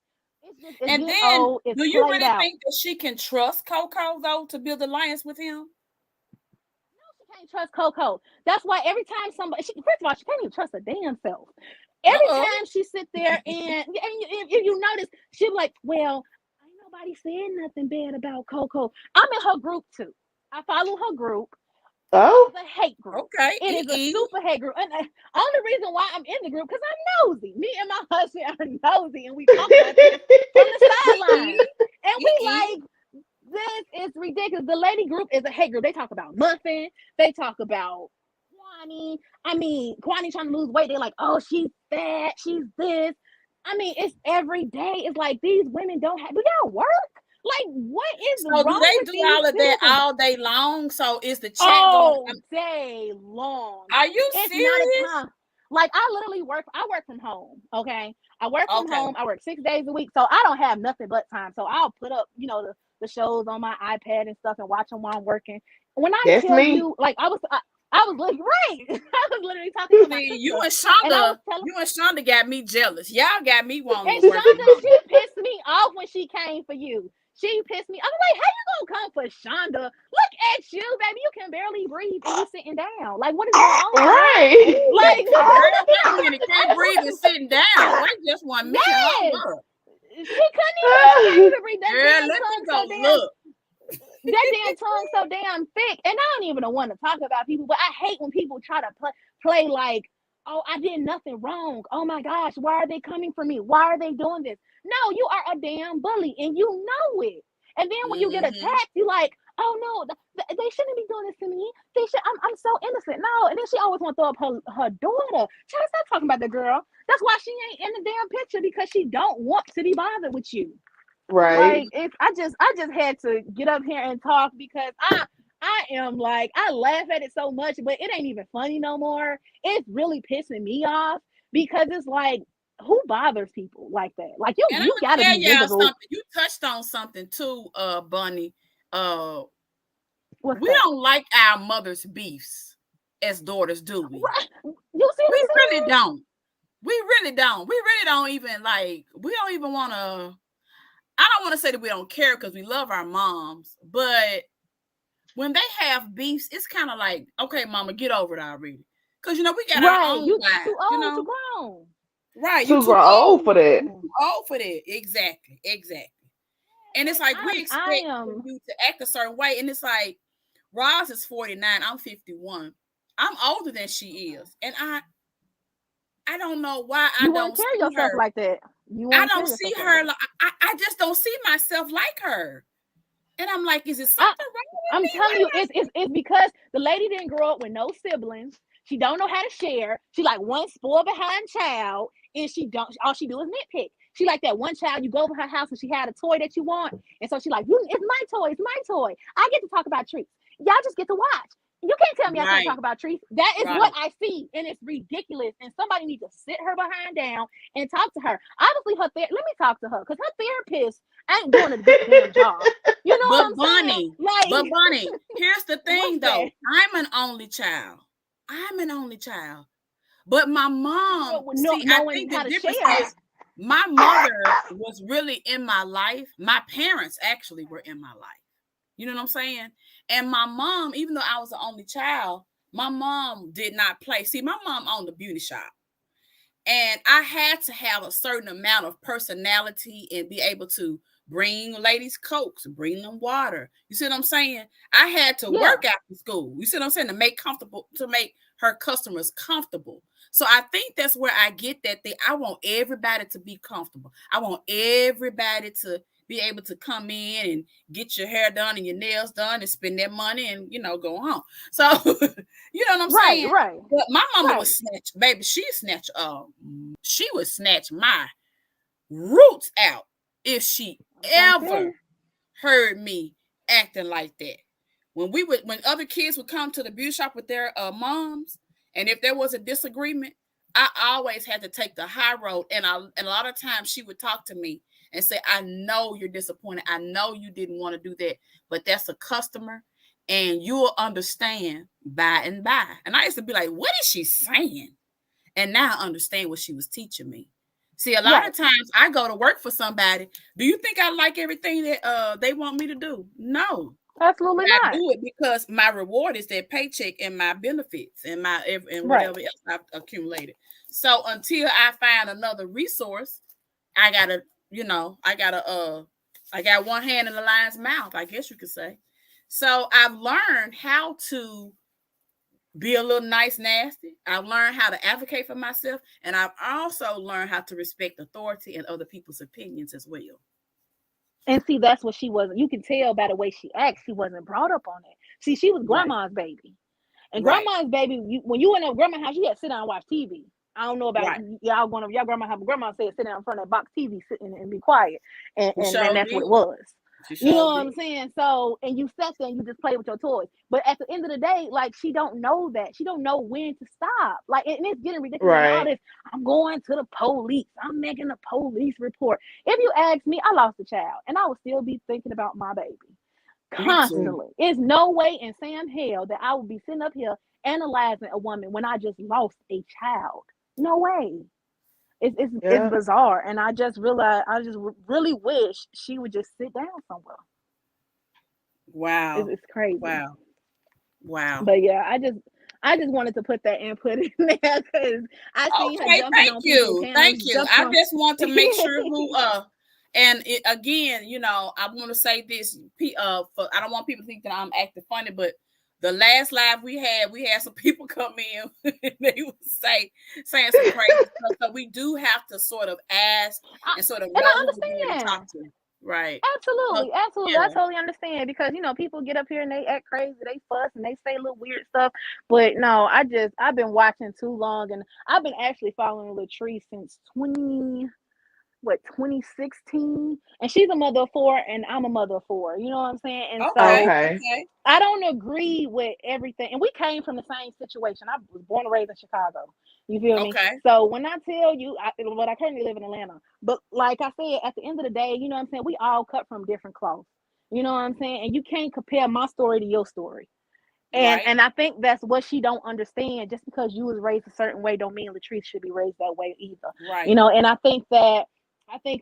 It's And getting then, old. It's do you played really out. think that she can trust Coco though to build alliance with him? Can't trust Coco. That's why every time somebody, first of all, she can't even trust her damn self. Uh Every oh. time she sit there and if you notice, she'll be like, well, ain't nobody saying nothing bad about Coco. I'm in her group too. I follow her group. Oh. It's a hate group. Okay. It is a super hate group. And the only reason why I'm in the group, because I'm nosy. Me and my husband are nosy, and we talk about this from the sidelines. And we like, this is ridiculous. The lady group is a hate group. They talk about Muffin. They talk about Kwani. I mean, Kwani trying to lose weight. They're like, oh, she's fat. She's this. I mean, it's every day. It's like, these women don't have, do y'all work? Like, what is So wrong do they with do these all of that citizens? all day long? So is the chat All going? day long. Are you It's serious? not a time. Like, I work from home. Okay. I work from home. I work 6 days a week. So I don't have nothing but time. So I'll put up, you know, the shows on my iPad and stuff and watch them while I'm working. When I That's tell me. you, like, I was literally right. I was literally talking to my sister. You and Shonda got me jealous. Y'all got me wanting And to work from Shonda, home. she pissed me off when she came for you. She pissed me. I was like, how you gonna come for Shonda? Look at you, baby. You can barely breathe and you sitting down. Like, what is going on? Right. Like, Girl, wait a minute. Can't breathe and sitting down. Wait just 1 minute. yes. Hold up. She couldn't even breathe. That Girl, damn let me tongue go so damn look. that damn tongue so damn thick. And I don't even want to talk about people, but I hate when people try to play like, oh, I did nothing wrong. Oh my gosh, why are they coming for me? Why are they doing this? No, you are a damn bully and you know it. And then when you get attacked, you like, oh no, they shouldn't be doing this to me. They should. I'm so innocent. No, and then she always want to throw up her daughter. Child, stop talking about the girl. That's why she ain't in the damn picture, because she don't want to be bothered with you. Right. Like, I just had to get up here and talk, because I am like, I laugh at it so much, but it ain't even funny no more. It's really pissing me off, because it's like, who bothers people like that? Like, you gotta be visible. Something. You touched on something too, Bunny. What's We that? don't like our mother's beefs as daughters, do we? Right. You see we really don't. We really don't. We really don't even like. We don't even want to. I don't want to say that we don't care, because we love our moms, but when they have beefs, it's kind of like, okay, mama, get over it already. Because, you know, we got our own lives. Too old, you know? too grown. Right. Too old for that. Too old for that. Exactly. And it's like, we expect you to act a certain way. And it's like, Roz is 49. I'm 51. I'm older than she is. And I don't know why I don't carry yourself like that. I don't see her. I just don't see myself like her. And I'm like, is it something wrong with I'm me? telling you, it's because the lady didn't grow up with no siblings. She don't know how to share. She like one spoiled behind child, and all she do is nitpick. She like that one child, you go over her house and she had a toy that you want. And so she like, it's my toy, it's my toy. I get to talk about treats. Y'all just get to watch. You can't tell me I can't talk about treats. That is what I see, and it's ridiculous. And somebody needs to sit her behind down and talk to her. Obviously, let me talk to her, because her therapist I ain't doing a good damn job. You know what But I'm Bunny, saying? Like, here's the thing what's that? though. I'm an only child. I'm an only child. But my mom, see, I Knowing think the how to difference share. is my mother was really in my life. My parents actually were in my life. You know what I'm saying? And my mom, even though I was the only child, my mom did not play. See, my mom owned a beauty shop. And I had to have a certain amount of personality and be able to bring ladies cokes, bring them water. You see what I'm saying? I had to work after school. You see what I'm saying? To make her customers comfortable. So I think that's where I get that thing. I want everybody to be comfortable. I want everybody to be able to come in and get your hair done and your nails done and spend their money and go home. So you know what I'm saying? Right. But my mama was snatch, baby. She would snatch my roots out if she ever heard me acting like that. When other kids would come to the beauty shop with their moms, and if there was a disagreement, I always had to take the high road. And a lot of times she would talk to me and say, I know you're disappointed. I know you didn't want to do that, but that's a customer and you'll understand by and by. And I used to be like, what is she saying? And now I understand what she was teaching me. See, a lot of times I go to work for somebody. Do you think I like everything that they want me to do? No. Absolutely But not. I do it because my reward is that paycheck and my benefits and whatever else I've accumulated. So until I find another resource, I gotta, I got one hand in the lion's mouth, I guess you could say. So I've learned how to be a little nice, nasty. I've learned how to advocate for myself, and I've also learned how to respect authority and other people's opinions as well. And see, that's what she wasn't. You can tell by the way she acts, she wasn't brought up on it. See, she was grandma's baby. And grandma's baby, when you in a grandma's house, you had to sit down and watch TV. I don't know about y'all going to y'all grandma have a grandma say sit down in front of that box TV sitting and be quiet. And then that's what it was. You know what I'm saying? So, and you sat there and you just play with your toys. But at the end of the day, like, she don't know that. She don't know when to stop. Like, and it's getting ridiculous. And all this, I'm going to the police. I'm making a police report. If you ask me, I lost a child. And I would still be thinking about my baby. Constantly. It's no way in Sam hell that I would be sitting up here analyzing a woman when I just lost a child. No way. It's bizarre, and I just realized I just really wish she would just sit down somewhere. Wow, it's crazy. Wow. But yeah, I just wanted to put that input in there because I see her jumping on people's panels. Thank you. I just want to make sure who and again, I want to say this. I don't want people to think that I'm acting funny, but the last live we had some people come in and they would saying some crazy stuff. So we do have to sort of ask and sort of know who we're going to talk to. Right. Absolutely. I totally understand because people get up here and they act crazy, they fuss and they say little weird stuff. But no, I've been watching too long, and I've been actually following Latrice since 2016, and she's a mother of 4 and I'm a mother of 4, you know what I'm saying? And so I don't agree with everything, and we came from the same situation. I was born and raised in Chicago, you feel me? So when I tell you, I currently live in Atlanta, but like I said, at the end of the day, you know what I'm saying, we all cut from different cloths, you know what I'm saying? And you can't compare my story to your story. And I think that's what she don't understand. Just because you was raised a certain way don't mean Latrice should be raised that way either. Right. And I think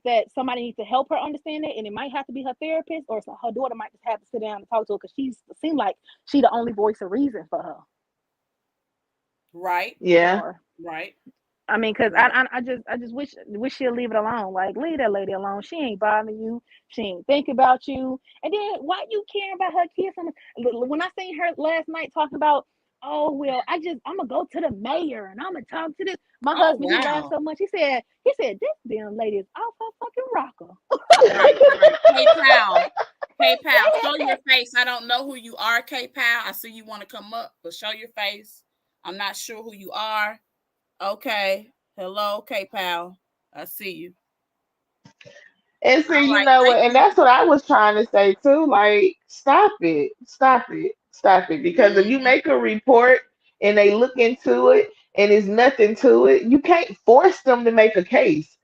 that somebody needs to help her understand it, and it might have to be her therapist, or her daughter might just have to sit down and talk to her because she seems like she the only voice of reason for her. Right. Yeah. Right. I mean, because I just wish she'll leave it alone. Like, leave that lady alone. She ain't bothering you. She ain't think about you. And then why you caring about her kids? When I seen her last night talking about, oh well, I'm gonna go to the mayor and I'm gonna talk to this. My husband, he laughed so much. He said this damn lady is off her fucking rocker. Right. Hey pal, show your face. I don't know who you are, K-Pal. I see you want to come up, but show your face. I'm not sure who you are. Okay. Hello, K-Pal. I see you. And see, you know what? And that's what I was trying to say too. Like, stop it. Because if you make a report and they look into it and there's nothing to it, you can't force them to make a case.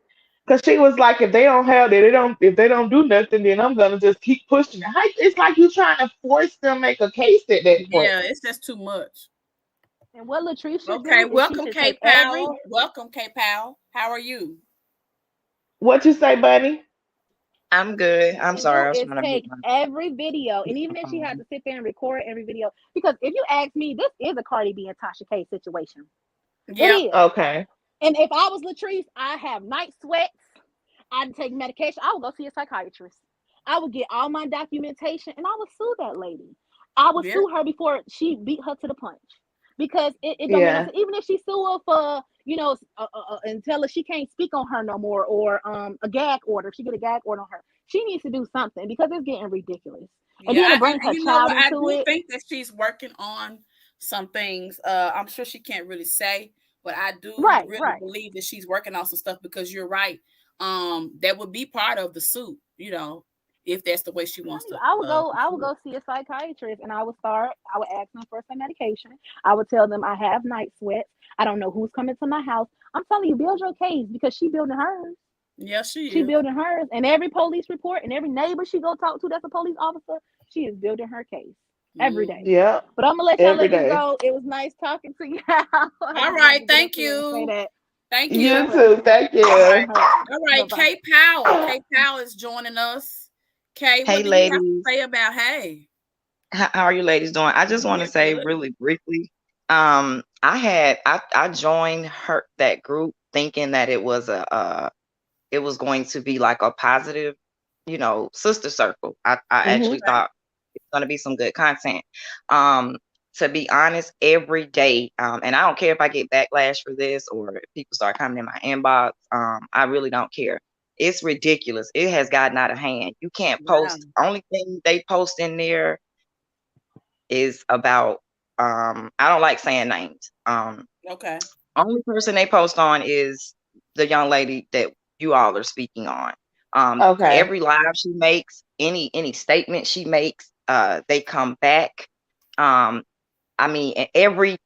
Cause she was like, if they don't have it, if they don't do nothing, then I'm gonna just keep pushing it. It's like you trying to force them make a case at that point. Yeah, it's just too much. And what Latrice should Okay, do is she welcome should K take every Powell. Welcome K Powell. How are you? What you say, Bunny? I'm good. I'm should do sorry. I was is trying to mute take every video, and even my if she had phone. to sit there and record every video, because if you ask me, this is a Cardi B and Tasha K situation. It Yep. is. Okay. And if I was Latrice, I have night sweats. I'd take medication. I would go see a psychiatrist. I would get all my documentation, and I would sue that lady. I would Yep. sue her before she beat her to the punch, because it don't make no Yeah. sense. Even if she sue her for, and tell her she can't speak on her no more, or a gag order. If she get a gag order on her, she needs to do something, because it's getting ridiculous. And Yeah, then to and bring her you know child what? I into do it, think that she's working on some things. I'm sure she can't really say, but I do right, really right. believe that she's working on some stuff, because you're right. That would be part of the suit, if that's the way she wants to I would pursue go see a psychiatrist, and I would ask them for some medication. I would tell them I have night sweats. I don't know who's coming to my house. I'm telling you, build your case, because she building hers. it. Yeah, she She is. building hers, and every police report and every neighbor she go talk to that's a police officer, she is building her case every day. Mhm. Yep. But I'm gonna let y'all Every let this day. go. It was nice talking to y'all. I All just wanted right, to get up thank here and say you. that. Thank You you. too. Thank All you. right. All right. All Bye right, bye. Kay Powell. Kay Powell is joining us. Kay, Hey, what do you have to ladies. say about hey? How are you ladies doing? I just want to We're say good. really briefly. I joined that group thinking that it was going to be like a positive, sister circle. I Hmm. actually Okay. thought it's going to be some good content. Um, to be honest, every day, and I don't care if I get backlash for this or if people start coming in my inbox. I really don't care. It's ridiculous. It has gotten out of hand. You can't Wow. post. Only thing they post in there is about. I don't like saying names. Okay. Only person they post on is the young lady that you all are speaking on. Okay. Every live she makes, any statement she makes, they come back. Um, I mean, everything.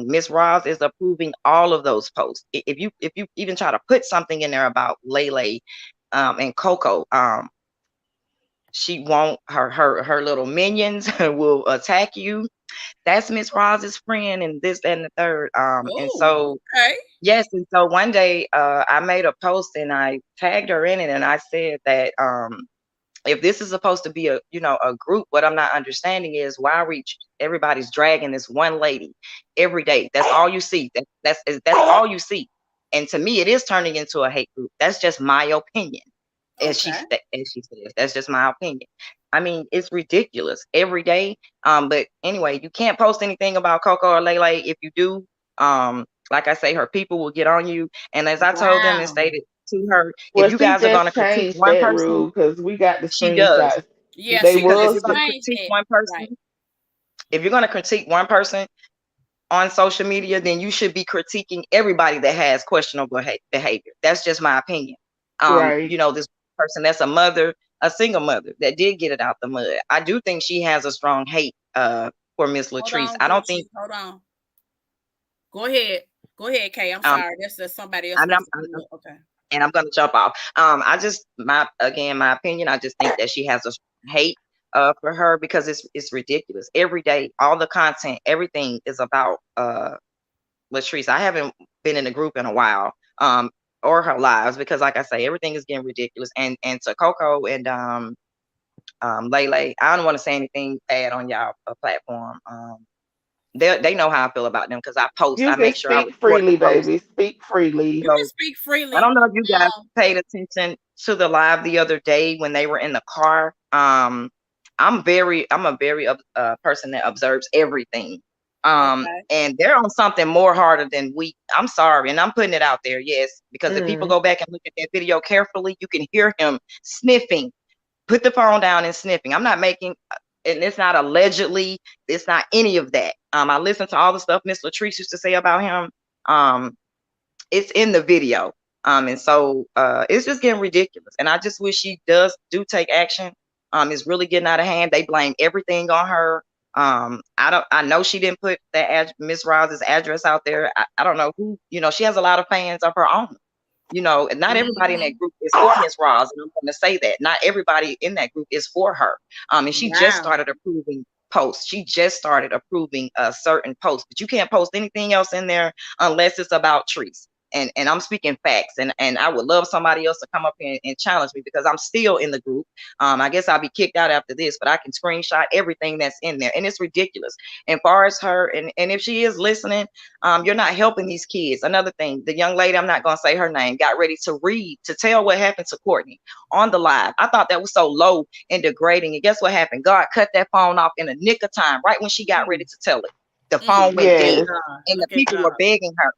Miss Roz is approving all of those posts. If you even try to put something in there about Lele, and Coco, she won't. Her little minions will attack you. That's Miss Roz's friend, and this, that, and the third. And Oh, so okay. yes, and so one day, I made a post and I tagged her in it, and I said that, if this is supposed to be a group, what I'm not understanding is why everybody's dragging this one lady every day. That's all you see. That's all you see. And to me, it is turning into a hate group. That's just my opinion, Okay. as she says. That's just my opinion. I mean, it's ridiculous every day. But anyway, you can't post anything about Coco or Lele. If you do, like I say, her people will get on you. And as I told them and Wow. stated to her, if Well, you she guys are going to just critique changed one that person, rule because we got the she does. screenshots. Yeah, They Because if was you're she going to changed critique it. one person, Right. if you're going to critique one person on social media, then you should be critiquing everybody that has questionable behavior. That's just my opinion. right. This person that's a single mother that did get it out the mud. I do think she has a strong hate for Miss Hold Latrice. on, I don't think Gucci. Hold on. Go ahead. Go ahead, Kay. I'm um sorry. That's somebody else I'm, wants I'm, to come I'm up. Okay. and I'm gonna jump off. I just my opinion. I just think that she has a hate for her because it's ridiculous. Every day, all the content, everything is about Latrice. I haven't been in a group in a while, or her lives because, like I say, everything is getting ridiculous. And to Coco and Lele, I don't want to say anything bad on y'all platform. They know how I feel about them because I post. You I can make sure I speak record the freely, post. baby. Speak freely. You can So speak I freely. don't know if you guys Um, paid attention to the live the other day when they were in the car. I'm a very person that observes everything. okay. And they're on something more harder than we. I'm sorry, and I'm putting it out there, yes, because if people Mm. go back and look at that video carefully, you can hear him sniffing. Put the phone down and sniffing. I'm not making, and it's not allegedly. It's not any of that. I listened to all the stuff Miss Latrice used to say about him. Um, it's in the video. And so it's just getting ridiculous. And I just wish she do take action. It's really getting out of hand. They blame everything on her. I know she didn't put Miss Roz's address out there. I don't know who, she has a lot of fans of her own. You know, and not everybody in that group is for Miss Ross, and I'm going to say that not everybody in that group is for her. And she just started approving posts. She just started approving certain posts, but you can't post anything else in there unless it's about trees. And I'm speaking facts, and I would love somebody else to come up here and challenge me, because I'm still in the group. I guess I'll be kicked out after this, but I can screenshot everything that's in there, and it's ridiculous. And far as her, and if she is listening, you're not helping these kids. Another thing, the young lady, I'm not gonna say her name, got ready to read, to tell what happened to Courtney on the live. I thought that was so low and degrading. And guess what happened? God cut that phone off in a nick of time, right when she got ready to tell it. The phone went dead, and the people were begging her.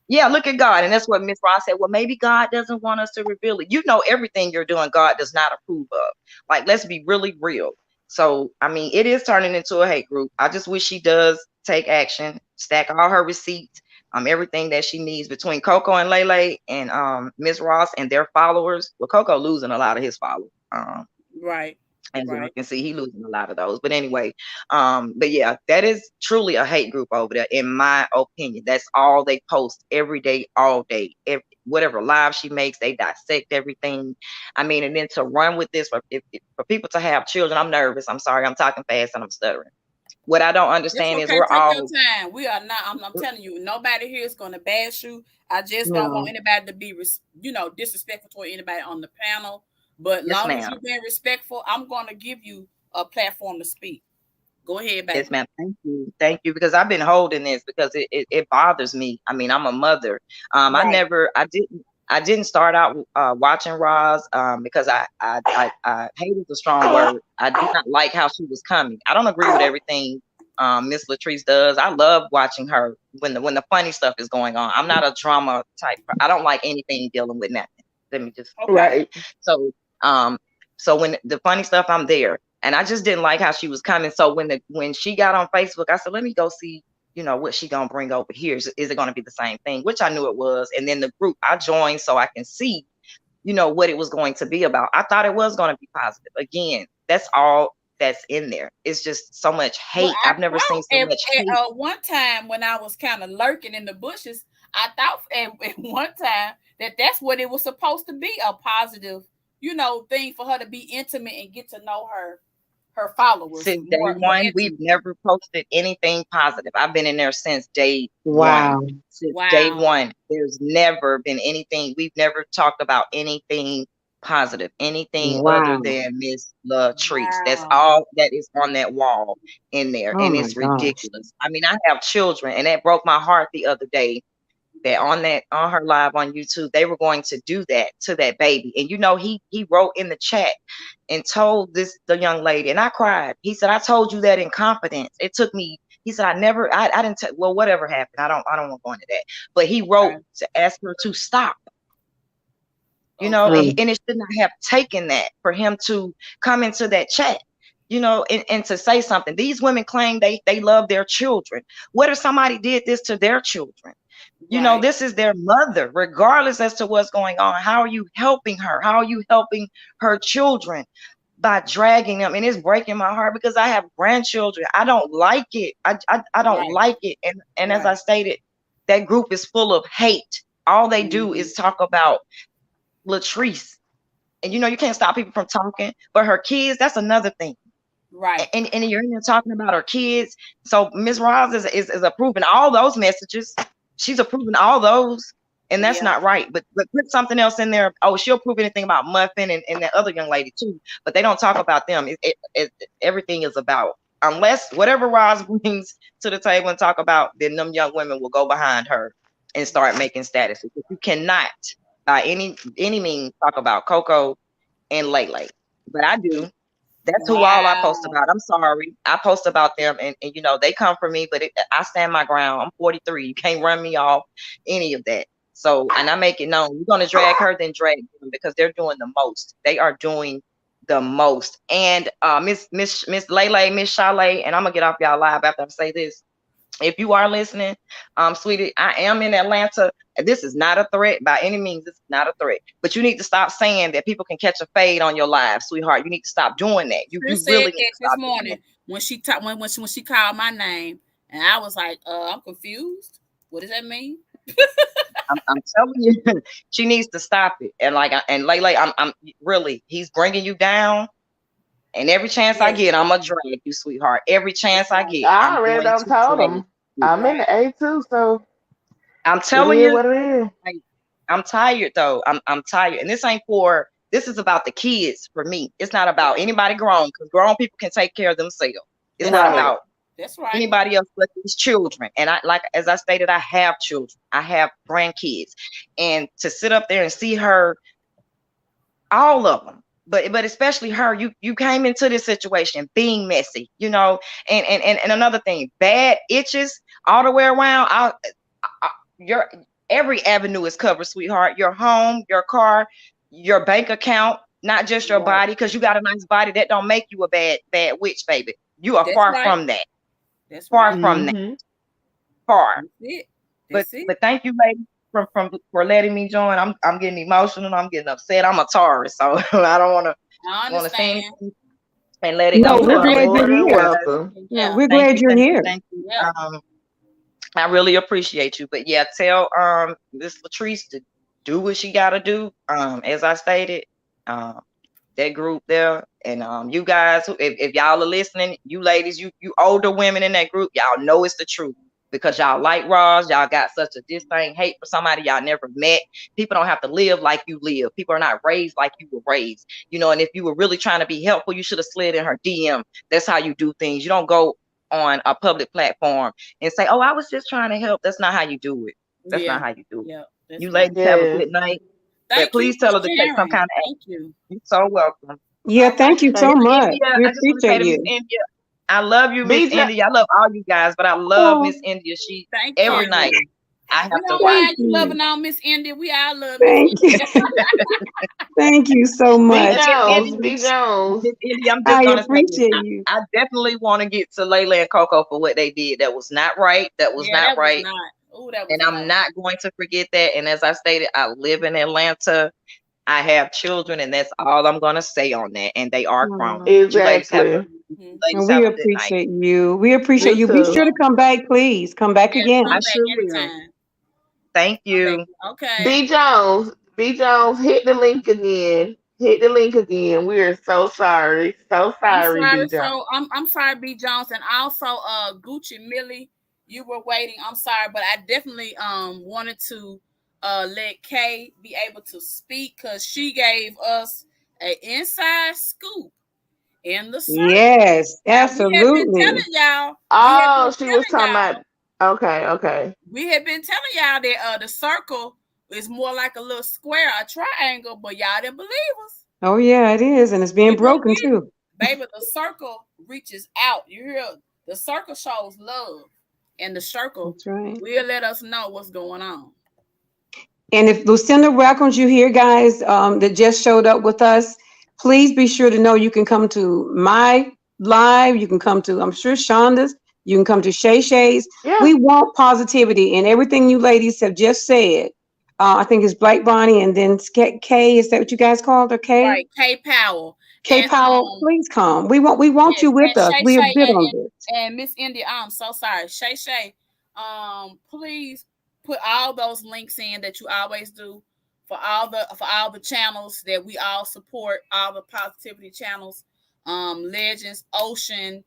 Yeah, look at God. And that's what Miss Ross said. Well, maybe God doesn't want us to reveal it. You know, everything you're doing, God does not approve of. Like, let's be really real. So, I mean, it is turning into a hate group. I just wish she does take action, stack all her receipts, everything that she needs between Coco and Lele and Miss Ross and their followers. Well, Coco losing a lot of his followers. Right. As y'all can see, he losing a lot of those. But anyway, but yeah, that is truly a hate group over there, in my opinion. That's all they post every day, all day. Whatever live she makes, they dissect everything. I mean, and then to run with this, for people to have children, I'm nervous. I'm sorry, I'm talking fast and I'm stuttering. What I don't understand is we're all. Take your time. We are not. I'm telling you, nobody here is going to bash you. I just don't want anybody to be, disrespectful toward anybody on the panel. But long as you're being respectful, I'm going to give you a platform to speak. Go ahead, baby. Yes, ma'am. Thank you, because I've been holding this because it bothers me. I mean, I'm a mother. I didn't start out watching Roz because I hated the strong word. I did not like how she was coming. I don't agree with everything Miss Latrice does. I love watching her when the funny stuff is going on. I'm not a drama type. I don't like anything dealing with nothing. Let me just So when the funny stuff, I'm there. And I just didn't like how she was coming. So when she got on Facebook, I said, let me go see, what she gonna bring over here. Is it gonna be the same thing? Which I knew it was. And then the group I joined so I can see, what it was going to be about. I thought it was gonna be positive. Again, that's all that's in there. It's just so much hate. Well, I've never seen so much hate. One time when I was kind of lurking in the bushes, I thought at one time that's what it was supposed to be, a positive, thing for her to be intimate and get to know her followers. Since day one, we've never posted anything positive. I've been in there since day one. Since day one, there's never been anything. We've never talked about anything positive, anything other than Miss Latrice. That's all that is on that wall in there, and it's ridiculous. I mean, I have children, and that broke my heart the other day. That on her live on YouTube, they were going to do that to that baby. And he wrote in the chat and told the young lady, and I cried. He said, I told you that in confidence. It took me, he said, I didn't well, whatever happened. I don't want to go into that. But he wrote to ask her to stop. And it should not have taken that for him to come into that chat, and to say something. These women claim they love their children. What if somebody did this to their children? This is their mother, regardless as to what's going on. How are you helping her? How are you helping her children? By dragging them. And it's breaking my heart because I have grandchildren. I don't like it. I don't like it. And as I stated, that group is full of hate. All they do is talk about Latrice. And you can't stop people from talking. But her kids, that's another thing. Right. And you're in there talking about her kids. So Ms. Roz is approving all those messages. She's approving all those, and that's not right. But put something else in there. Oh, she'll approve anything about Muffin and that other young lady too. But they don't talk about them. Everything is about, unless whatever Roz brings to the table and talk about, then them young women will go behind her and start making statuses. You cannot by any means talk about Coco and Lele. But I do. That's who all I post about. I'm sorry. I post about them and they come for me, but I stand my ground. I'm 43. You can't run me off any of that. So, and I make it known, you're going to drag her, then drag them, because they're doing the most. They are doing the most. And Miss Lele, Miss Chalet, and I'm going to get off y'all live after I say this. If you are listening, sweetie, I am in Atlanta. This is not a threat by any means. This is not a threat. But you need to stop saying that people can catch a fade on your live, sweetheart. You need to stop doing that. You really need to stop this morning when she when she called my name, and I was like, I'm confused. What does that mean? I'm telling you, she needs to stop it. And Lele, I'm really, he's bringing you down. And every chance I get, I'm gonna drag you, sweetheart. Every chance I get, I I'm already going done to told drag him. you. I'm in the A2, so I'm it telling is you, what it is. like, I'm tired though. I'm tired. And this is about the kids for me. It's not about anybody grown, because grown people can take care of themselves. It's not Right. about That's right. anybody else but these children. And as I stated, I have children. I have grandkids. And to sit up there and see her, all of them, but especially her, you came into this situation being messy, and another thing, bad itches all the way around. Your every avenue is covered, sweetheart. Your home, your car, your bank account, not just your body, because you got a nice body. That don't make you a bad witch, baby. You are That's far right. from that. That's Far right. from that. Far. That's it. But That's it. but thank you, lady, for letting me join. I'm getting emotional. I'm getting upset. I'm a Taurus, so I don't want I to say understand. anything and let it No, go. You we're So are thank glad you, more you're than here. welcome. Yeah, Yeah. we're thank glad you, you're thank you, here. thank you. Yeah. I really appreciate you. But yeah, tell Miss Latrice to do what she gotta do. As I stated, that group there, and you guys, if y'all are listening, you ladies, you older women in that group, y'all know it's the truth, because y'all like Roz, y'all got such a disdain, hate for somebody y'all never met. People don't have to live like you live. People are not raised like you were raised, and if you were really trying to be helpful, you should have slid in her DM. That's how you do things. You don't go on a public platform and say, oh, I was just trying to help. That's not how you do it. That's Yeah. not how you do it. Yeah. That's You right. ladies have a Yes. good night. But Thank you please for tell her to take some sharing. kind of Thank you. You're so welcome. Yeah, All thank right. you so Thank Miss much. India, We I just want to say appreciate to Miss you. India, I love you, Miss BJ, India. I love all you guys, but I love Oh, Miss India. She Thank every night you. I have We to don't watch. thank mind you you. loving on Miss India. We all love Miss Thank you. India. Thank you so B much. And Miss Jones, India, B Jones. Miss India, I'm just I gonna say this. appreciate you. I definitely want to get to Layla and Coco for what they did. That was not right. That was Yeah, not that was right. not. Oh, that was And I'm not going to forget that. And as I stated, I live in Atlanta. I have children, and that's all I'm gonna say on that. And they are grown. Aw. You Exactly. And ladies we have a good night. appreciate you. We appreciate You you. Be too. sure to come back, please. Come back Yes, again. I come back sure will. anytime. Thank Come back. you. Okay. B Jones. B Jones, hit the link again. Hit the link again. We are so sorry. So I'm sorry, B sorry. Jones. So I'm sorry, B Jones, and also Gucci Millie, you were waiting. I'm sorry, but I definitely wanted to let Kay be able to speak, because she gave us an inside scoop in the circle. Yes, Now we have been absolutely. telling y'all, Oh, she was talking about. Okay, okay. we have been telling y'all that the circle is more like a little square, a triangle, but y'all didn't believe us. Oh, yeah, it is. And it's We being gonna broken get it. too. Baby, the circle reaches out. You hear? The circle shows love, and the circle That's right. will let us know what's going on. And if Lucinda welcomes you here, guys, that just showed up with us, please be sure to know you can come to my live. You can come to, I'm sure, Shonda's. You can come to Shay Shay's. Yeah. We want positivity, and everything you ladies have just said. I think it's Black Bonnie, and then Kay. Is that what you guys called her? Kay? Right, K Powell. Kay And Powell, please come. We want yes, you with and us. Shay We have Shay bid on this. and Miss India. I'm so sorry. Shay Shay, please put all those links in that you always do for all the channels that we all support, all the positivity channels. Legends, Ocean,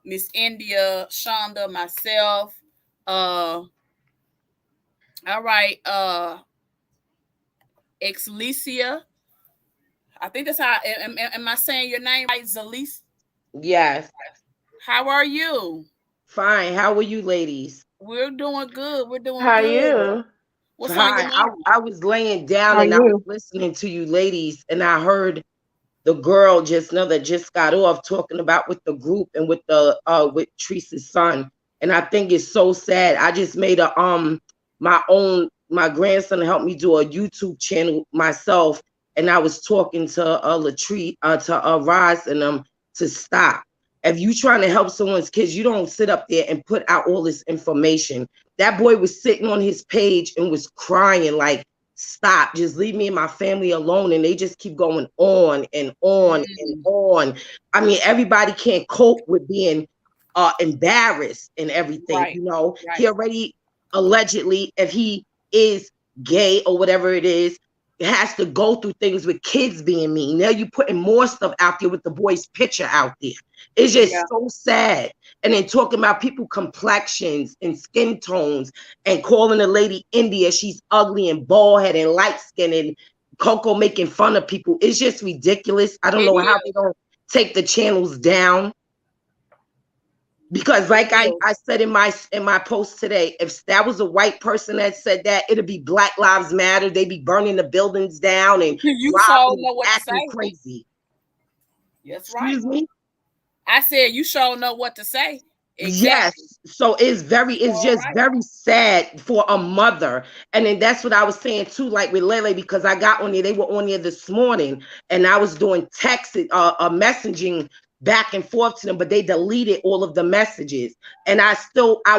Miss India, Shonda, myself, all right, Exlicia. I think that's how. Am I saying your name right, Zalice? Yes. How are you? Fine. How are you, ladies? We're doing good. We're doing How good. you? What's on your Fine. I, mind? I was laying down How are and I was you? listening to you ladies, and I heard the girl just now that just got off talking about with the group and with Teresa's son. And I think it's so sad. I just made my grandson helped me do a YouTube channel myself, and I was talking to Latrice to Roz and to stop. If you trying to help someone's kids, you don't sit up there and put out all this information. That boy was sitting on his page and was crying like, stop, just leave me and my family alone. And they just keep going on and on and on. I mean, everybody can't cope with being embarrassed and everything. Right. He Right. already allegedly, if he is gay or whatever it is, has to go through things with kids being mean. Now you're putting more stuff out there with the boy's picture out there. It's just so sad. And then talking about people complexions and skin tones and calling a lady India, she's ugly and bald headed and light skinned, and Coco making fun of people. It's just ridiculous. I don't know how they don't take the channels down. Because like I said in my post today, if that was a white person that said that, it'd be Black Lives Matter. They'd be burning the buildings down and acting crazy. That's right. Excuse me? I said you sure know what to say. Exactly. Yes. So it's just very sad for a mother. And then that's what I was saying too, like with Lele, because I got on there, they were on there this morning and I was doing text, messaging back and forth to them, but they deleted all of the messages. And I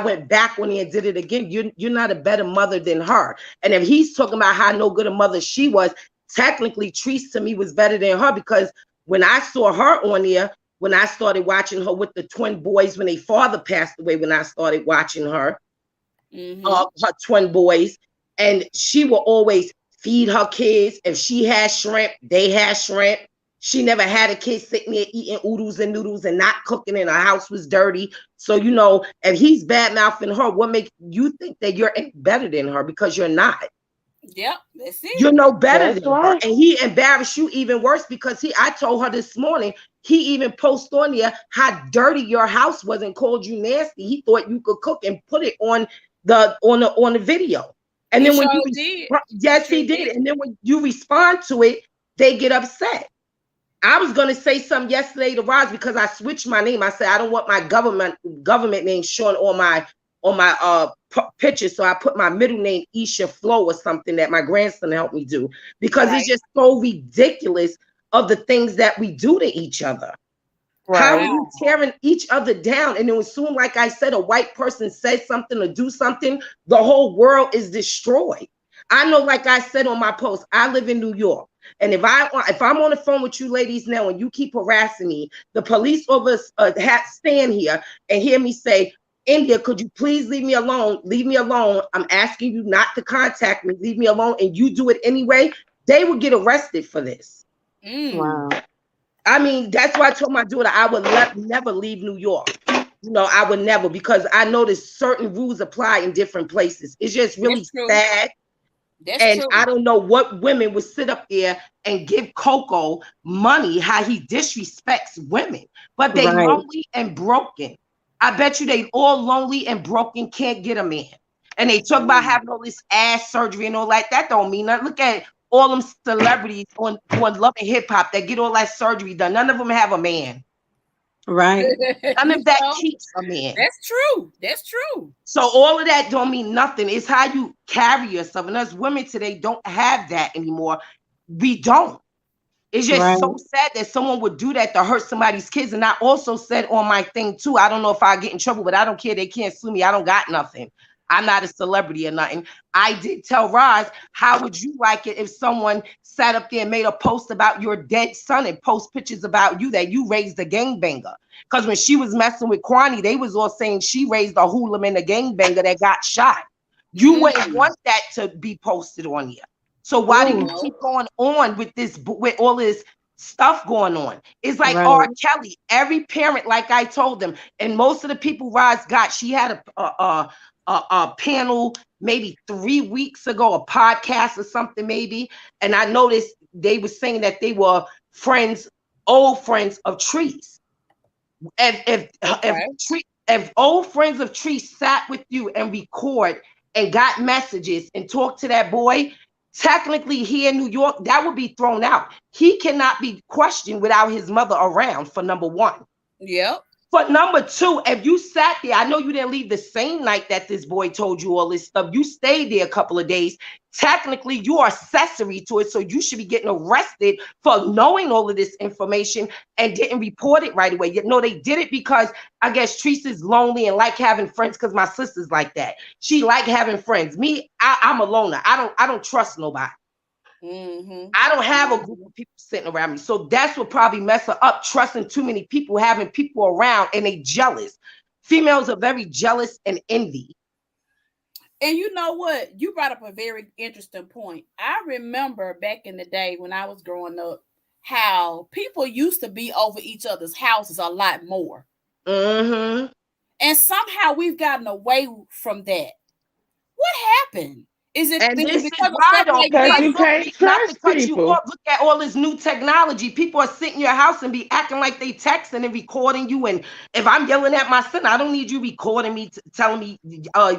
went back on there and did it again. You're not a better mother than her. And if he's talking about how no good a mother she was, technically Treese to me was better than her, because when I saw her on there, when I started watching her with the twin boys, when their father passed away, when I started watching her, her twin boys, and she will always feed her kids. If she had shrimp, they had shrimp. She never had a kid sitting there eating oodles and noodles and not cooking, and her house was dirty. So, you know, if he's bad mouthing her, what makes you think that you're better than her? Because you're not. Yep, that's it. You're no better than her. And he embarrassed you even worse, because I told her this morning, he even posted on there how dirty your house was and called you nasty. He thought you could cook and put it on the video. And then when you he did. And then when you respond to it, they get upset. I was gonna say something yesterday to Roz because I switched my name. I said I don't want my government name showing on my pictures, so I put my middle name Isha Flo or something that my grandson helped me do, because it's just so ridiculous of the things that we do to each other. How are you tearing each other down? And then as soon, like I said, a white person says something or do something, the whole world is destroyed. I know, like I said on my post, I live in New York. And if I'm on the phone with you ladies now and you keep harassing me, the police officers stand here and hear me say, India, could you please leave me alone? Leave me alone. I'm asking you not to contact me. Leave me alone. And you do it anyway. They would get arrested for this. Wow. I mean, that's why I told my daughter I would never leave New York. You know, I would never, because I noticed certain rules apply in different places. It's just really sad. That's true. I don't know what women would sit up there and give Coco money, how he disrespects women, but they lonely and broken. I bet you they all lonely and broken, can't get a man. And they talk about having all this ass surgery and all that. That don't mean nothing. Look at all them celebrities on Love and Hip Hop that get all that surgery done. None of them have a man. Right. None of that keeps a man. That's true. That's true. So all of that don't mean nothing. It's how you carry yourself. And us women today don't have that anymore. We don't. It's just so sad that someone would do that to hurt somebody's kids. And I also said on my thing too, I don't know if I get in trouble, but I don't care. They can't sue me. I don't got nothing. I'm not a celebrity or nothing. I did tell Roz, how would you like it if someone sat up there and made a post about your dead son and post pictures about you, that you raised a gangbanger? Because when she was messing with Kwani, they was all saying she raised a hooligan and a gangbanger that got shot. You wouldn't want that to be posted on here. So why do you keep going on with this, with all this stuff going on? It's like R. Kelly. Every parent, like I told them, and most of the people Roz got, she had a panel maybe 3 weeks ago, a podcast or something maybe, and I noticed they were saying that they were friends, old friends of Treese. If old friends of Treese sat with you and record and got messages and talked to that boy, technically here in New York, that would be thrown out. He cannot be questioned without his mother around, for number one. Yep. But number two, if you sat there, I know you didn't leave the same night that this boy told you all this stuff. You stayed there a couple of days. Technically, you are accessory to it, so you should be getting arrested for knowing all of this information and didn't report it right away. No, they did it because I guess Treese is lonely and like having friends, because my sister's like that. She like having friends. Me, I'm a loner. I don't trust nobody. I don't have a group of people sitting around me. So that's what probably mess her up, trusting too many people, having people around, and they jealous. Females are very jealous and envy. And you know what? You brought up a very interesting point. I remember back in the day when I was growing up, how people used to be over each other's houses a lot more. Mm-hmm. And somehow we've gotten away from that. What happened? Is it This is because of why, stuff though, like because this? you look, can't not to trust cut you people. off, look at all this new technology. People are sitting in your house and be acting like they texting and recording you. And if I'm yelling at my son, I don't need you recording me, telling me,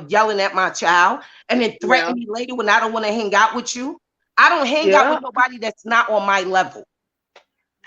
yelling at my child, and then threatening me later when I don't want to hang out with you. I don't hang out with nobody that's not on my level.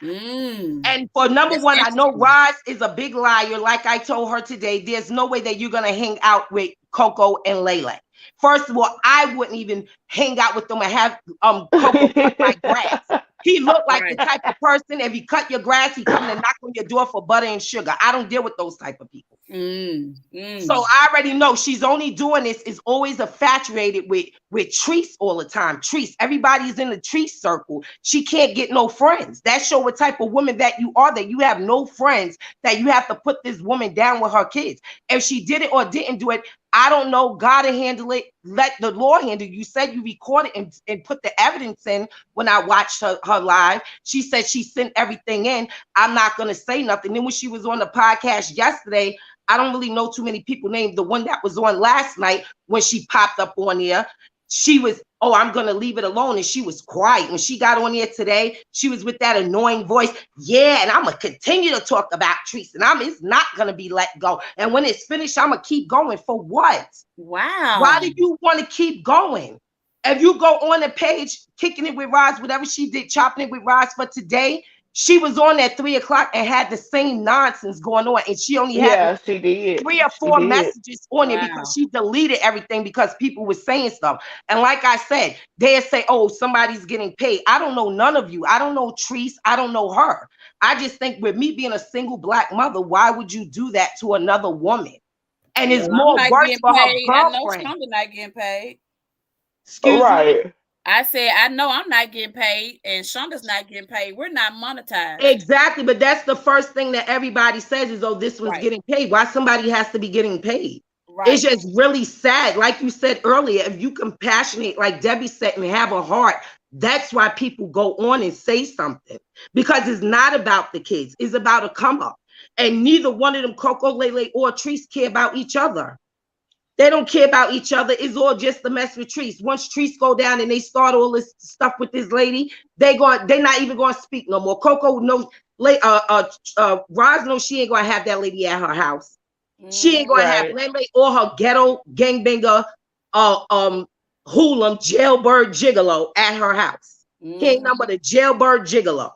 And for number one, I know Roz is a big liar. Like I told her today, there's no way that you're going to hang out with Coco and Lele. First of all, I wouldn't even hang out with them and have Coco cut my grass. He looked like the type of person, if he cut your grass, he come and knock on your door for butter and sugar. I don't deal with those type of people. So I already know she's only doing this, is always infatuated with Treese all the time. Treese, everybody's in the Treese circle. She can't get no friends. That show what type of woman that you are, that you have no friends, that you have to put this woman down with her kids. If she did it or didn't do it, I don't know. God to handle it. Let the Lord handle it. You said you recorded and put the evidence in when I watched her live. She said she sent everything in. I'm not going to say nothing. Then when she was on the podcast yesterday, I don't really know too many people named the one that was on last night when she popped up on there. She was, oh, I'm going to leave it alone. And she was quiet. When she got on there today, she was with that annoying voice. Yeah, and I'm going to continue to talk about Treese. And it's not going to be let go. And when it's finished, I'm going to keep going. For what? Wow. Why do you want to keep going? If you go on the page, Kicking It with Roz, whatever she did, Chopping It with Roz for today, she was on at 3 o'clock and had the same nonsense going on. And she only had she did. 3 or 4 messages on it because she deleted everything because people were saying stuff. And like I said, they say, oh, somebody's getting paid. I don't know none of you. I don't know Treese. I don't know her. I just think with me being a single Black mother, why would you do that to another woman? And it's more worse for her girlfriend. I know Shonda not getting paid. Excuse me? I said, I know I'm not getting paid and Shonda's not getting paid. We're not monetized. Exactly. But that's the first thing that everybody says is, oh, this one's getting paid. Why somebody has to be getting paid? It's just really sad. Like you said earlier, if you compassionate, like Debbie said, and have a heart, that's why people go on and say something. Because it's not about the kids. It's about a come up. And neither one of them, Coco, Lele, or Treese, care about each other. They don't care about each other. It's all just the mess with Treese. Once Treese go down and they start all this stuff with this lady, they're not even going to speak no more. Coco knows, Roz knows she ain't going to have that lady at her house. She ain't going to have Lele or her ghetto gangbanger, hoolum, jailbird gigolo at her house. He ain't nothing but a jailbird gigolo.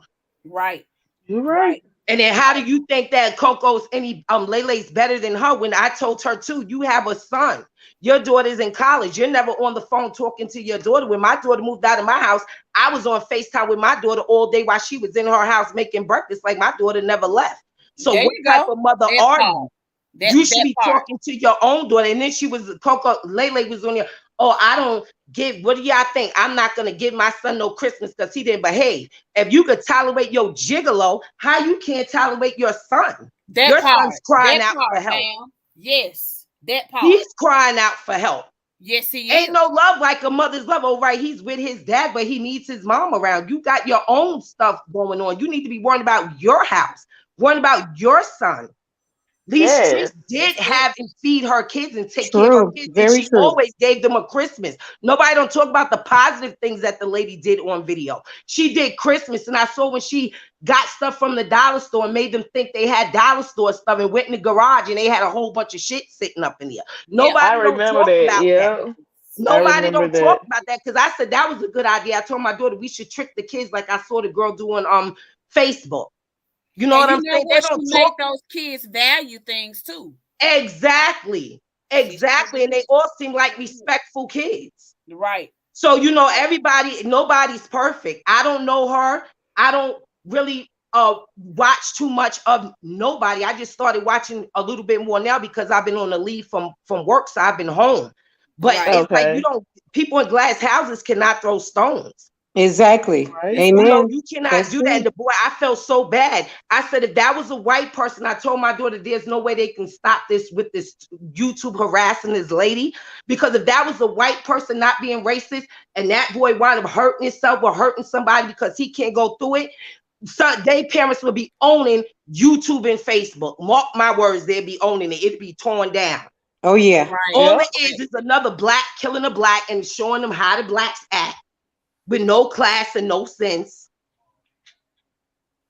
Right. You're right. And then how do you think that Coco's Lele's better than her when I told her too, you have a son. Your daughter's in college. You're never on the phone talking to your daughter. When my daughter moved out of my house, I was on FaceTime with my daughter all day while she was in her house making breakfast, like my daughter never left. So what type of mother are you? You should be talking to your own daughter. And then Lele was on there. Oh, I don't give, what do y'all think? I'm not going to give my son no Christmas because he didn't behave. If you could tolerate your gigolo, how you can't tolerate your son? Your son's crying out for help. Yes, that part. He's crying out for help. Yes, he is. Ain't no love like a mother's love. Oh, right, he's with his dad, but he needs his mom around. You got your own stuff going on. You need to be worrying about your house, worrying about your son. She did have and feed her kids and take care of her kids. And she always gave them a Christmas. Nobody don't talk about the positive things that the lady did on video. She did Christmas, and I saw when she got stuff from the dollar store and made them think they had dollar store stuff and went in the garage and they had a whole bunch of shit sitting up in there. Nobody don't talk about that. Nobody don't talk about that because I said that was a good idea. I told my daughter we should trick the kids like I saw the girl doing Facebook. You know what I'm saying? They don't make those kids value things too. Exactly. And they all seem like respectful kids. Right. So, nobody's perfect. I don't know her. I don't really watch too much of nobody. I just started watching a little bit more now because I've been on a leave from work, so I've been home. But it's like people in glass houses cannot throw stones. Exactly. Right. You know, Amen. you cannot That's do that. true. And the boy, I felt so bad. I said, if that was a white person, I told my daughter, there's no way they can stop this with this YouTube harassing this lady. Because if that was a white person not being racist and that boy wound up hurting himself or hurting somebody because he can't go through it, so their parents will be owning YouTube and Facebook. Mark my words, they'll be owning it. It'll be torn down. Oh yeah. Right. All Yep. it is another black killing a black and showing them how the blacks act with no class and no sense.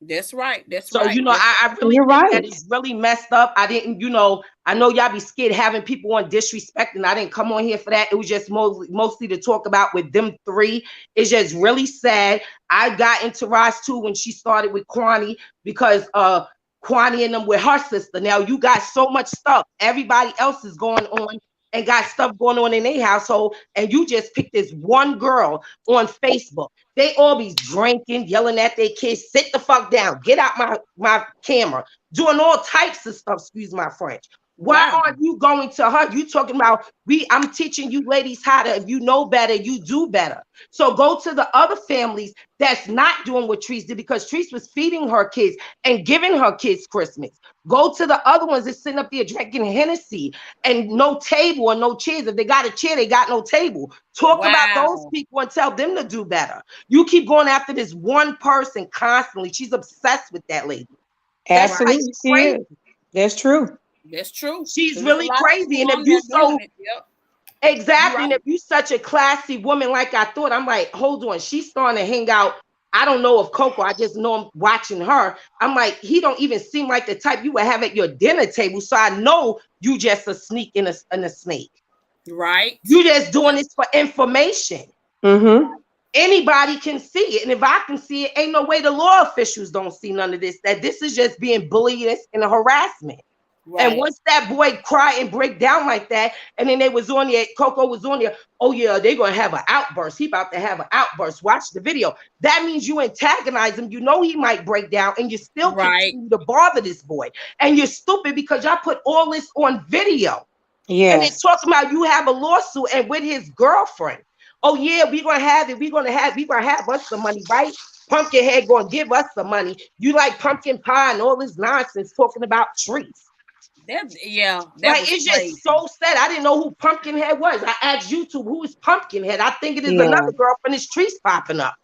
That's right. That's So, right. you know, I really You're think that right. it's really messed up. I didn't, you know, I know y'all be scared having people on disrespect, and I didn't come on here for that. It was just mostly to talk about with them three. It's just really sad. I got into Roz too when she started with Kwani because Kwani and them with her sister. Now you got so much stuff. Everybody else is going on and got stuff going on in their household, and you just picked this one girl on Facebook. They all be drinking, yelling at their kids, sit the fuck down, get out my camera, doing all types of stuff, excuse my French. Why Wow. aren't you going to her? You talking about I'm teaching you ladies how to, if you know better, you do better. So go to the other families that's not doing what Treese did, because Treese was feeding her kids and giving her kids Christmas. Go to the other ones that's sitting up there drinking Hennessy and no table or no chairs. If they got a chair, they got no table. Talk about those people and tell them to do better. You keep going after this one person constantly. She's obsessed with that lady. That's like Absolutely. She crazy. is. That's true. That's true. She's 'Cause there's a really lot of crazy. people And if on you there doing so it. Yep. exactly, and Right. if you such a classy woman like I thought, I'm like, hold on, she's starting to hang out. I don't know if Coco, I just know I'm watching her. I'm like, he don't even seem like the type you would have at your dinner table. So I know you just a sneak and a snake. Right. You just doing this for information. Mm-hmm. Anybody can see it. And if I can see it, ain't no way the law officials don't see none of this, that this is just being bullied and harassment. Right. And once that boy cry and break down like that, and then they was on there, Coco was on there, oh yeah, they're gonna have an outburst. He about to have an outburst. Watch the video. That means you antagonize him. You know he might break down, and you still continue to bother this boy. And you're stupid because y'all put all this on video. Yes. And they're talking about you have a lawsuit and with his girlfriend. Oh yeah, we're gonna have it. We're gonna have us some money, right? Pumpkinhead gonna give us some money. You like pumpkin pie and all this nonsense talking about trees. That Like was it's crazy. just so sad. I didn't know who Pumpkinhead was. I asked YouTube, who is Pumpkinhead? I think it is Yeah. another girl from this trees popping up.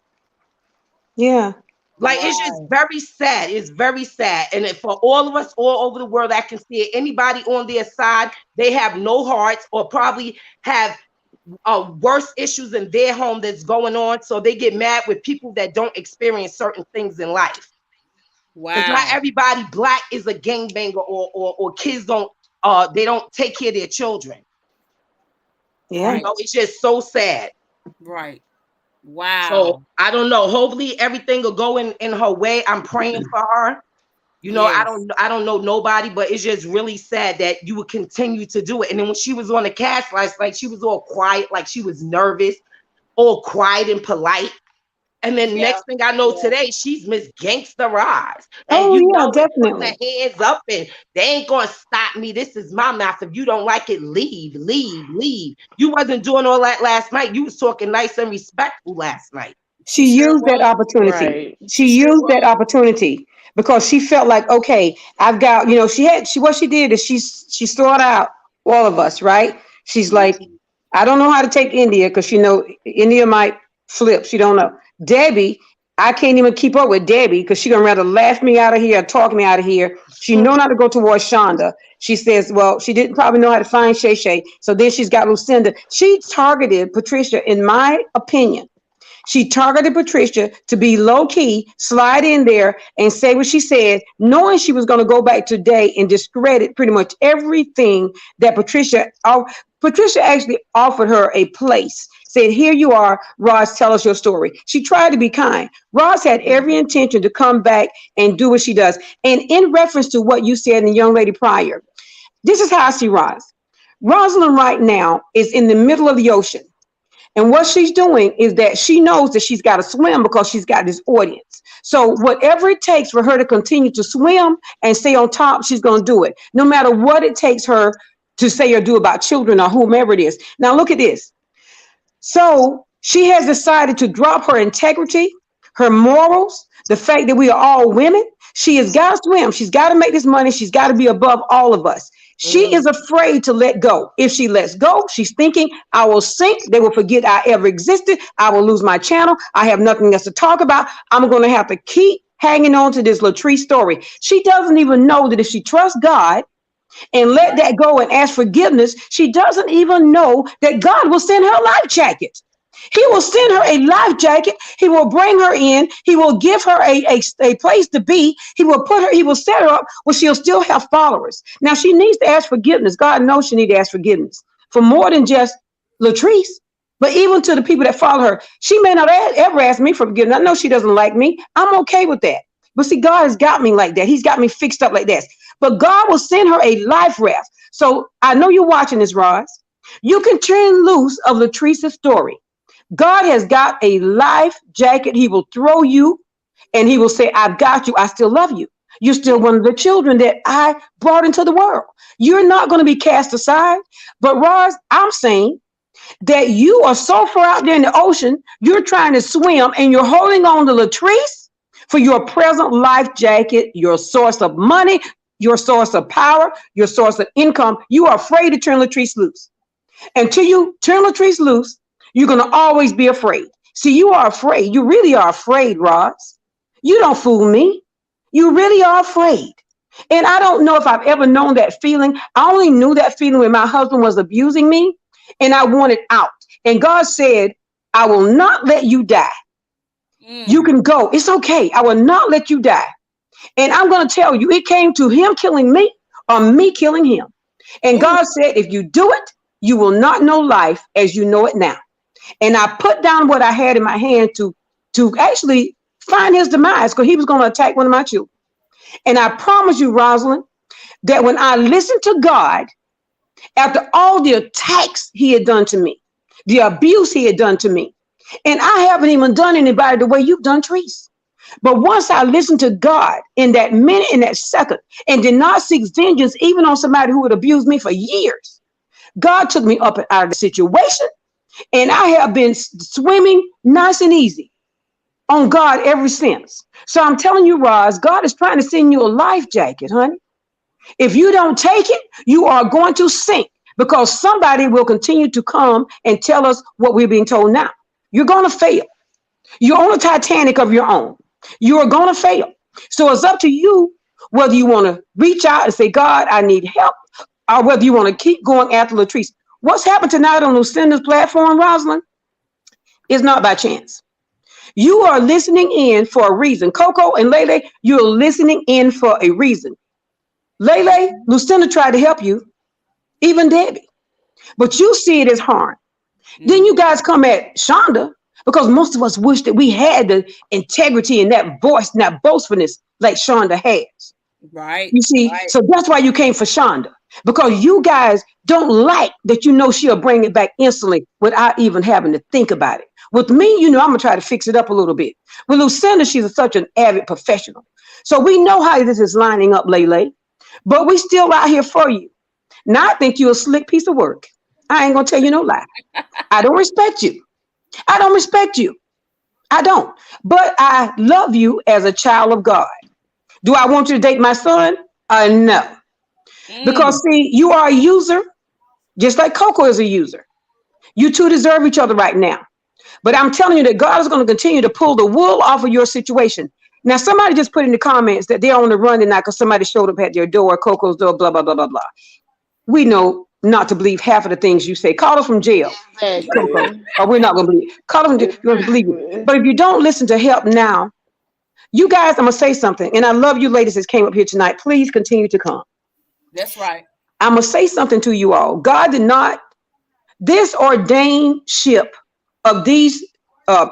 Yeah. Like it's just very sad. It's very sad. And for all of us all over the world, I can see it. Anybody on their side, they have no hearts or probably have worse issues in their home that's going on. So they get mad with people that don't experience certain things in life. Because not everybody black is a gangbanger or kids don't they don't take care of their children. Yeah. You know, it's just so sad. Right. Wow. So I don't know. Hopefully everything will go in her way. I'm praying for her. You know, Yes. I don't know nobody, but it's just really sad that you would continue to do it. And then when she was on the cast last night, she was all quiet, like she was nervous, all quiet and polite. And then next thing I know today, she's Miss Gangsterized. And Oh, you yeah, know, putting definitely. the hands up and they ain't gonna stop me. This is my mouth. If you don't like it, leave. You wasn't doing all that last night. You was talking nice and respectful last night. She used that opportunity. Right. She used that opportunity because she felt like, okay, I've got, you know, what she did is she sought out all of us, right? She's like, I don't know how to take India because she know India might flip. She don't know. Debbie, I can't even keep up with Debbie because she gonna rather laugh me out of here or talk me out of here. She know not to go towards Shonda. She says, well, she didn't probably know how to find Shay Shay. So then she's got Lucinda. She targeted Patricia, in my opinion. She targeted Patricia to be low key, slide in there and say what she said, knowing she was going to go back today and discredit pretty much everything that Patricia actually offered her a place. Said, here you are, Roz, tell us your story. She tried to be kind. Roz had every intention to come back and do what she does. And in reference to what you said in the young lady prior, this is how I see Roz. Rosalind right now is in the middle of the ocean. And what she's doing is that she knows that she's got to swim because she's got this audience. So whatever it takes for her to continue to swim and stay on top, she's going to do it. No matter what it takes her to say or do about children or whomever it is. Now look at this. So She has decided to drop her integrity, her morals, the fact that we are all women. She has got to swim. She's got to make this money. She's got to be above all of us. She is afraid to let go. If she lets go, she's thinking, I will sink. They will forget I ever existed. I will lose my channel. I have nothing else to talk about. I'm going to have to keep hanging on to this Latrice story. She doesn't even know that if she trusts God and let that go and ask forgiveness, she doesn't even know that God will send her a life jacket. He will send her a life jacket. He will bring her in. He will give her a place to be. He will put her, he will set her up where she'll still have followers. Now she needs to ask forgiveness. God knows she needs to ask forgiveness for more than just Latrice, but even to the people that follow her. She may not ever ask me for forgiveness. I know she doesn't like me. I'm okay with that. But see, God has got me like that. He's got me fixed up like that. But God will send her a life raft. So I know you're watching this, Roz. You can turn loose of Latrice's story. God has got a life jacket. He will throw you and he will say, I've got you. I still love you. You're still one of the children that I brought into the world. You're not going to be cast aside. But Roz, I'm saying that you are so far out there in the ocean, you're trying to swim and you're holding on to Latrice for your present life jacket, your source of money, your source of power, your source of income. You are afraid to turn Latrice loose. Until you turn Latrice loose, you're going to always be afraid. See, you are afraid. You really are afraid, Roz. You don't fool me. You really are afraid. And I don't know if I've ever known that feeling. I only knew that feeling when my husband was abusing me and I wanted out. And God said, I will not let you die. You can go. It's okay. I will not let you die. And I'm going to tell you, it came to him killing me or me killing him. And God said, if you do it, you will not know life as you know it now. And I put down what I had in my hand to actually find his demise, because he was going to attack one of my children. And I promise you, Rosalind, that when I listened to God, after all the attacks he had done to me, the abuse he had done to me, and I haven't even done anybody the way you've done, Treese. But once I listened to God in that minute, in that second, and did not seek vengeance even on somebody who had abused me for years, God took me up and out of the situation. And I have been swimming nice and easy on God ever since. So I'm telling you, Roz, God is trying to send you a life jacket, honey. If you don't take it, you are going to sink, because somebody will continue to come and tell us what we're being told now. You're going to fail. You're on a Titanic of your own. You are going to fail. So it's up to you whether you want to reach out and say, God, I need help, or whether you want to keep going after Latrice. What's happened tonight on Lucinda's platform, Rosalind, is not by chance. You are listening in for a reason. Coco and Lele, you're listening in for a reason. Lele, Lucinda tried to help you, even Debbie, but you see it as harm. Then you guys come at Shonda, because most of us wish that we had the integrity and that voice and that boastfulness like Shonda has. Right. You see, right. So that's why you came for Shonda, because you guys don't like that. You know, she'll bring it back instantly without even having to think about it. With me, you know, I'm going to try to fix it up a little bit. With Lucinda, she's such an avid professional. So we know how this is lining up, Lele, but we still out here for you. Now, I think you're a slick piece of work. I ain't going to tell you no lie. I don't respect you. I don't respect you. I don't. But I love you as a child of God. Do I want you to date my son? No. Because, see, you are a user, just like Coco is a user. You two deserve each other right now. But I'm telling you that God is going to continue to pull the wool off of your situation. Now, somebody just put in the comments that they're on the run tonight because somebody showed up at their door, Coco's door, blah, blah, blah, blah, blah. We know not to believe half of the things you say. Call us from jail, Coco, or we're not going to believe. Call us from jail, you're going to believe it. But if you don't listen to help now, you guys, I'm going to say something. And I love you ladies that came up here tonight. Please continue to come. That's right. I'm going to say something to you all. God did not, this ordained ship of these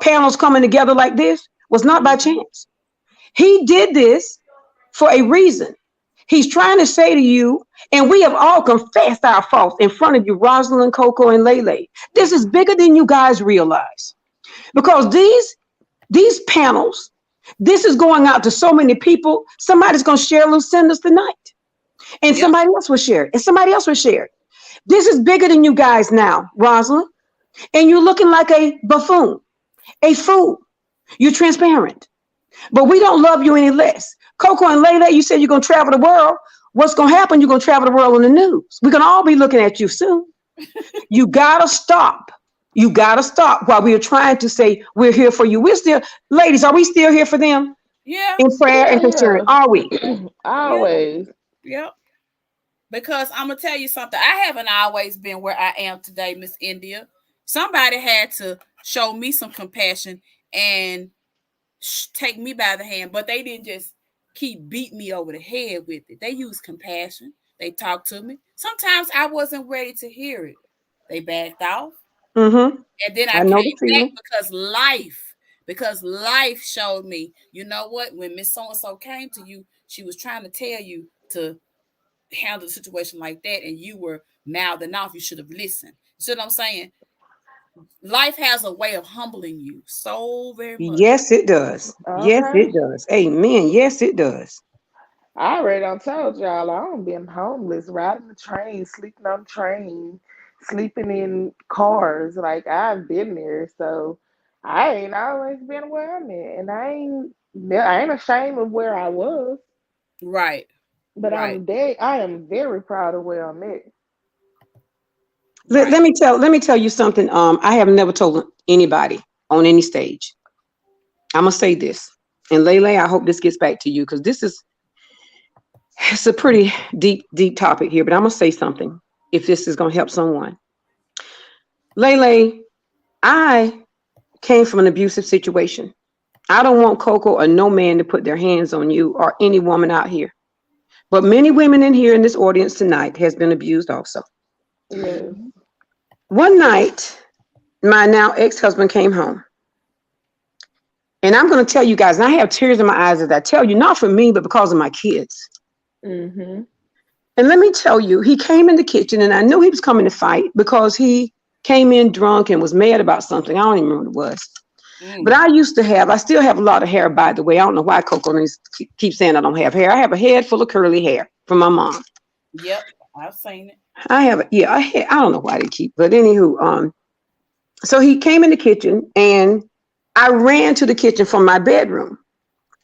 panels coming together like this was not by chance. He did this for a reason. He's trying to say to you, and we have all confessed our faults in front of you, Rosalind, Coco, and Lele. This is bigger than you guys realize. Because these panels, this is going out to so many people. Somebody's going to share Lucinda's tonight. And somebody else will share it. And somebody else will share it. This is bigger than you guys now, Rosalind. And you're looking like a buffoon, a fool. You're transparent. But we don't love you any less. Coco and Layla, you said you're going to travel the world. What's going to happen? You're going to travel the world on the news. We're going to all be looking at you soon. You got to stop. You got to stop while we are trying to say we're here for you. We're still, ladies, are we still here for them? Yeah. In prayer and concern, are we? Always. Yep. Because I'm going to tell you something. I haven't always been where I am today, Miss India. Somebody had to show me some compassion and take me by the hand, but they didn't just keep beating me over the head with it. They used compassion. They talked to me. Sometimes I wasn't ready to hear it. They backed off. Mm-hmm. And then I came back because life showed me, you know what? When Miss So-and-so came to you, she was trying to tell you to handle a situation like that, and you were mouthing off. You should have listened. You see what I'm saying? Life has a way of humbling you so very much. Yes, it does. Okay. Yes, it does. Amen. Yes, it does. I already done told y'all I don't been homeless, riding the train, sleeping on the train, sleeping in cars. Like I've been there, so I ain't always been where I'm at, and I ain't ashamed of where I was. Right. But I am very proud of where I'm at. Right. Let me tell you something. I have never told anybody on any stage. I'm gonna say this, and Lele, I hope this gets back to you because it's a pretty deep topic here. But I'm gonna say something if this is gonna help someone. Lele, I came from an abusive situation. I don't want Coco or no man to put their hands on you or any woman out here. But many women in here in this audience tonight has been abused also. Yes. One night, my now ex-husband came home. And I'm going to tell you guys, and I have tears in my eyes as I tell you, not for me, but because of my kids. Mm-hmm. And let me tell you, he came in the kitchen, and I knew he was coming to fight because he came in drunk and was mad about something. I don't even remember what it was. But I still have a lot of hair, by the way. I don't know why Coco keeps saying I don't have hair. I have a head full of curly hair from my mom. Yep, I've seen it. I don't know why they keep, but anywho, so he came in the kitchen and I ran to the kitchen from my bedroom.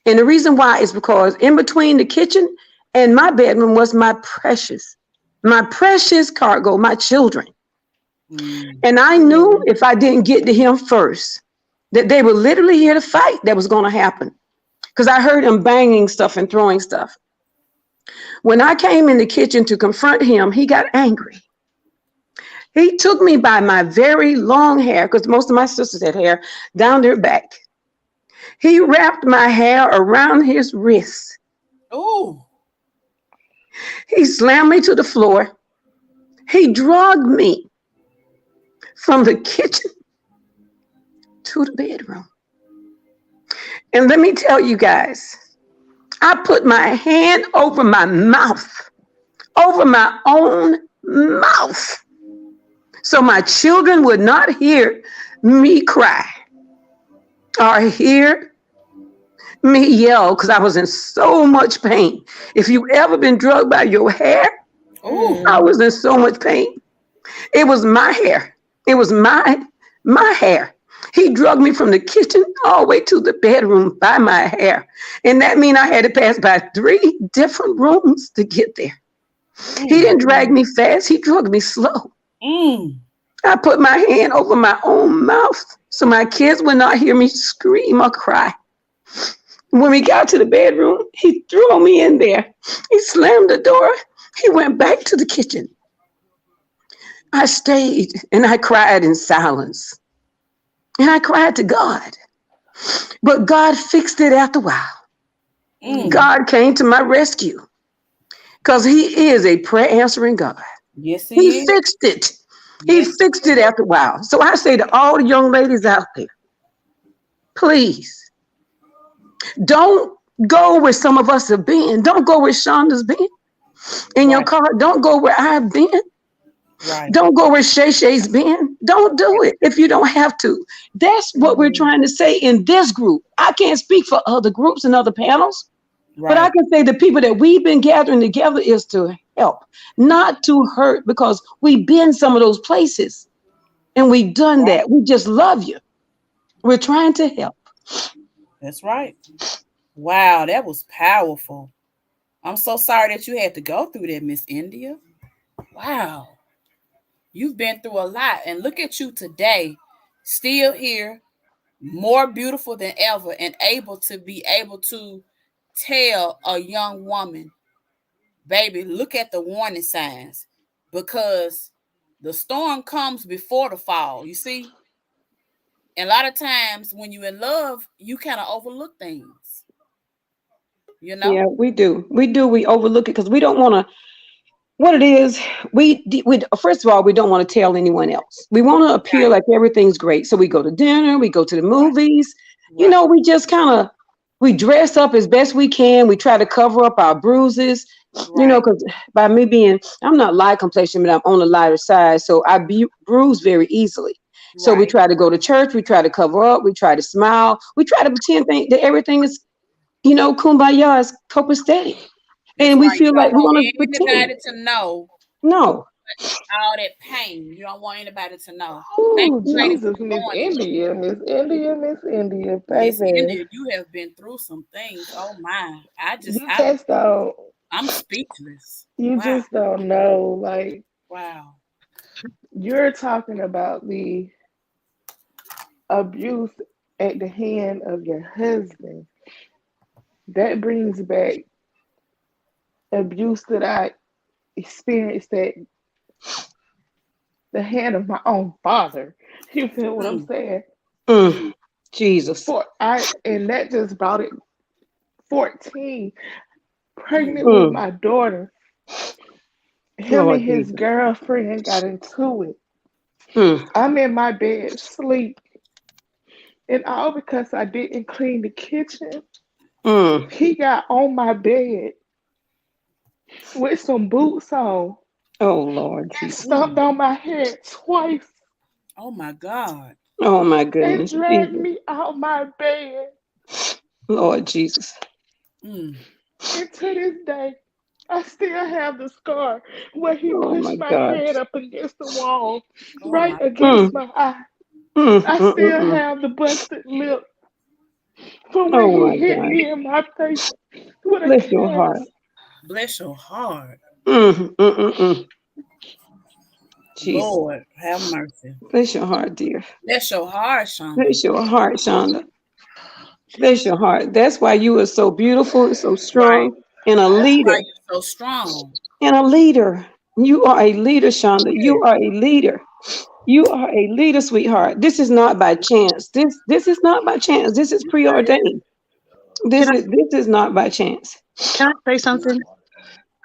And the reason why is because in between the kitchen and my bedroom was my precious cargo, my children. And I knew if I didn't get to him first, that they were literally here to fight that was going to happen. Because I heard him banging stuff and throwing stuff. When I came in the kitchen to confront him, he got angry. He took me by my very long hair, because most of my sisters had hair, down their back. He wrapped my hair around his wrist. Oh. He slammed me to the floor. He dragged me from the kitchen to the bedroom. And let me tell you guys, I put my hand over my mouth, over my own mouth, so my children would not hear me cry or hear me yell, because I was in so much pain. If you've ever been drugged by your hair, I was in so much pain. It was my hair. It was my hair. He drugged me from the kitchen all the way to the bedroom by my hair. And that means I had to pass by 3 different rooms to get there. He didn't drag me fast. He drugged me slow. I put my hand over my own mouth so my kids would not hear me scream or cry. When we got to the bedroom, he threw me in there. He slammed the door. He went back to the kitchen. I stayed and I cried in silence. And I cried to God. But God fixed it after a while. God came to my rescue because he is a prayer answering God. Yes, he fixed it. He fixed it after a while. So I say to all the young ladies out there, please don't go where some of us have been. Don't go where Shonda's been in your car. Don't go where I've been. Don't go where Shay Shay's been. Don't do it if you don't have to. That's what we're trying to say in this group. I can't speak for other groups and other panels, but I can say the people that we've been gathering together is to help, not to hurt, because we've been some of those places. And we've done that. We just love you. We're trying to help. That's right. Wow, that was powerful. I'm so sorry that you had to go through that, Miss India. Wow. You've been through a lot. And look at you today, still here, more beautiful than ever, and able to tell a young woman, baby, look at the warning signs, because the storm comes before the fall. You see? And a lot of times when you're in love, you kind of overlook things. You know? Yeah, we do. We overlook it because we don't want to. What it is, we first of all, we don't want to tell anyone else. We want to appear like everything's great. So we go to dinner, we go to the movies. You know, we just we dress up as best we can. We try to cover up our bruises. You know, because by me being, I'm not light complexion, but I'm on the lighter side, so I bruise very easily. So we try to go to church. We try to cover up. We try to smile. We try to pretend that everything is, kumbaya, is copacetic. And we feel like we want to pretend. Anybody to know. No. All that pain. You don't want anybody to know. Oh, Jesus, Miss India, Miss India, Miss baby. India, you have been through some things. Oh my. I'm speechless. You just don't know. Like, wow. You're talking about the abuse at the hand of your husband. That brings back abuse that I experienced at the hand of my own father. You feel what I'm saying? Jesus. And that just brought it 14, pregnant with my daughter. Him and his girlfriend got into it. I'm in my bed, sleep. And all because I didn't clean the kitchen. He got on my bed with some boots on. Oh, Lord. And stomped on my head twice. Oh, my God. Oh, my goodness. And dragged me out my bed. Lord Jesus. And to this day, I still have the scar where he pushed my head up against the wall, right against my eye. I still have the busted lip from when he hit me in my face with a Bless your heart. Bless your heart. Jesus. Lord, have mercy. Bless your heart, dear. Bless your heart, Shonda. Bless your heart, Shonda. Bless your heart. That's why you are so beautiful and so strong and a leader. That's why you're so strong. And a leader. You are a leader, Shonda. You are a leader. You are a leader, sweetheart. This is not by chance. This is not by chance. This is preordained. This is not by chance. Can I say something?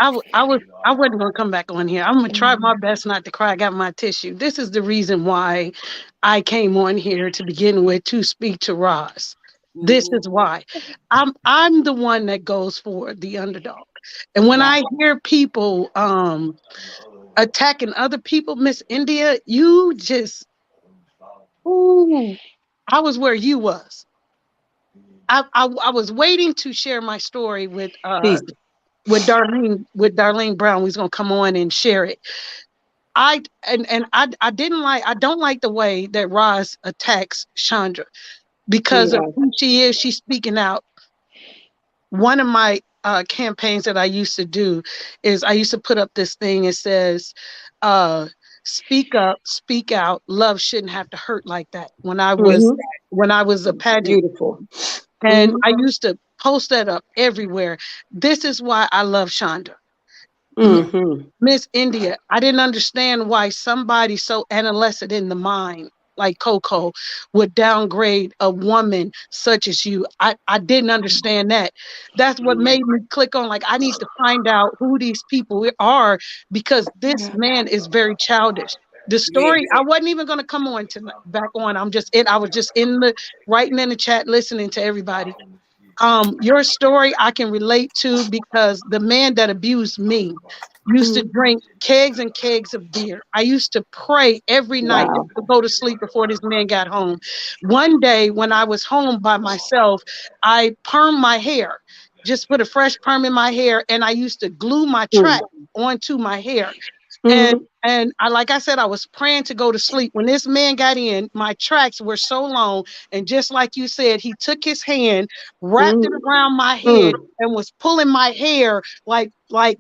I wasn't gonna come back on here. I'm gonna try my best not to cry. I got my tissue. This is the reason why I came on here to begin with, to speak to Roz. This is why. I'm the one that goes for the underdog. And when I hear people attacking other people, Miss India, you just I was where you was. I was waiting to share my story with Darlene Brown. Who's gonna come on and share it. I don't like the way that Roz attacks Chandra because of who she is. She's speaking out. One of my campaigns that I used to do is I used to put up this thing. It says, speak up, speak out. Love shouldn't have to hurt like that. When I was a pageant. Beautiful. And I used to post that up everywhere. This is why I love Chandra. Miss India, I didn't understand why somebody so adolescent in the mind, like Coco, would downgrade a woman such as you. I didn't understand that. That's what made me click on, like, I need to find out who these people are, because this man is very childish. The story, I wasn't even going to come on back on. I was just writing in the chat, listening to everybody. Your story I can relate to, because the man that abused me used to drink kegs and kegs of beer. I used to pray every night to go to sleep before this man got home. One day when I was home by myself, I permed my hair, just put a fresh perm in my hair, and I used to glue my track onto my hair. And I, like I said, I was praying to go to sleep. When this man got in, my tracks were so long. And just like you said, he took his hand, wrapped it around my head, and was pulling my hair, like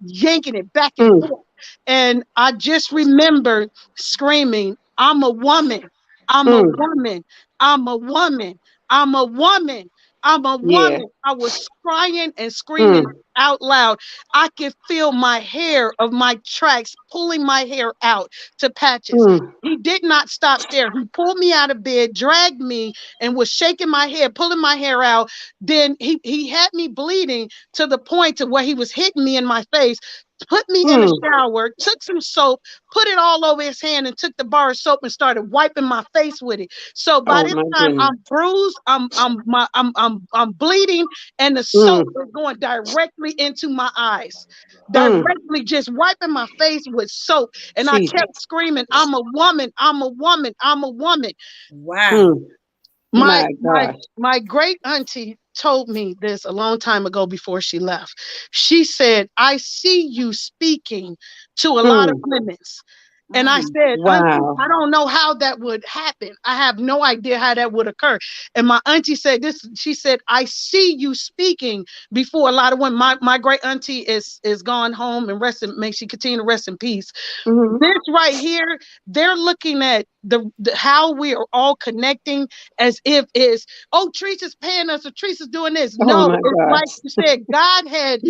yanking it back and forth. And I just remembered screaming, I'm a woman. I'm a woman. I'm a woman. I'm a woman. I'm a woman. I was crying and screaming out loud. I could feel my hair of my tracks pulling my hair out to patches. He did not stop there. He pulled me out of bed, dragged me, and was shaking my hair, pulling my hair out. Then he had me bleeding to the point to where he was hitting me in my face. Put me in the shower, took some soap, put it all over his hand, and took the bar of soap and started wiping my face with it. So by this time, I'm bruised, I'm bleeding, and the soap is going directly into my eyes, directly just wiping my face with soap. And I kept screaming, "I'm a woman! I'm a woman! I'm a woman!" Wow. My great auntie told me this a long time ago before she left. She said, I see you speaking to a lot of women. And I said, Auntie, I don't know how that would happen. I have no idea how that would occur. And my auntie said this, she said, I see you speaking before a lot of women. My great auntie is gone home and rest may she continue to rest in peace. This right here, they're looking at the how we are all connecting as if it's, oh, Teresa's paying us or Teresa's doing this. No, it's like you said, God had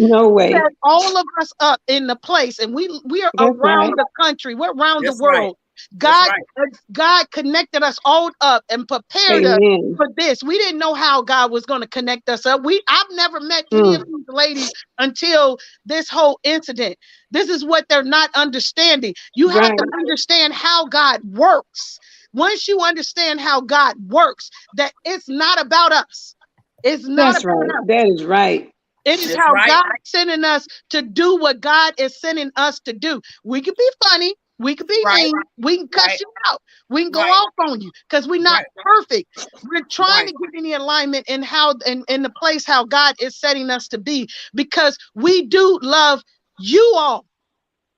set all of us up in the place, and we are around the country. We're around the world. God connected us all up and prepared us for this. We didn't know how God was going to connect us up. I've never met any of these ladies until this whole incident. This is what they're not understanding. You have to understand how God works. Once you understand how God works, that it's not about us. It's not about us. That is right. It is how God is sending us to do what God is sending us to do. We can be funny. We can be mean. We can cuss you out. We can go off on you because we're not perfect. We're trying to get in the alignment in how in the place how God is setting us to be, because we do love you all.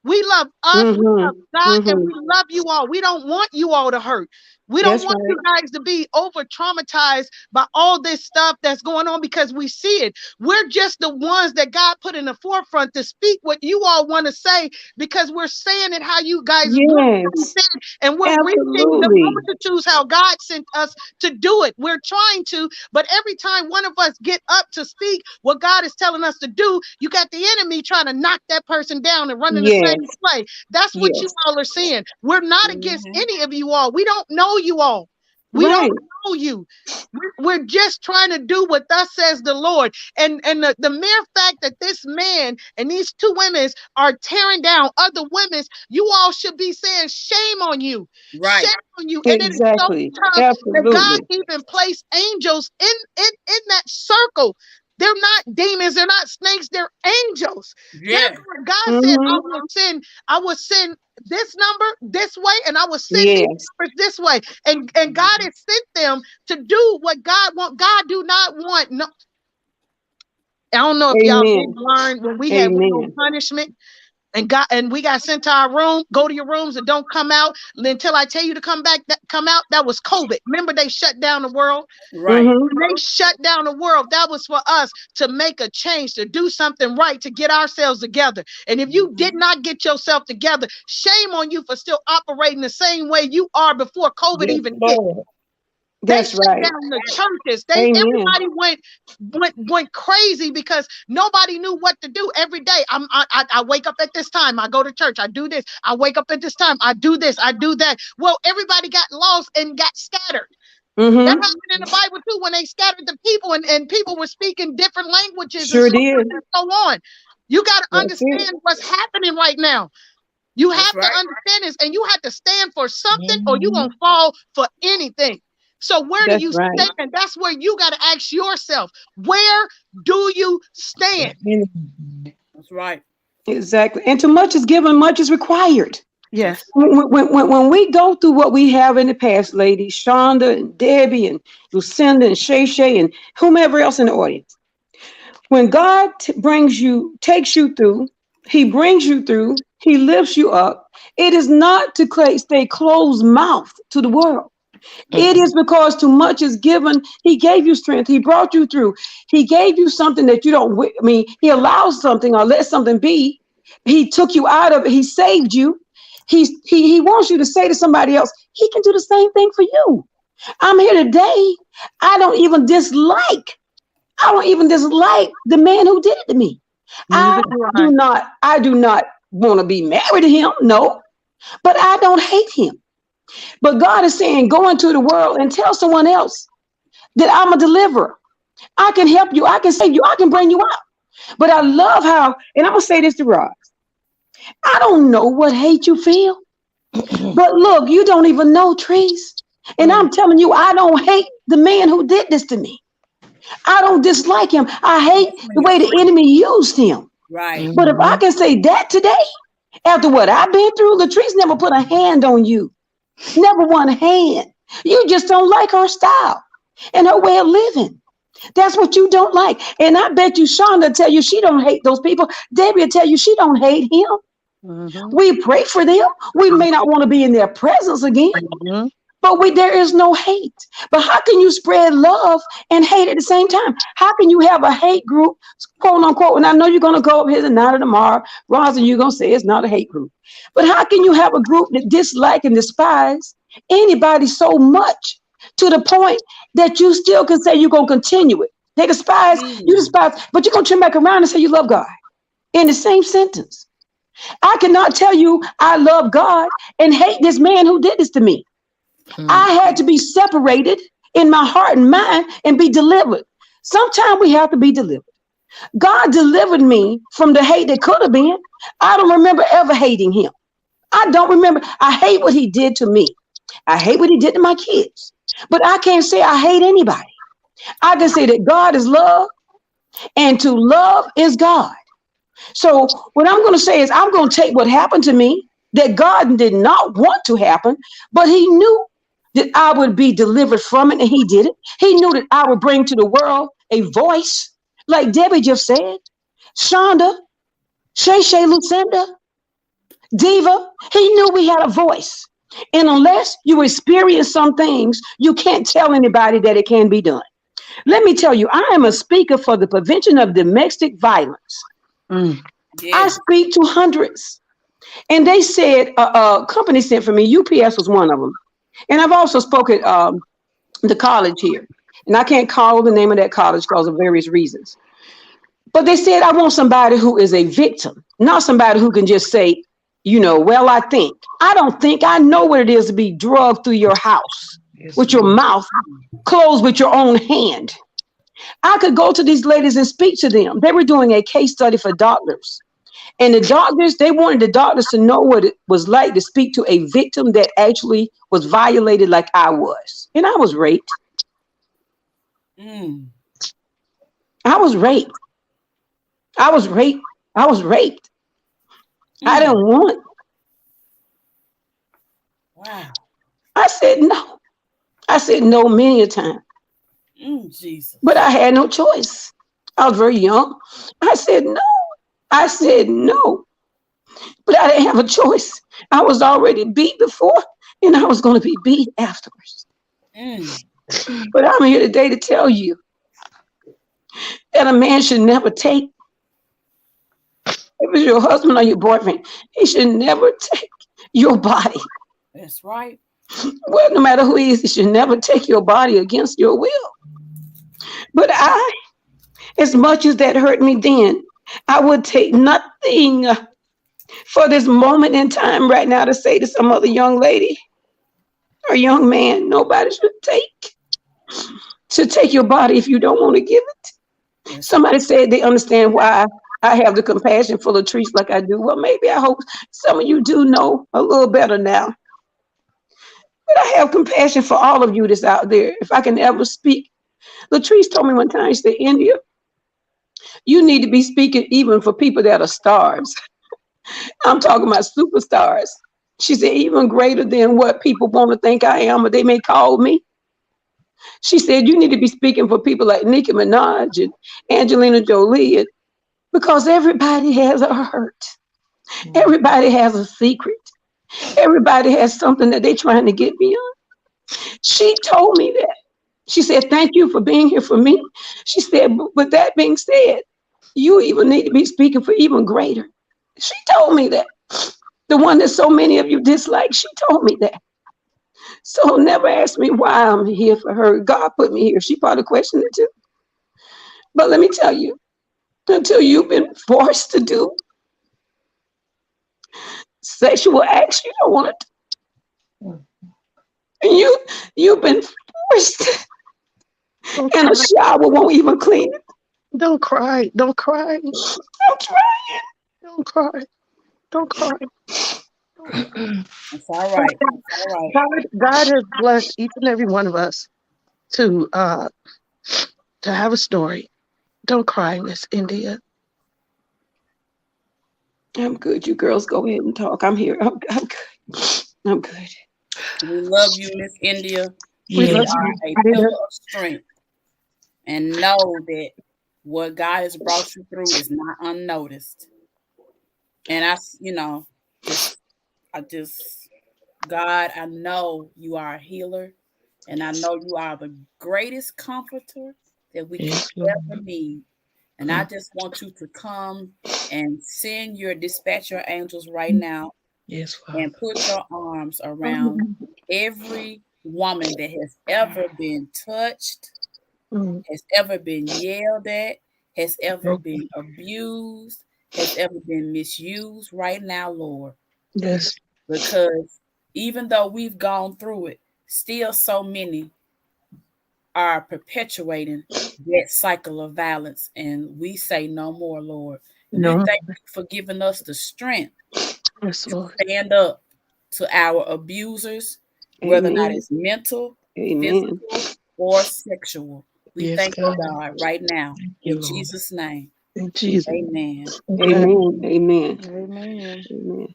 We love us, we love God, and we love you all. We don't want you all to hurt. We don't want you guys to be over traumatized by all this stuff that's going on, because we see it. We're just the ones that God put in the forefront to speak what you all want to say, because we're saying it how you guys want to say it, and we're reaching the multitudes how God sent us to do it. We're trying to, but every time one of us get up to speak what God is telling us to do, you got the enemy trying to knock that person down and run in the same way. That's what you all are seeing. We're not against any of you all. We don't know you all. We don't know you. We're just trying to do what thus says the Lord. And the mere fact that this man and these two women are tearing down other women, you all should be saying, shame on you. Shame on you. And it is so tough that God even placed angels in that circle. They're not demons, they're not snakes, they're angels. God said, I will send this number this way, and I will send these numbers this way. And God has sent them to do what God wants. God do not want no. I don't know if y'all did learn when we had punishment. And we got sent to our room. Go to your rooms and don't come out until I tell you to come back. Come out. That was COVID. Remember, they shut down the world. They shut down the world. That was for us to make a change, to do something right, to get ourselves together. And if you did not get yourself together, shame on you for still operating the same way you are before COVID even hit. That's right. Down the churches. Everybody went crazy because nobody knew what to do every day. I wake up at this time. I go to church. I do this. I wake up at this time. I do this. I do that. Well, everybody got lost and got scattered. That happened in the Bible too, when they scattered the people and people were speaking different languages and so on. You got to understand what's happening right now. You have to understand this, and you have to stand for something, or you're going to fall for anything. So where do you stand? And that's where you got to ask yourself, where do you stand? That's right. Exactly. And too much is given, much is required. Yes. When we go through what we have in the past, ladies, Shonda and Debbie and Lucinda and Shay and whomever else in the audience, when God takes you through, he brings you through, he lifts you up, It is not to stay closed mouth to the world. It is because too much is given. He gave you strength. He brought you through. He gave you something that you don't, I mean, he allows something or let something be. He took you out of it. He saved you. He wants you to say to somebody else, he can do the same thing for you. I'm here today. I don't even dislike the man who did it to me. I do not want to be married to him. No, but I don't hate him. But God is saying, go into the world and tell someone else that I'm a deliverer. I can help you. I can save you. I can bring you out. But I love how, and I'm going to say this to Roz. I don't know what hate you feel. But look, you don't even know Trees. And I'm telling you, I don't hate the man who did this to me. I don't dislike him. I hate the way the enemy used him. Right. But if I can say that today, after what I've been through, Latrice never put a hand on you. Never one hand. You just don't like her style and her way of living. That's what you don't like. And I bet you Shonda tell you she don't hate those people. Debbie will tell you she don't hate him. We pray for them. We may not want to be in their presence again. But there is no hate. But how can you spread love and hate at the same time? How can you have a hate group, quote unquote? And I know you're going to go up here tonight or tomorrow, Roz, and you're going to say it's not a hate group. But how can you have a group that dislike and despise anybody so much to the point that you still can say you're going to continue it? They despise, you despise, but you're going to turn back around and say you love God in the same sentence. I cannot tell you I love God and hate this man who did this to me. I had to be separated in my heart and mind and be delivered. Sometimes we have to be delivered. God delivered me from the hate that could have been. I don't remember ever hating him. I don't remember. I hate what he did to me. I hate what he did to my kids. But I can't say I hate anybody. I can say that God is love and to love is God. So what I'm going to say is I'm going to take what happened to me that God did not want to happen, but he knew that I would be delivered from it, and he did it. He knew that I would bring to the world a voice, like Debbie just said, Shonda, Shay, Lucinda, Diva. He knew we had a voice. And unless you experience some things, you can't tell anybody that it can be done. Let me tell you, I am a speaker for the prevention of domestic violence. I speak to hundreds. And they said, a company sent for me, UPS was one of them. And I've also spoken at the college here. And I can't call the name of that college because of various reasons. But they said, I want somebody who is a victim, not somebody who can just say, well, I think. I don't think. I know what it is to be drugged through your house with your mouth closed with your own hand. I could go to these ladies and speak to them. They were doing a case study for doctors. And the doctors, they wanted the doctors to know what it was like to speak to a victim that actually was violated like I was. And I was raped. I was raped. I was raped. I was raped. I didn't want it. Wow. I said no. I said no many a time. Jesus. But I had no choice. I was very young. I said no. I said no. But I didn't have a choice. I was already beat before, and I was going to be beat afterwards. But I'm here today to tell you that a man should never take, if it's your husband or your boyfriend, he should never take your body. That's right. Well, no matter who he is, he should never take your body against your will. But as much as that hurt me then, I would take nothing for this moment in time right now to say to some other young lady or young man, nobody should take your body if you don't want to give it. Somebody said they understand why I have the compassion for Latrice like I do. Well, maybe I hope some of you do know a little better now. But I have compassion for all of you that's out there. If I can ever speak. Latrice told me one time, she said, India, you need to be speaking even for people that are stars. I'm talking about superstars. She said, even greater than what people want to think I am, or they may call me. She said, you need to be speaking for people like Nicki Minaj and Angelina Jolie, because everybody has a hurt. Everybody has a secret. Everybody has something that they're trying to get me on. She told me that. She said, thank you for being here for me. She said, but that being said, you even need to be speaking for even greater. She told me that. The one that so many of you dislike, she told me that. So never ask me why I'm here for her. God put me here. She probably questioned it too. But let me tell you, until you've been forced to do sexual acts you don't want to do, and you've been forced, and a shower won't even clean it. Don't cry. Don't cry. I'm trying. Don't cry. Don't cry. It's all right. It's all right. God has blessed each and every one of us to have a story. Don't cry, Miss India. I'm good. You girls go ahead and talk. I'm here. I'm good. I'm good. We love you, Miss India. We You love are you. a pillar of strength. And know that what God has brought you through is not unnoticed. And God, I know you are a healer. And I know you are the greatest comforter that we can ever need. And I just want you to come and send your dispatcher angels right now. Yes, Father. And put your arms around every woman that has ever been touched, has ever been yelled at, has ever been abused, has ever been misused right now, Lord. Yes. Because even though we've gone through it, still so many are perpetuating that cycle of violence. And we say no more, Lord. We thank you for giving us the strength to stand up to our abusers, whether or not it's mental, physical, or sexual. We thank you, God, right now. In Jesus' name. In Jesus. Amen. Amen. Amen. Amen. Amen.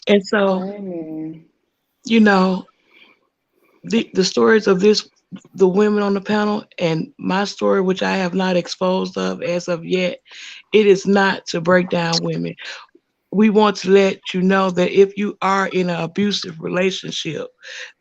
And so, Amen. you know, the stories of the women on the panel and my story, which I have not exposed of as of yet, it is not to break down women. We want to let you know that if you are in an abusive relationship,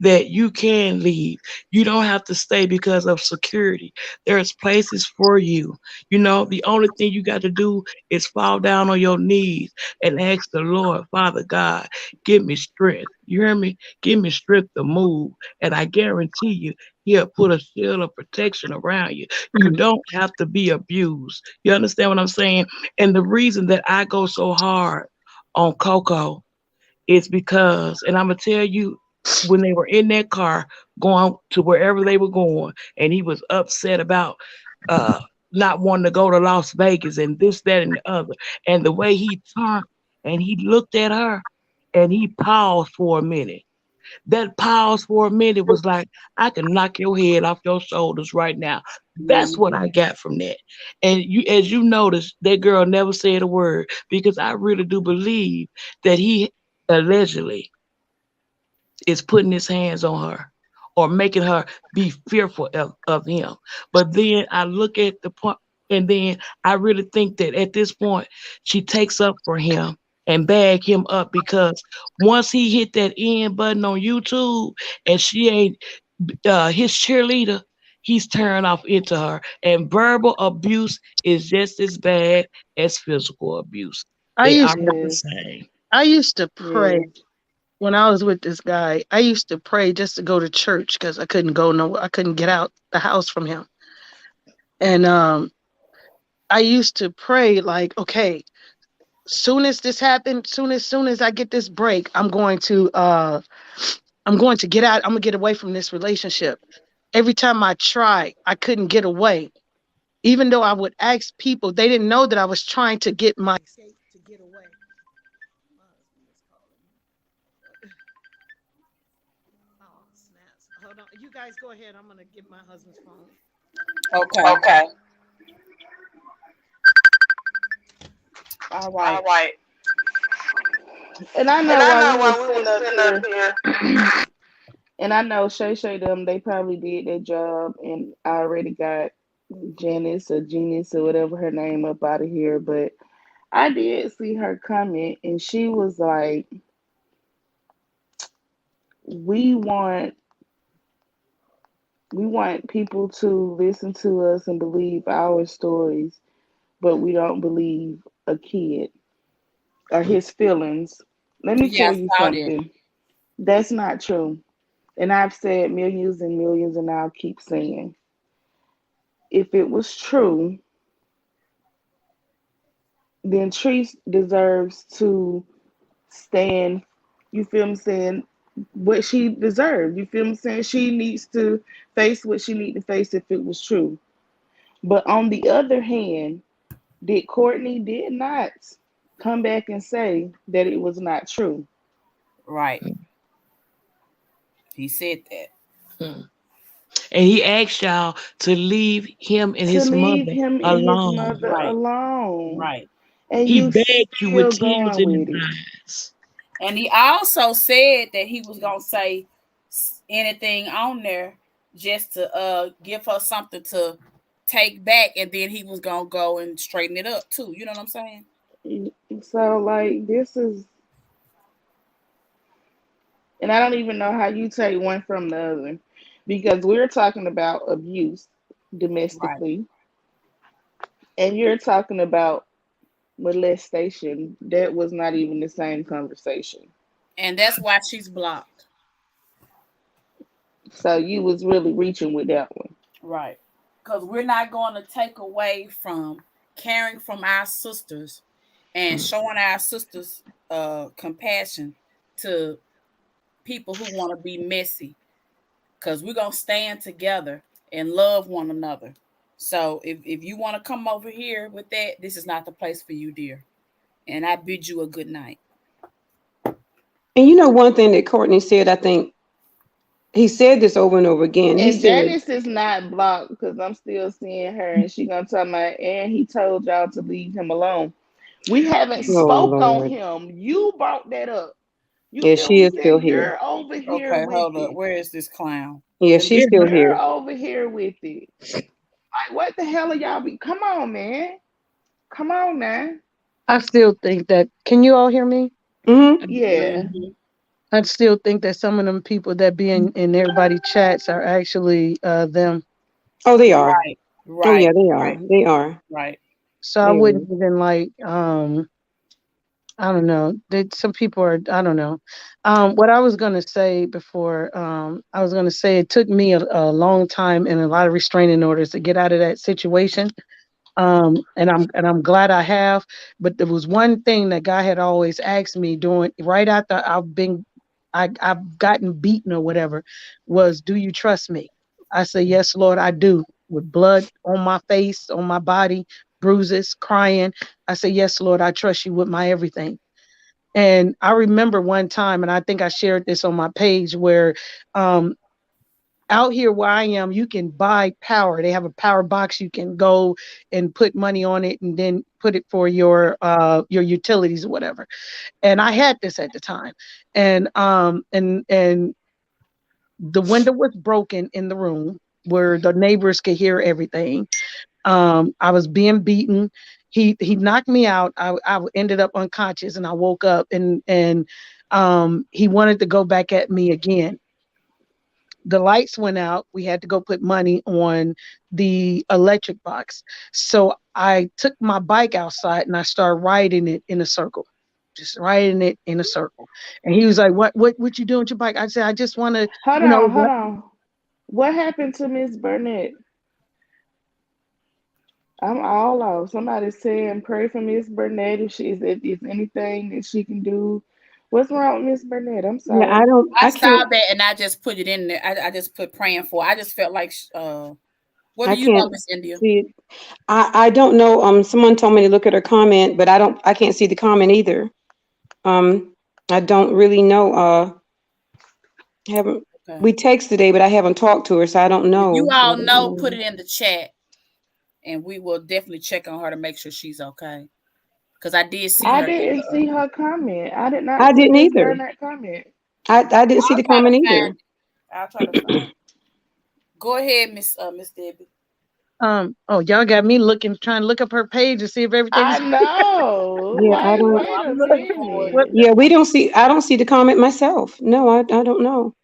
that you can leave. You don't have to stay because of security. There's places for you. You know, the only thing you got to do is fall down on your knees and ask the Lord, Father God, give me strength. You hear me? Give me strength to move. And I guarantee you, He'll put a shield of protection around you. You don't have to be abused. You understand what I'm saying? And the reason that I go so hard on Coco is because, and I'm gonna tell you, when they were in that car going to wherever they were going, and he was upset about not wanting to go to Las Vegas and this, that, and the other, and the way he turned and he looked at her and he paused for a minute. That pause for a minute was like, I can knock your head off your shoulders right now. That's what I got from that. And you, as you notice, that girl never said a word because I really do believe that he allegedly is putting his hands on her or making her be fearful of him. But then I look at the point, and then I really think that at this point, she takes up for him and bag him up because once he hit that end button on YouTube and she ain't his cheerleader, he's turned off into her. And verbal abuse is just as bad as physical abuse. They are the same. I used to pray when I was with this guy. I used to pray just to go to church because I couldn't go nowhere. I couldn't get out the house from him. And I used to pray like, okay, soon as this happened, soon as I get this break, I'm going to get out. I'm gonna get away from this relationship. Every time I tried, I couldn't get away. Even though I would ask people, they didn't know that I was trying to get my escape to get away. Oh, snaps. Hold on. You guys go ahead. I'm gonna get my husband's phone. Okay. All right. And I know while we were sitting up here, and I know Shay them, they probably did their job, and I already got Janice or Genius or whatever her name up out of here. But I did see her comment, and she was like, we want people to listen to us and believe our stories, but we don't believe a kid or his feelings. Let me Yeah, tell I you saw that. something. That's not true. And I've said millions and millions, and I'll keep saying, if it was true, then Treese deserves to stand. You feel me saying? What she deserved. You feel me saying? She needs to face what she need to face if it was true. But on the other hand, did Courtney did not come back and say that it was not true. Right. He said that. Hmm. And he asked y'all to leave him and To his leave mother him and his alone. mother Right. alone. Right. And He you begged you with still tears going in with his it. eyes. And he also said that he was gonna say anything on there just to give her something to take back, and then he was gonna go and straighten it up too. You know what I'm saying? So like this is, and I don't even know how you take one from the other, because we're talking about abuse Right. domestically, and you're talking about molestation. That was not even the same conversation. And that's why she's blocked. So you was really reaching with that one. Right. Because we're not going to take away from caring from our sisters and showing our sisters compassion to people who want to be messy, because we're going to stand together and love one another. So if you want to come over here with that, this is not the place for you, dear. And I bid you a good night. And you know, one thing that Courtney said, I think he said this over and over again. He And said, Janice is not blocked because I'm still seeing her, and she gonna tell me. And he told y'all to leave him alone. We haven't "Oh spoke on Lord, him. You brought that up. You yeah, feel she me is still saying? here. You're over here Okay, with hold up. it. Where is this clown? Yeah, And she's then still You're here." over here with it. Like, what the hell are y'all be? Come on, man. Come on, man. I still think that. Can you all hear me? Hmm. Yeah. Mm-hmm. I still think that some of them people that be in everybody chats are actually them. Oh, they are. Right, Oh yeah, right, they are. right, They are. right. So I They are. wouldn't even like I don't know. Some people are I don't know. What I was gonna say before I was gonna say it took me a long time and a lot of restraining orders to get out of that situation. And I'm glad I have. But there was one thing that God had always asked me doing right after I've gotten beaten or whatever was, do you trust me? I say, yes, Lord, I do. With blood on my face, on my body, bruises, crying. I say, yes, Lord, I trust you with my everything. And I remember one time, and I think I shared this on my page, where um, out here where I am, you can buy power. They have a power box. You can go and put money on it and then put it for your utilities or whatever. And I had this at the time. And the window was broken in the room where the neighbors could hear everything. I was being beaten. He knocked me out. I ended up unconscious and I woke up and he wanted to go back at me again. The lights went out. We had to go put money on the electric box. So I took my bike outside and I started riding it in a circle. Just riding it in a circle. And he was like, what you doing with your bike? I said, I just want to, Hold you know, on, hold on. What happened to Miss Burnett? I'm all off. Somebody saying pray for Miss Burnett if anything that she can do. What's wrong with Miss Burnett? I'm Yeah, sorry. I I can't, saw that and I just put it in there. I just put praying for. I just felt like, what I do you know, can't Miss India? see it. I don't know. Someone told me to look at her comment, but I can't see the comment either. Um, I don't really know. Haven't Okay. We text today, but I haven't talked to her, so I don't If you know. all know, put it in the chat, and we will definitely check on her to make sure she's okay. Because I did see I her in didn't the. see her comment. I did not I see didn't Miss either. Burnett comment. I didn't see I'll the try to comment find either. it. I'll try to find it. Go ahead, Miss Debbie. oh, y'all got me looking, trying to look up her page to see if I everything's know. Yeah, I Like, don't. Oh, wait I'm a looking for it. what minute. Yeah, we don't see. I don't see the comment myself. No, I don't know.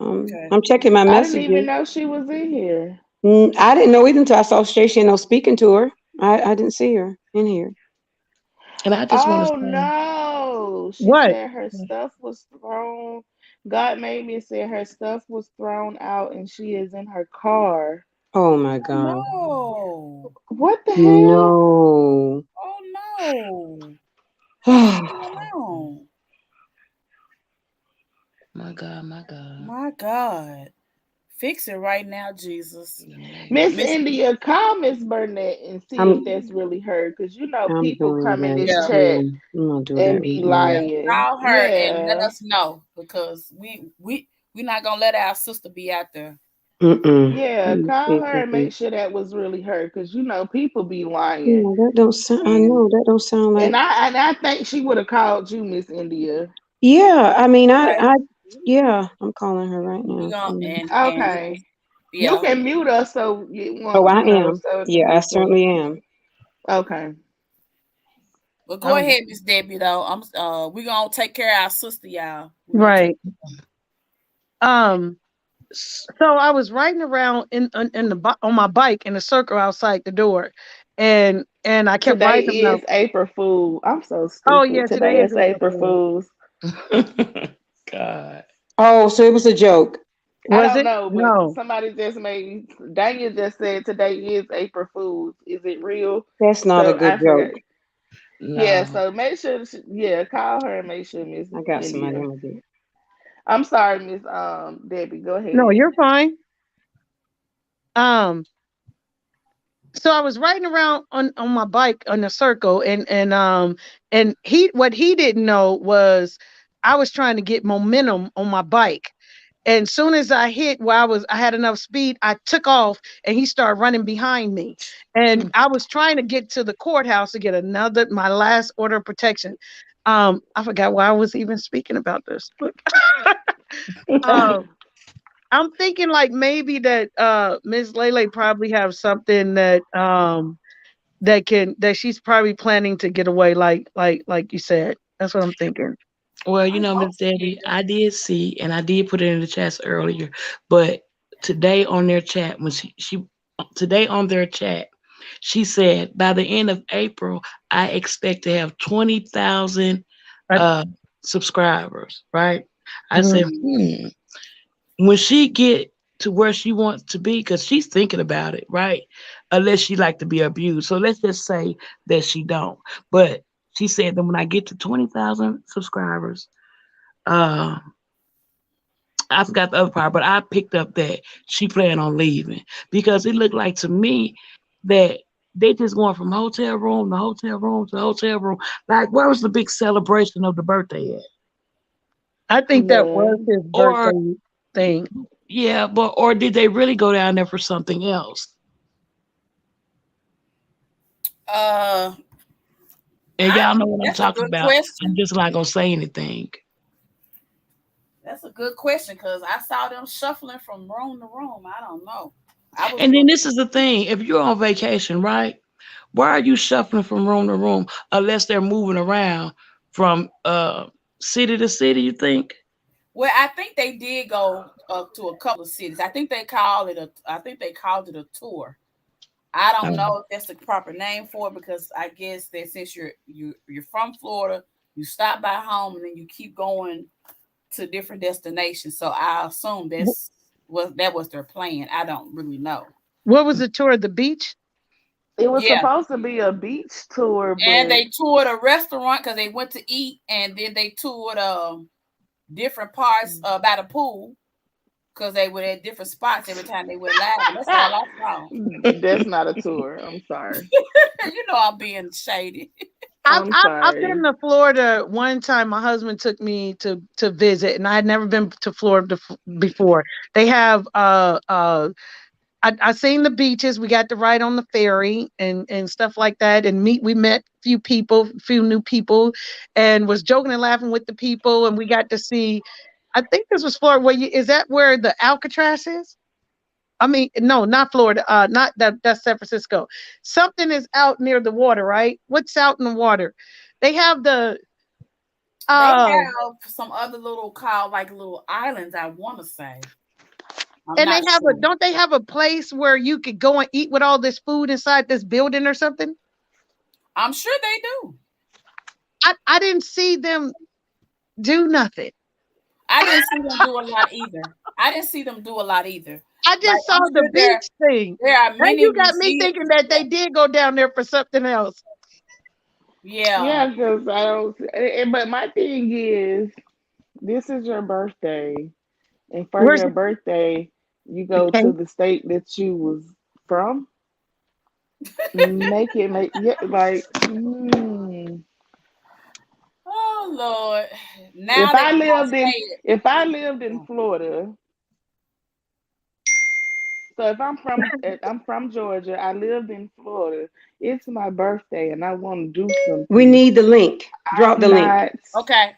Okay. I'm checking my I didn't even messages. know she was in here. I didn't know either until I saw Stacey and I was speaking to her. I didn't see her in here. And I just want to Oh say, no. She What? said her stuff was thrown. God made me say her stuff was thrown out and she is in her car. Oh my Oh God. no. What the hell? No. Oh no. What's going on? my God, my God. My God. Fix it right now, Jesus. In the name of Miss Miss Jesus. India, call Miss Burnett and see if I'm that's really her. Because I'm people doing come in that this Yeah. chat too. I'm gonna do and that be right now. Yeah. lying. Call her and let Yeah. us know because we not gonna let our sister be out there. Mm-mm. Yeah. Call her and Mm-mm. make sure that was really her. Because people be lying. Yeah, that don't sound. I And know that don't sound like. And I think she would have called you, Miss India. Yeah, I mean, okay, yeah, I'm calling her right we now. gonna Mm. and we gonna Okay. You yeah. can mute us so you Oh, want, I am. so it can Yeah, I be clear. certainly am. Okay. But go Um, ahead, Miss Debbie. Though we gonna take care of our sister, y'all. We gonna take. right. Um, so I was riding around on my bike in a circle outside the door, and I kept Today riding is around. April Fool. I'm so Oh stupid. yeah, today Today is is April April Fool. Fools. God. Oh, so it was a joke. I Was don't it? know, but No. somebody just made Daniel just said today is April Fools. Is it real? That's not a So good I forgot. joke. Yeah, No. so make sure yeah, call her and make sure Miss I got somebody. India. I'm gonna do it. I'm sorry, Miss Debbie. Go No, ahead. you're fine. Um, so I was riding around on my bike on a circle, and what he didn't know was I was trying to get momentum on my bike. And soon as I hit where I had enough speed, I took off and he started running behind me. And I was trying to get to the courthouse to get my last order of protection. I forgot why I was even speaking about this. um, I'm thinking like maybe that Miss Lele probably have something that she's probably planning to get away like you said. That's what I'm thinking. Well, I hope Miss she Debbie, I did see, and I did put it in the chats earlier, but today on their chat, when she today on their chat, she said by the end of April, I expect to have 20,000 I, uh subscribers, right? I said, mhm. is. when she get to where she wants to be, because she's thinking about it, right? Unless she like to be abused. So let's just say that she don't. But she said that when I get to 20,000 subscribers, uh, I forgot the other part, but I picked up that she planned on leaving because it looked like to me that they just going from hotel room to hotel room to hotel room. Like, where was the big celebration of the birthday at? I think that was None. his Or birthday thing. yeah, but or did they really go down there for something else? Uh, And y'all know what I'm that's a talking good about. I'm question. just not gonna say anything. That's a good question because I saw them shuffling from room to room. I don't know. I was And then look. this is the thing: if you're on vacation, right? Why are you shuffling from room to room unless they're moving around from city to city? You think? Well, I think they did go to a couple of cities. I think they called it a. I think they called it a tour. I don't know if that's the proper name for it because I guess that since you're from Florida, you stop by home and then you keep going to different destinations. So I assume that was their plan. I don't really know. What was the tour of the beach? It was Yeah, supposed to be a beach tour, and but they toured a restaurant because they went to eat, and then they toured different parts by the pool because they were at different spots every time they went live. And that's all I saw. that's not a tour. I'm sorry. You know I'm being shady. I'm I've been sorry. to Florida one time. My husband took me to visit, and I had never been to Florida before. They have I seen the beaches. We got to ride on the ferry and stuff like that, and we met few people, few new people, and was joking and laughing with the people, and we got to see. I think this was Florida. Is that where the Alcatraz is? I mean, no, not Florida. Not that. That's San Francisco. Something is out near the water, right? What's out in the water? They have They Um, have some other little called like little islands, I want to say. I'm and they not have sure. don't they have a place where you could go and eat with all this food inside this building or something? I'm sure they do. I didn't see them do nothing. I didn't see them do a lot either. I didn't see them do a lot either. I Like just saw I'm the sure beach thing. there are Now many you got me museums. thinking that they did go down there for something else. Yeah. Yeah, because I don't. But my thing is, this is your birthday, and for Where's your birthday, you the go to cake? the state that you was from. Make yeah, like. Oh Lord. If Now that I you lived gonna in say it. if I lived in Florida, so if I'm from Georgia, I lived in Florida. It's my birthday, and I want to do We something. need the link. Drop the I'm link. not. Okay.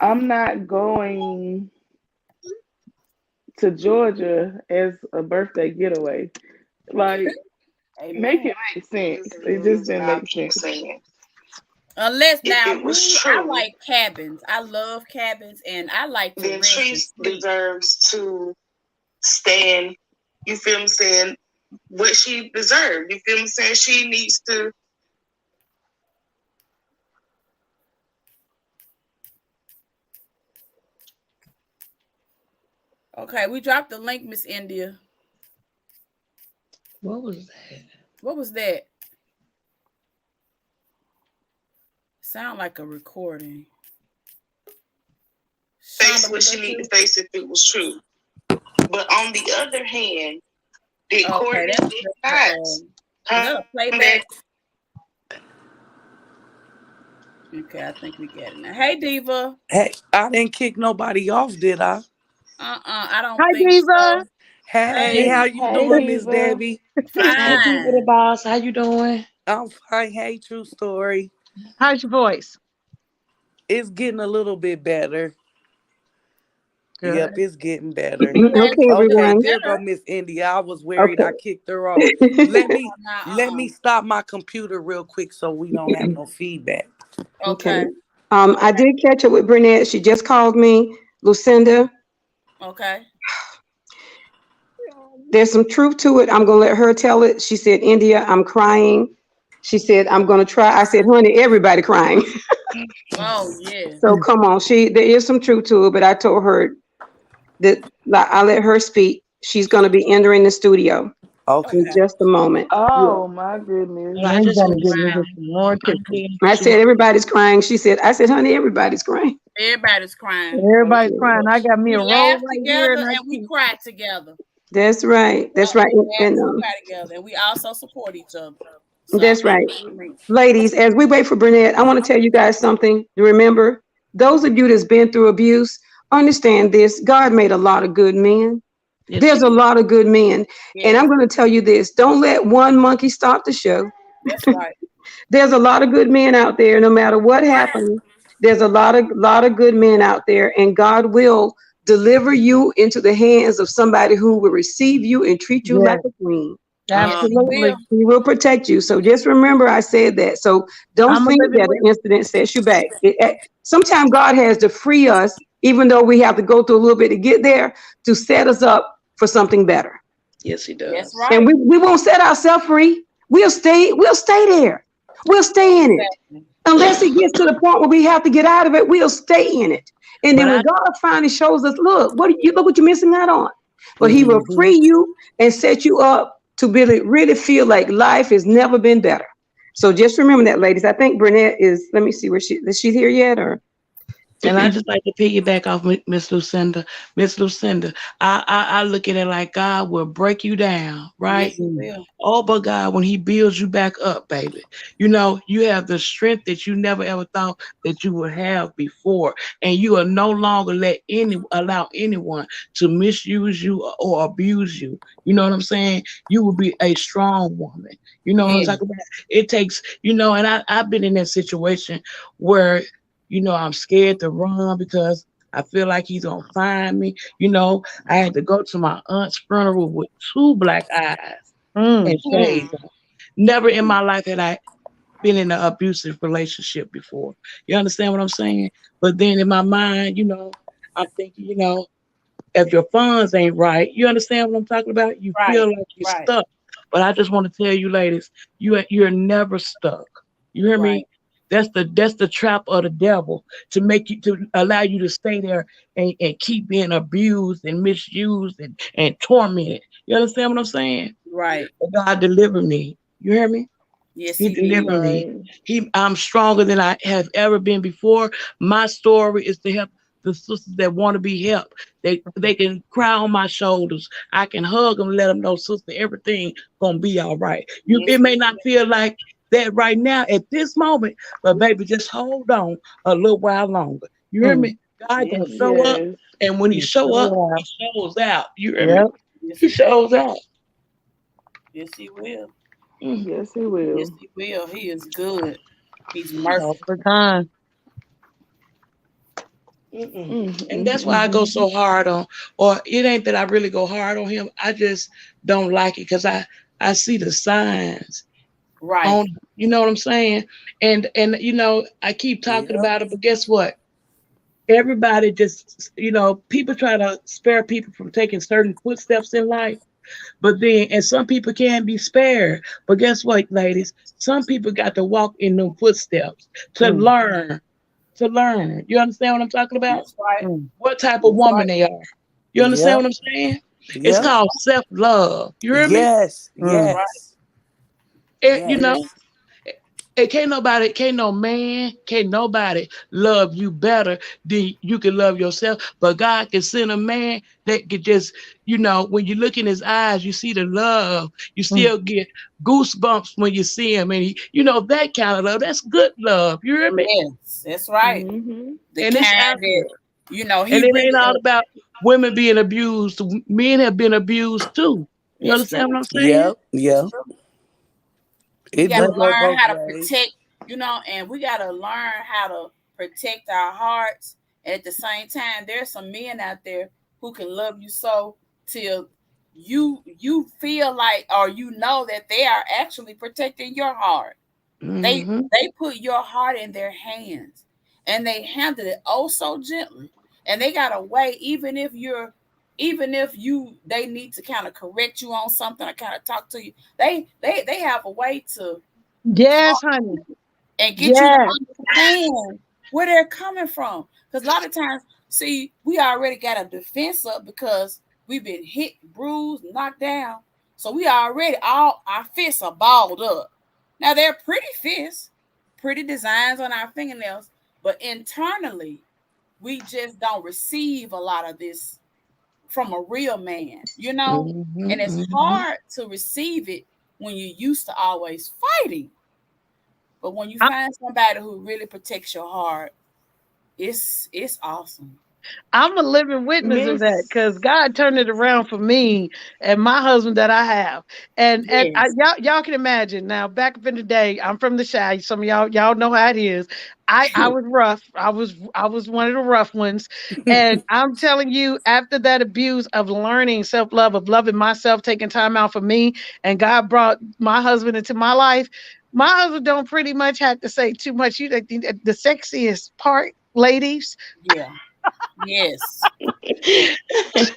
I'm not going to Georgia as a birthday getaway. Like, make Amen. it make sense. It just didn't make sense. Unless now me, I like cabins. I love cabins and I like to Then rest and Treese sleep. deserves to stand. You feel me saying? What she deserves. You feel me saying? She needs to. Okay, we dropped the link, Miss India. What was that? What was that? Sound like a recording. Face Shonda, what was she that need to you? face if it was true. But on the other hand, did Okay, Courtney that's not is come that a playback? back? Okay, I think we get it now. Hey Diva. Hey, I didn't kick nobody off, did I? I don't Hi think Diva. so. Hey, Hey, how you Hey, doing, Miss Diva. Debbie? Hey, people, the fine. boss. How you doing? I'm fine. Hey, true story. How's your voice? It's getting a little bit better. Yep, Good. it's getting better. Yes, Okay, you Okay, getting everyone. there go better. Miss India. I was worried I Okay. kicked her off. Let me let Now, me stop my computer real quick so we don't have no feedback. Okay. Okay. I Okay. did catch up with Burnett. She just called me. Lucinda, Okay. there's some truth to it. I'm gonna let her tell it. She said, India, I'm crying. She said, I'm gonna try. I said, honey, everybody crying. Oh yeah. So come on. There is some truth to it, but I told her that like, I let her speak. She's gonna be entering the studio in Okay. Okay. just a moment. Yeah. Oh my goodness. Well, I just want to give her Wow. some more India. I She, said, everybody's crying. I said, honey, everybody's crying. Everybody's crying. Everybody's Okay. crying. I got me We a roll laugh right here together and I and we keep. cry together. That's right. That's Yep, right. we laugh And and cry together, and we also support each other. So, that's right. Ladies, as we wait for Burnett, I want to tell you guys something to remember. Those of you that's been through abuse, understand this. God made a lot of good men. yes, There's a lot of good men. And yes, I'm going to tell you this. Don't let one monkey stop the show. that's right. There's a lot of good men out there, no matter what happens. There's a lot of good men out there, and God will deliver you into the hands of somebody who will receive you and treat you like Yes, a queen. Yes, he absolutely. will. He will protect you. So just remember I said that. So don't I'm a think living that the witness. incident sets you back. Sometimes God has to free us, even though we have to go through a little bit to get there, to set us up for something better. yes, he That's does. And right. we won't set ourselves free. We'll stay there. We'll stay in it. Exactly. Unless it gets to the point where we have to get out of it, we'll stay in it. And then But I, when God finally shows us, look what you're missing out on. But he will mm-hmm. free you and set you up to really feel like life has never been better. So just remember that, ladies. I think Burnett is, let me see where is she here yet or? And I just like to piggyback off Miss Lucinda. Miss Lucinda, I look at it like God will break you down, Yes, right? he will. Oh, but God, when He builds you back up, baby, you have the strength that you never ever thought that you would have before, and you will no longer allow anyone to misuse you or abuse you. You know what I'm saying? You will be a strong woman. You know what I'm Yeah. talking about? It takes, and I've been in that situation where I'm scared to run because I feel like he's gonna find me. I had to go to my aunt's funeral with two black eyes Mm. and Mm. shades on. Never in my life had I been in an abusive relationship before. You understand what I'm saying? But then in my mind, I'm thinking, if your funds ain't right, you understand what I'm talking about? You feel Right. like you're Right. stuck. But I just want to tell you, ladies, you're never stuck. You hear Right. me? That's the trap of the devil to make you to allow you to stay there and keep being abused and misused and tormented. You understand what I'm saying? Right. But God delivered me. You hear me? Yes, He he did. delivered me. Right. I'm stronger than I have ever been before. My story is to help the sisters that want to be helped. They can cry on my shoulders. I can hug them, let them know, sister, everything gonna be all right. Yes, It may not feel like that right now at this moment, but baby, just hold on a little while longer. You hear Mm. me? God gonna show up, Yes. and when He Yes, show up, sure. He shows out. You hear me? Yep. yes, He he will. shows out. Yes, he will. Mm. Yes, he Yes, will. he will. He is good. He's All merciful. the time. Mm-mm. Mm, And mm, that's why I mm. go so hard on, or it ain't that I really go hard on him. I just don't like it because I see the signs Right. on. You know what I'm saying? And I keep talking Yep. about it, but guess what? Everybody just people try to spare people from taking certain footsteps in life, but then and some people can be spared. But guess what, ladies? Some people got to walk in them footsteps to Mm. learn. To learn. You understand what I'm talking about? That's right. Mm. What type of That's woman right. they are. You understand Yep. what I'm saying? It's Yep. called self-love. You hear me? Yes. Mm. Right. Yes. It, you know, Yes. it can't no man, can't nobody love you better than you can love yourself. But God can send a man that could just, when you look in his eyes, you see the love. You Mm. still get goosebumps when you see him. And that kind of love. That's good love. You hear me? Yes, that's right. Mm-hmm. The And it's kind out that there. he And it ain't really. all about women being abused. Men have been abused too. You It's understand true. what I'm saying? Yep. It's Yep. true. We It got to do But go learn both how to ways. protect, and we got to learn how to protect our hearts. And at the same time, there's some men out there who can love you so till you feel like, or that they are actually protecting your heart. They Mm-hmm. they put your heart in their hands, and they handle it oh so gently. And they got a way, even if they need to kind of correct you on something or kind of talk to you. They have a way to Yes, talk honey. and get you to Yes. understand where they're coming from. Because a lot of times, see, we already got a defense up because we've been hit, bruised, knocked down. So we already, all our fists are balled up. Now they're pretty fists, pretty designs on our fingernails, but internally, we just don't receive a lot of this from a real man. Mm-hmm. And it's Mm-hmm. hard to receive it when you're used to always fighting. But when you I, find somebody who really protects your heart, it's awesome. I'm a living witness of that Miss. because God turned it around for me and my husband that I have. And Yes. y'all can imagine now, back up in the day, I'm from the Shy. Some of y'all know how it is. I was rough. I was one of the rough ones. And I'm telling you, after that abuse of learning self-love, of loving myself, taking time out for me, and God brought my husband into my life, my husband don't pretty much have to say too much. You the sexiest part, ladies. Yeah. Yes. Yes.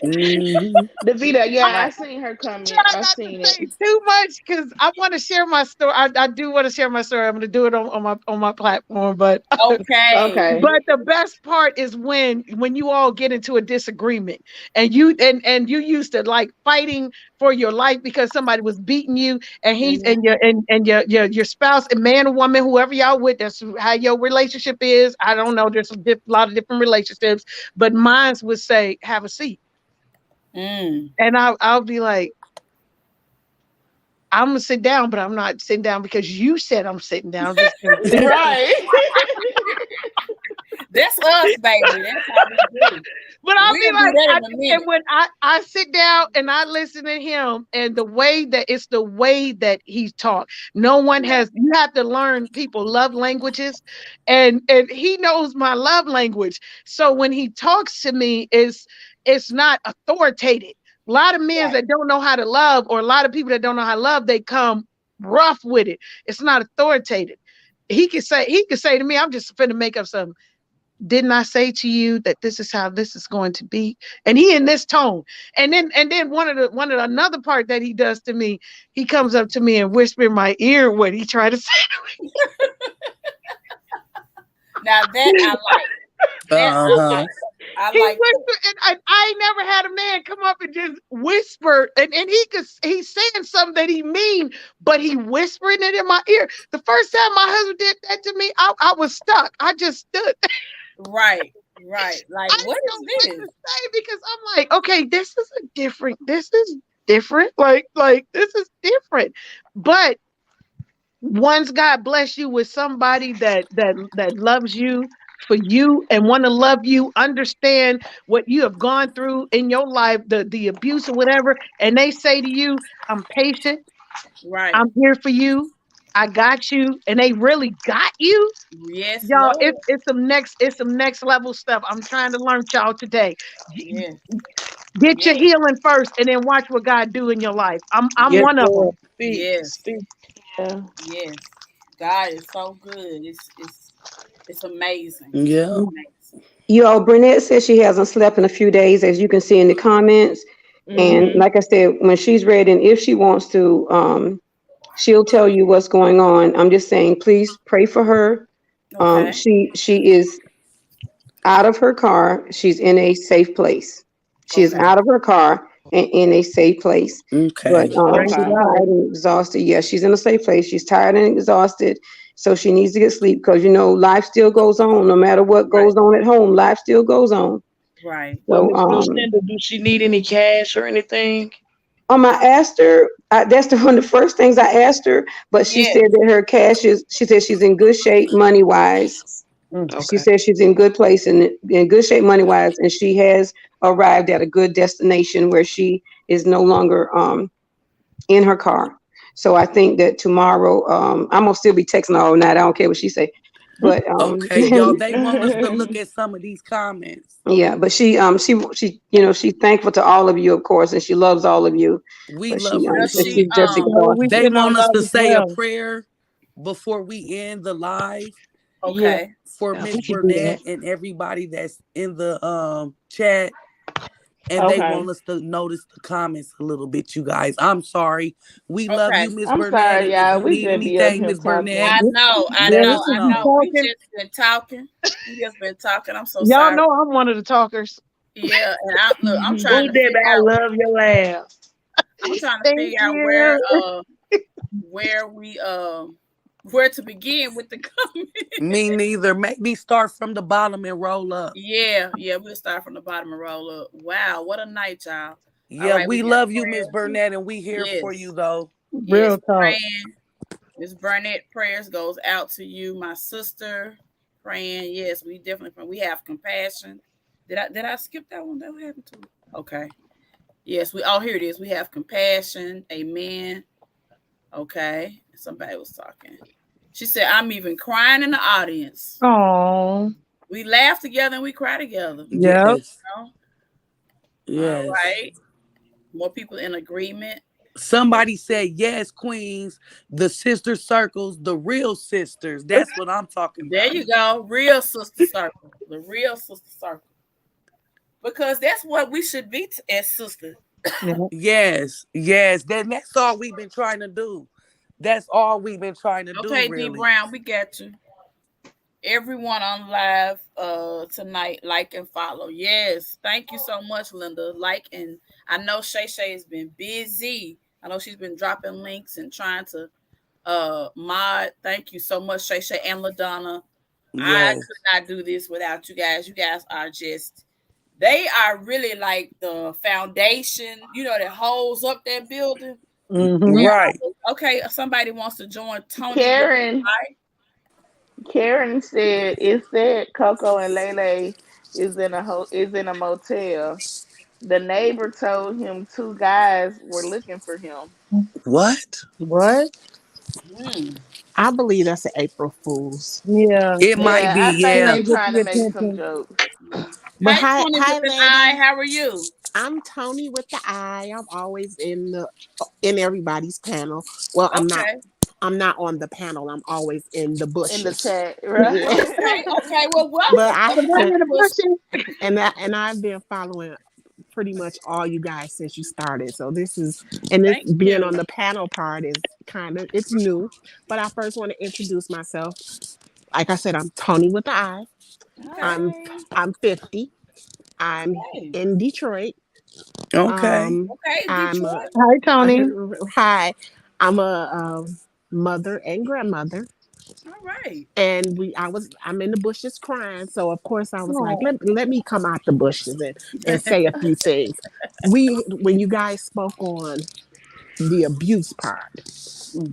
Hmm. Davita, I yeah, I Right. seen her comment. try I not to seen it. say too much because I want to share my story. I do want to share my story. I'm going to do it on my platform, but Okay. Okay. but the best part is when you all get into a disagreement and you used to like fighting for your life because somebody was beating you and he's Mhm. and your spouse, a man or woman, whoever y'all with, that's how your relationship is. I don't know. There's lot of different relationships, but mine would say, "Have a seat," Mm. and I'll be like, I'm gonna sit down, but I'm not sitting down because you said I'm sitting down. I'm just gonna sit down. Right. That's us, baby. That's how we do. But I'll be We'll do like, that in a and minute. when I sit down and I listen to him, and the way that he talks. No one Yeah. has. You have to learn people love languages, and he knows my love language. So when he talks to me, it's not authoritative. A lot of men Right. that don't know how to love, or a lot of people that don't know how to love, they come rough with it. It's not authoritative. he could say to me, I'm just finna make up something. Didn't I say to you that this is how this is going to be? And he in this tone. And then one of the another part that he does to me, he comes up to me and whisper in my ear what he tried to say to me. Now that I like. That I He like whispered, and I ain't never had a man come up and just whisper, and he's saying something that he mean, but he whispering it in my ear. The first time my husband did that to me, I was stuck. I just stood. Right. Like, I what didn't know is what this? to say because I'm like, okay, this is different. Like this is different. But once God bless you with somebody that loves you for you and want to love you, understand what you have gone through in your life, the abuse or whatever, and they say to you, I'm patient, Right. I'm here for you, I got you, and they really got you. Yes, Y'all, Lord. it's some next level stuff. I'm trying to learn y'all today. Yes. Get your Yes. healing first and then watch what God do in your life. I'm Yes, one of them. girl. Speak, Yes. speak. Yeah. Yes. God is so good. It's amazing. It's Yeah. amazing. You all, Burnett says she hasn't slept in a few days, as you can see in the comments. And Mm-hmm. like I said, when she's ready, and if she wants to, she'll tell you what's going on. I'm just saying, please pray for her. Okay. She is out of her car. She's in a safe place. She's Okay. out of her car and in a safe place. But Just pray she's Okay. loud. tired and exhausted. Yes, she's in a safe place. She's tired and exhausted. So she needs to get sleep because life still goes on. No matter what Right. goes on at home, life still goes on. Right. Well, So Miss Lucinda, do she need any cash or anything? I asked her, that's one of the first things I asked her, but she Yes. said that her cash she said she's in good shape money wise. She Okay. says she's in good place and in good shape money wise, and she has arrived at a good destination where she is no longer in her car. So I think that tomorrow I'm gonna still be texting her all night. I don't care what she say, but Okay, y'all, they want us to look at some of these comments. yeah, but she she's thankful to all of you, of course, and she loves all of you. We But love her Well, says she too. she's just Well, we exhausted. They send our want us love to as say a well. prayer before we end the live Yeah. okay. for Yeah, Miss we can do that. Burnett and everybody that's in the chat. And they Okay. want us to notice the comments a little bit, you guys. I'm sorry. We love Okay. you, Miss I'm Burnett. sorry, And if y'all. you We need just be up anything, here Miss Burnett, I talking. know. Let us I be let us know. know. We talking. just been talking. We just been talking. I'm so Y'all sorry. know I'm one of the talkers. Yeah, and I'm trying Oh, to Debbie, figure I out. love your laugh. I'm trying to Thank figure out you. where we where to begin with the comment. Me neither. Maybe start from the bottom and roll up. Yeah, we'll start from the bottom and roll up. Wow, what a night, y'all. All Yeah, right, we we got love you, Miss prayer. Burnett, and we here for you Yes, though. yes, Real talk. praying. Miss Burnett, prayers goes out to you, my sister. Praying. Yes, we definitely pray. We have compassion. Did I skip that one? That what happened to it? Okay. Yes, we here it is. We have compassion. Amen. Okay. Somebody was talking. She said, I'm even crying in the audience. Oh, We laugh together and we cry together. yep. Yes. You know? All Yes. right. More people in agreement. Somebody said, yes, queens, the sister circles, the real sisters. That's what I'm talking There about. you go. Real sister circle. The real sister circle. Because that's what we should be as sisters. Yep. Yes, yes. That's all we've been trying to do. That's all we've been trying to do, Okay, D really. Brown, we got you. Everyone on live tonight, like and follow. Yes, thank you so much, Linda. Like, and I know Shay Shay has been busy. I know she's been dropping links and trying to mod. Thank you so much, Shay Shay and LaDonna. I Yes. could not do this without you guys. You guys are just, they are really like the foundation, that holds up that building. Mm-hmm. Where Right. okay, somebody wants to join Tony with Karen Karen said it said Coco and Lele is in a motel. The neighbor told him two guys were looking for him. What? What? Hmm. I believe that's an April Fool's. Yeah. It might Yeah, be, I think yeah. they Get trying to the make some attention. jokes. But Hey, Tony with Hi, an eye, ladies. how are you? I'm Tony with the eye. I'm always in everybody's panel. Well, I'm not Okay. I'm not on the panel. I'm always in the In the bushes. chat, right? Yeah. Okay. Well, But welcome. I So I'm Welcome in to the Bush. bushes. and I've been following pretty much all you guys since you started. So this is and this Thank being you. on the panel part is kind of it's new. But I first want to introduce myself. Like I said, I'm Tony with the I. Okay. I'm Hey. I'm 50. I'm Okay. in Detroit. Okay. Um, Okay. I'm a, Detroit. Hi, Tony. hi. I'm a mother and grandmother, All right. and I'm in the bushes crying. So of course I was like, Oh. let me come out the bushes and say a few things. When you guys spoke on the abuse part,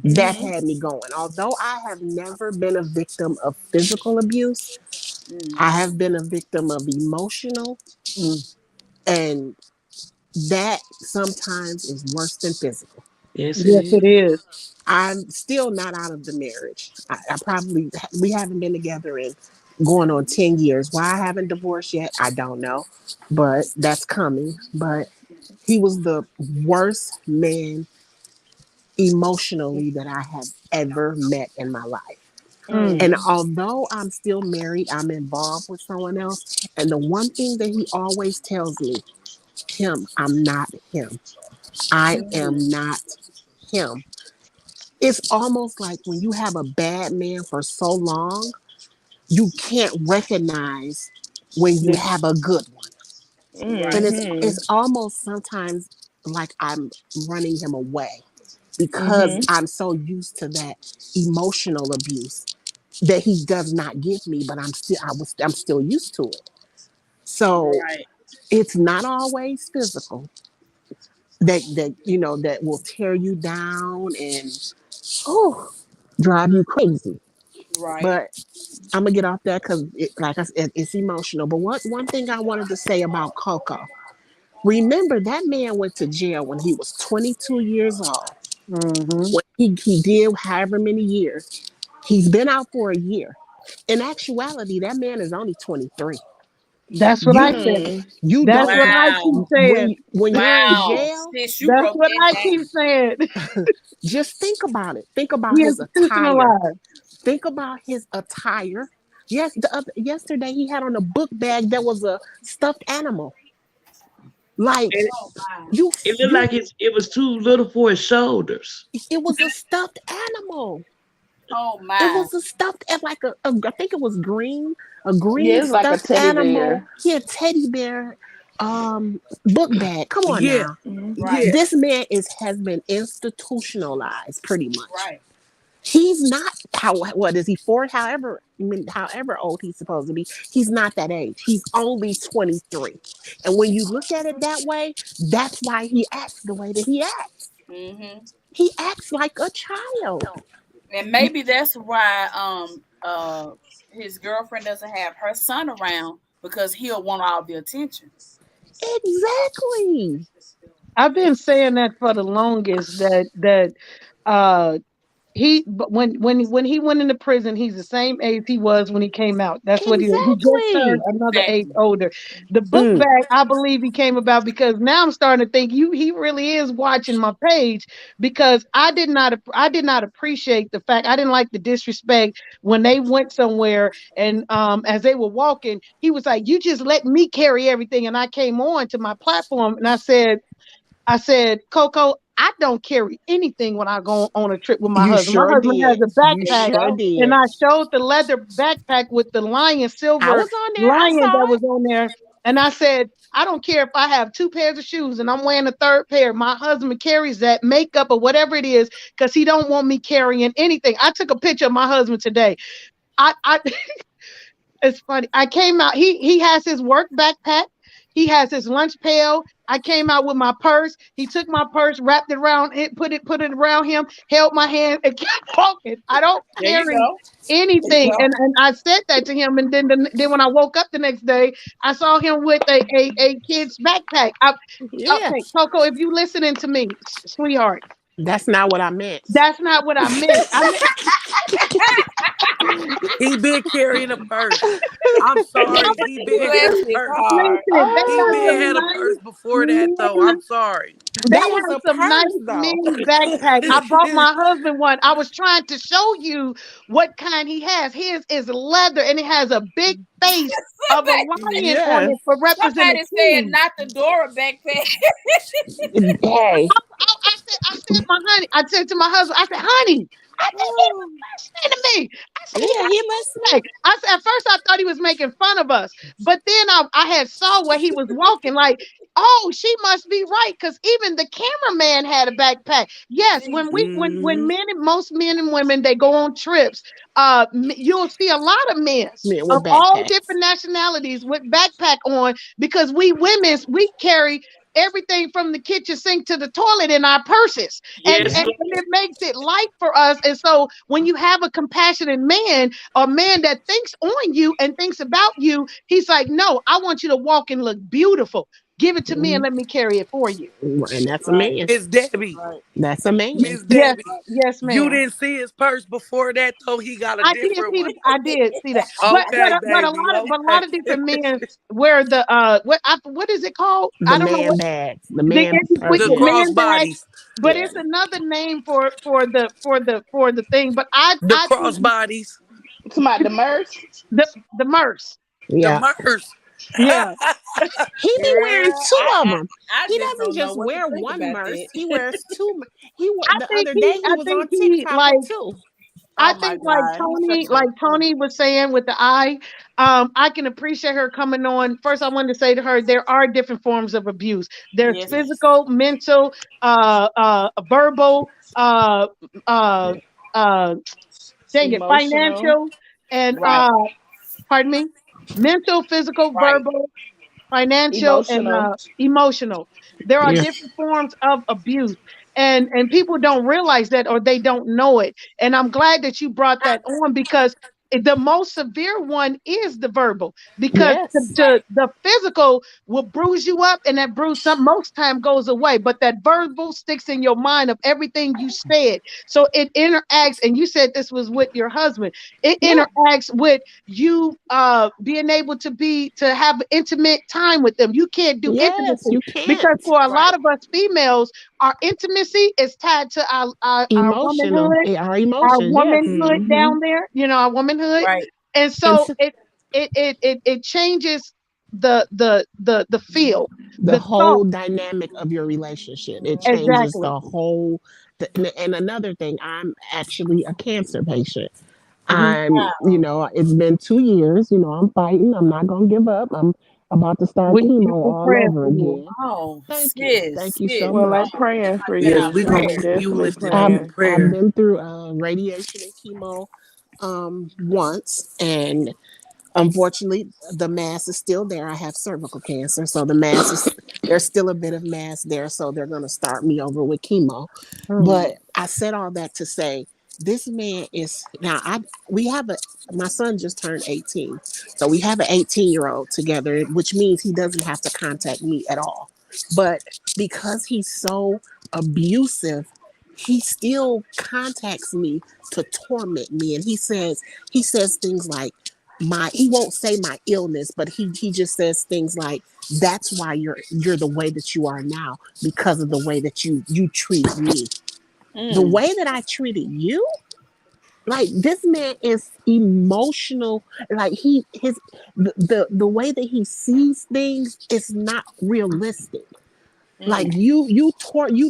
that Mm-hmm. had me going. Although I have never been a victim of physical abuse, I Mm-hmm. have been a victim of emotional, Mm. and that sometimes is worse than physical. Yes, it Yes, is. it is. I'm still not out of the marriage. I probably we haven't been together in going on 10 years. Why I haven't divorced yet, I don't know, but that's coming. But he was the worst man emotionally that I have ever met in my life. Mm. And Mm-hmm. although I'm still married, I'm involved with someone else. And the one thing that he always tells me, Kim, I'm not him. I am Mm-hmm. not him. It's almost like when you have a bad man for so long, you can't recognize when you This. have a good one. And Right. it's almost sometimes like I'm running him away because Mm-hmm. I'm so used to that emotional abuse that he does not give me, but I'm still used to it. So Right. it's not always physical that will tear you down and oh drive you crazy. Right. But I'm gonna get off that because, like I said, it's emotional. But one thing I wanted to say about Coco, remember that man went to jail when he was 22 years old. Mm-hmm. When he did however many years, he's been out for a year. In actuality, that man is only 23. That's what I You said. Mm-mm. That's don't what I Wow. keep saying. when you're in Wow. jail, Sis, you That's broke what that I keep down. saying. just think about it. Think about He his attire. institutionalized. Think about his attire. Yes, yesterday he had on a book bag that was a stuffed animal. Like And Oh my. you, it looked you, like it was too little for his shoulders. it was a stuffed animal. Oh It my. was a stuffed, like I think it was green, a Yeah, green it's like a stuffed teddy animal. bear. Yeah, teddy bear, book bag. Come on Yeah. now, Mm-hmm. Right. Yeah. this man has been institutionalized pretty much. Right. He's not what is he for? However old he's supposed to be, he's not that age. He's only 23. And when you look at it that way, that's why he acts the way that he acts. Mm-hmm. He acts like a child. And maybe that's why his girlfriend doesn't have her son around because he'll want all the attention. Exactly. I've been saying that for the longest. That uh but when he went into prison, he's the same age he was when he came out. That's what he is. He just turned Exactly. another age Exactly. older. The book Mm. bag, I believe he came about because now I'm starting to think he really is watching my page because I did not appreciate the fact I didn't like the disrespect when they went somewhere and as they were walking, he was like, "You just let me carry everything," and I came on to my platform and I said, Coco, I don't carry anything when I go on a trip with my You husband. My sure husband has did. a You There you backpack, sure go. and did. I showed the leather backpack with the lion, I silver was on there. I lion saw that it. was on there. And I said, I don't care if I have two pairs of shoes and I'm wearing a third pair. My husband carries that makeup or whatever it is because he don't want me carrying anything. I took a picture of my husband today. I It's funny. I came out. He has his work backpack. He has his lunch pail. I came out with my purse. He took my purse, wrapped it around it, put it around him, held my hand, and kept walking. I don't There you carry go. There you anything, go. and I said that to him. And then when I woke up the next day, I saw him with a kid's backpack. Yeah. Okay, Coco, if you listening to me, sweetheart, That's not what I meant. that's not what I meant. I meant. He been carrying a purse. I'm sorry. He been had a Bless his purse. heart. Listen, they He got been some had a Oh, purse nice before that though. I'm men. sorry. They That was have a some purse nice though. men's backpacks. I bought my husband one. I was trying to show you what kind he has. His is leather and it has a big face of a Somebody, lion on Yes. it for somebody said representation. not the Dora backpack. Hey. I said, my honey, I said to my husband, I said, honey, I think he was listening to me. I said, he Yeah, got he listening. back. I said, at first I thought he was making fun of us, but then I had saw where he was walking, like, oh, she must be right, because even the cameraman had a backpack. Yes, when Hmm. men and most men and women they go on trips, you'll see a lot of men Men of with all backpacks. different nationalities with backpack on because we women's we carry everything from the kitchen sink to the toilet in our purses. And, Yes, and, Yeah. and it makes it light for us. And so when you have a compassionate man, a man that thinks on you and thinks about you, he's like, no, I want you to walk and look beautiful. Give it to me and Mhm. let me carry it for you. And that's a Right, man. Miss Debbie. right. That's a man. Miss Yes, Debbie. yes, You ma'am. didn't see his purse before that though. He got a I did different see one. the I did see that. Okay, But a baby. lot of Okay. different men wear the what is it called? The I don't know man what bags. The the man with The the purses. man bag, crossbodies. but Yeah. it's another name for the thing. But The I think crossbodies. somebody the merch. the Merce. The Yeah. Murs. Yeah. He be wearing Girl, two of them. I He just doesn't don't know just what to wear think one about merce. that. He wears two. The other day he I was think on he TikTok with two. I Oh my think like God, he's such a Like Tony was saying with the eye, I can appreciate her coming on. First, I wanted to say to her, there are different forms of abuse. There's yes. physical, mental, verbal, uh, uh, dang it, Emotional. financial, and Right, pardon me, mental, physical, right. verbal, financial, and Emotional. emotional. There are Yeah. different forms of abuse, and people don't realize that or they don't know it. And I'm glad that you brought that on because the most severe one is the verbal because Yes. Right. the physical will bruise you up and that bruise some most time goes away, but that verbal sticks in your mind of everything you said, so it interacts. And you said this was with your husband. It Yeah. interacts with you being able to have intimate time with them. You can't do Yes. intimacy You because can't. for a lot Right. of us females, our intimacy is tied to our Emotional. womanhood, Our emotion. Yes. Hmm. down there, our womanhood. Right. And And so it changes the feel, the the thought. whole dynamic of your relationship. It changes Exactly. the whole. And another thing, I'm actually a cancer patient. Hmm. It's been 2 years. I'm fighting. I'm not going to give up. I'm about to start chemo We all praying over for you. again. Oh, Thank you. Thank you so sis. Well, I'm much. Oh praying my for Yes, you. God. we I, gonna I'm keep you definitely lifted up in praying. I've prayer. been through radiation and chemo once, and unfortunately, the mass is still there. I have cervical cancer, so there's still a bit of mass there. So they're going to start me over with chemo. Mm. But I said all that to say this man is now. We have my son just turned 18, so we have an 18-year-old together, which means he doesn't have to contact me at all. But because he's so abusive, he still contacts me to torment me, and he says things like he won't say my illness, but he just says things like that's why you're the way that you are now because of the way that you treated me. The Mm. way that I treated you, like this man is emotional. Like the way that he sees things is not realistic. Like Mm. you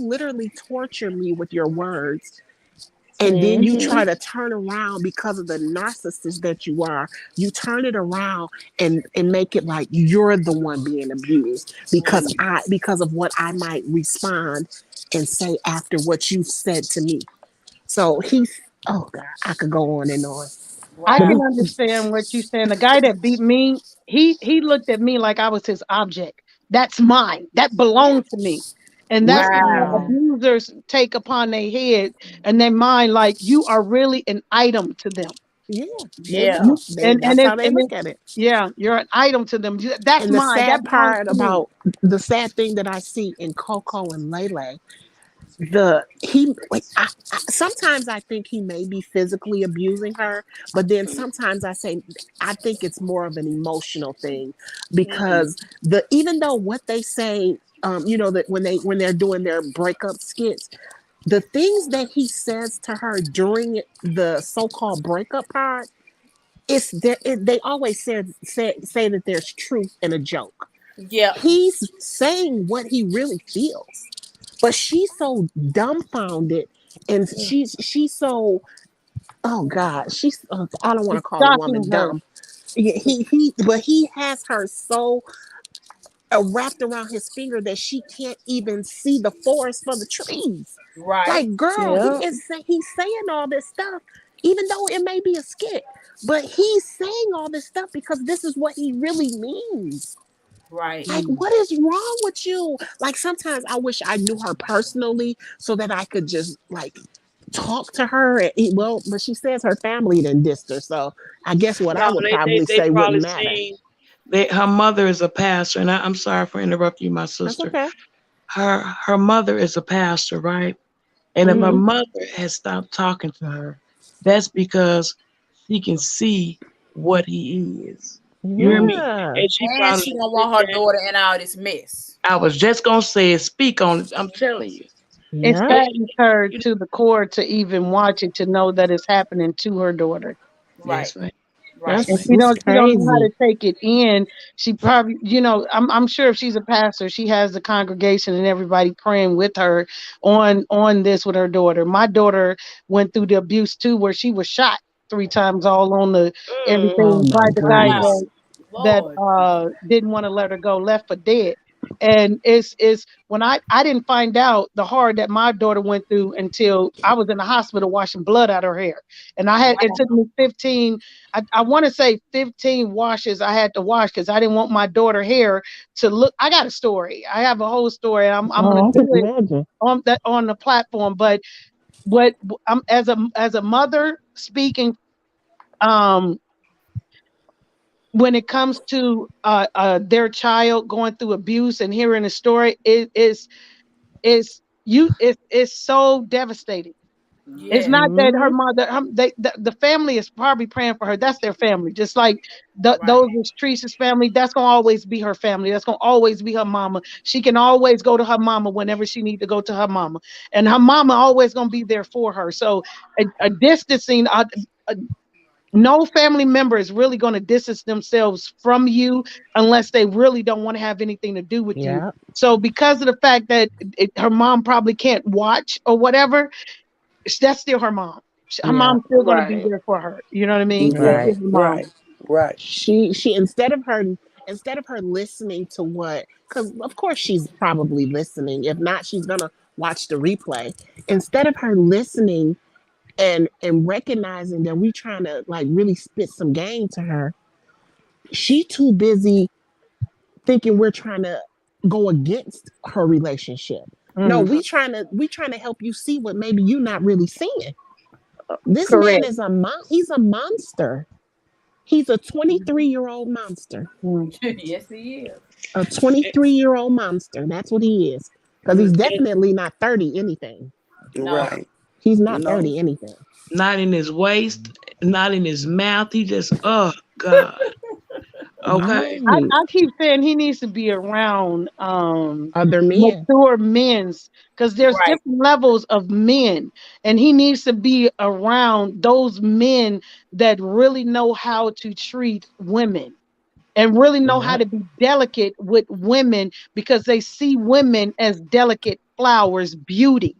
literally torture me with your words, and then you Hmm. try to turn around because of the narcissist that you are. You turn it around and make it like you're the one being abused Mm. because of what I might respond and say after what you said to me. So oh God, I could go on and on. I But Wow. can understand what you're saying. The guy that beat me, he looked at me like I was his object. That's mine. That yeah, belongs to me. And that's what Wow. Mm-mm. abusers take upon their head and their mind, like you are really an item to them. yeah, they Yeah. do. You That's how they look at it. yeah, you're an item to them. That's And the mine. That sad belongs part to me. about the sad thing that I see in Coco and Lele, sometimes I think he may be physically abusing her, but then sometimes I think it's more of an emotional thing because even though what they say, that when they're doing their breakup skits, the things that he says to her during the so-called breakup part, they always say that there's truth in a joke. Yeah. He's saying what he really feels, but she's so dumbfounded, and she's so, oh God, I don't want to It's call a shocking woman her. dumb. Yeah, but he has her so wrapped around his finger that she can't even see the forest for the trees. Right. Like, girl, Yeah. he's saying all this stuff, even though it may be a skit, but he's saying all this stuff because this is what he really means. Right. Like, what is wrong with you? Like, sometimes I wish I knew her personally so that I could just like talk to her. Well, but she says her family didn't diss her, so I guess what I No, would they probably they say wouldn't probably matter. seen that her mother is a pastor, and I'm sorry for interrupting you, my That's sister. okay. Her mother is a pastor, right? And if her Mm-hmm. mother has stopped talking to her, that's because she can see what he is. You hear me? Yeah. And she And probably she don't sit want her down. daughter in all this mess. I was just gonna say it, speak on it. I'm telling you. It Yeah. And, saddens her you know, to the core to even watch it, to know that it's happening to her daughter. Right. yes, ma'am. Right. Yes, And ma'am. That's she it's don't know how crazy. to take it in. She probably, I'm sure if she's a pastor, she has the congregation and everybody praying with her on this with her daughter. My daughter went through the abuse too, where she was shot 3 times all on the Oh everything my by the guy Wow. goodness. that Lord. didn't want to let her go, left for dead. And it's when I didn't find out the horror that my daughter went through until I was in the hospital washing blood out her hair. And it Wow. took me 15, I want to say 15 washes I had to wash because I didn't want my daughter hair to look. I got a story. I have a whole story. I'm gonna Oh, I do can it imagine. on the platform. But what I'm as a mother speaking, um when it comes to their child going through abuse and hearing a story, it's so devastating. It's Yeah. not that her Mm-hmm. mother, the family is probably praying for her. That's their family. Just like Right. those is Teresa's family. That's gonna always be her family. That's gonna always be her mama. She can always go to her mama whenever she need to go to her mama, and her mama always gonna be there for her. So a distancing, a no family member is really going to distance themselves from you unless they really don't want to have anything to do with you. Yeah. So because of the fact that her mom probably can't watch or whatever, that's still her mom. Her Yeah. mom's still going to be Right. there for her. You know what I mean? That's Yeah. Right. still her mom. Right. Right. She instead of her listening to what, because of course she's probably listening. If not, she's gonna watch the replay. Instead of her listening and recognizing that we trying to like really spit some game to her, she too busy thinking we're trying to go against her relationship. No, Mm, we trying to help you see what maybe you're not really seeing. This man correct. is he's a monster. He's a 23-year-old monster. Mm, Yes, he is. A 23-year-old monster. That's what he is. Because he's mm. definitely not 30 anything. No. Right. He's not No. 30 anything. Not in his waist, not in his mouth. He just, oh God. Okay. Right. I keep saying he needs to be around Other men. mature men's, because there's Right. different levels of men, and he needs to be around those men that really know how to treat women and really know how Yep. to be delicate with women because they see women as delicate flowers, beauty.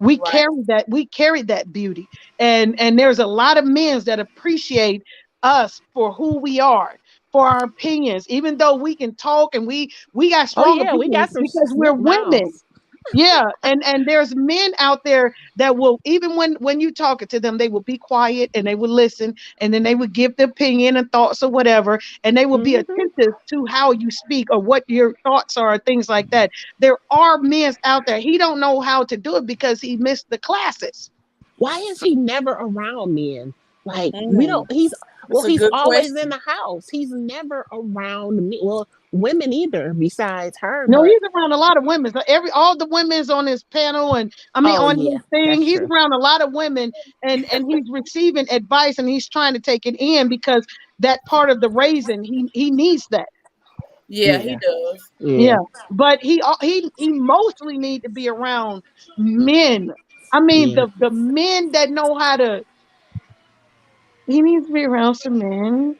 Right. We carry that beauty. And there's a lot of men that appreciate us for who we are, for our opinions, even though we can talk and we got Oh strong yeah, we got opinions some because we're slick women. mouths. Yeah, and there's men out there that will, even when you talking to them, they will be quiet and they will listen, and then they would give their opinion and thoughts or whatever, and they will be Hmm. attentive to how you speak or what your thoughts are, things like that. There are men out there. He don't know how to do it because he missed the classes. Why is he never around men? Like we don't. That's a He's good always question. in the house. He's never around me. Well, women either, besides her. No, But he's around a lot of women. So all the women's on his panel, and I mean oh on yeah, his thing, that's he's true. around a lot of women, and he's receiving advice, and he's trying to take it in because that part of the raising, he needs that. Yeah, he Yeah, does. Yeah, yeah, but he mostly need to be around men. I mean yeah, the men that know how to. He needs to be around some men.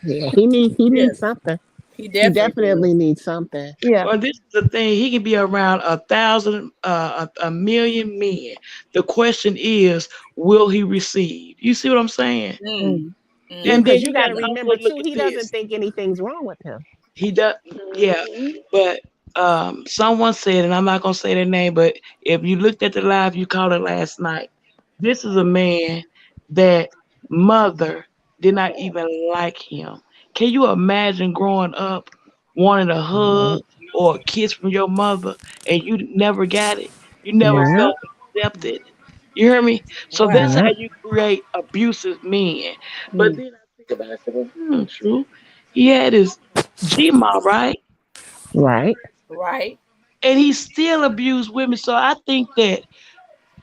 yeah. He Yeah, needs something. he He definitely does. definitely needs something. Yeah. Well, this is the thing. He can be around 1,000, a million men. The question is, will he receive? You see what I'm saying? Mm. Mm. Yeah, And Mm. then because you you got got to to remember also look too, at he doesn't this. think anything's wrong with him. He does, yeah. But someone said, and I'm not gonna say their name, but if you looked at the live you called it last night, this is a man that mother did not even like him. Can you imagine growing up wanting a hug Right. or a kiss from your mother and you never got it? You never Yeah, felt accepted. You hear me? So that's how Right. yeah, you create abusive men. But Mm. then I think about it, I said, well, true. He had his G-Ma, right? right. Right. And he still abused women. So I think that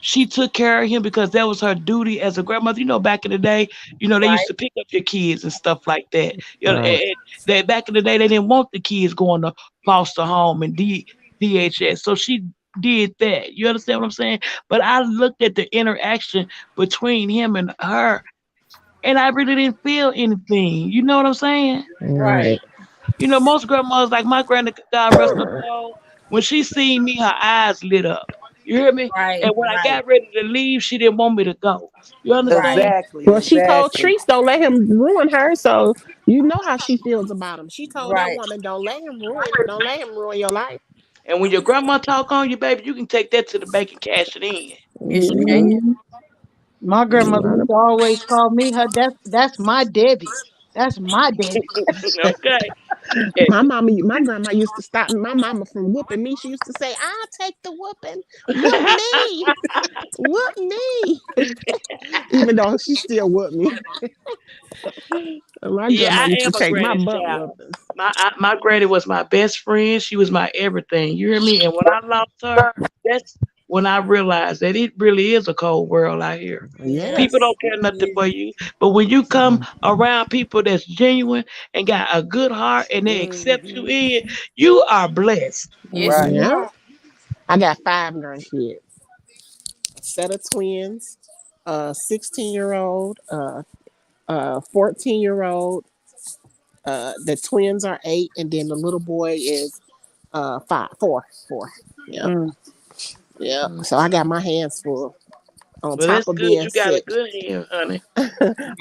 she took care of him because that was her duty as a grandmother. You know, back in the day, they used Right. to pick up your kids and stuff like that. Right. And they back in the day they didn't want the kids going to foster home and DHS. So she did that. You understand what I'm saying? But I looked at the interaction between him and her, and I really didn't feel anything. You know what I'm saying? Right. Right. Most grandmas, like my granny, God rest her soul, when she seen me, her eyes lit up. You hear me? Right. And when I Right. got ready to leave, she didn't want me to go. You Right. understand? Exactly, Well, she told exactly. Treese don't let him ruin her, so you know how she feels about him. She told that Right. woman, don't let him ruin your life. And when your grandma talk on you, baby, you can take that to the bank and cash it in. Yes, you can. Mm-hmm. My grandmother Not used to always call me her. That's my Debbie. That's my Debbie. Okay. And my grandma used to stop my mama from whooping me. She used to say, "I'll take the whooping. Whoop me, whoop me." Even though she still whooped me, my yeah, grandma I used to am a take my granny's butt child. whoopings. My granny was my best friend. She was my everything. You hear me? And when I lost her, that's when I realized that it really is a cold world out here. Yeah. People Yes. don't care It nothing for is. you. But when you come around people that's genuine and got a good heart and they accept you Mm-hmm. in, you are blessed. Yes, Right. you Yeah. are. I got 5 grandkids. A set of twins, a 16-year-old, 14-year-old. The twins are 8, and then the little boy is 5, 4, 4. Yeah, Mm. yeah. So I got my hands full. On Well, top that's of good. being You got a sick, good hand, honey.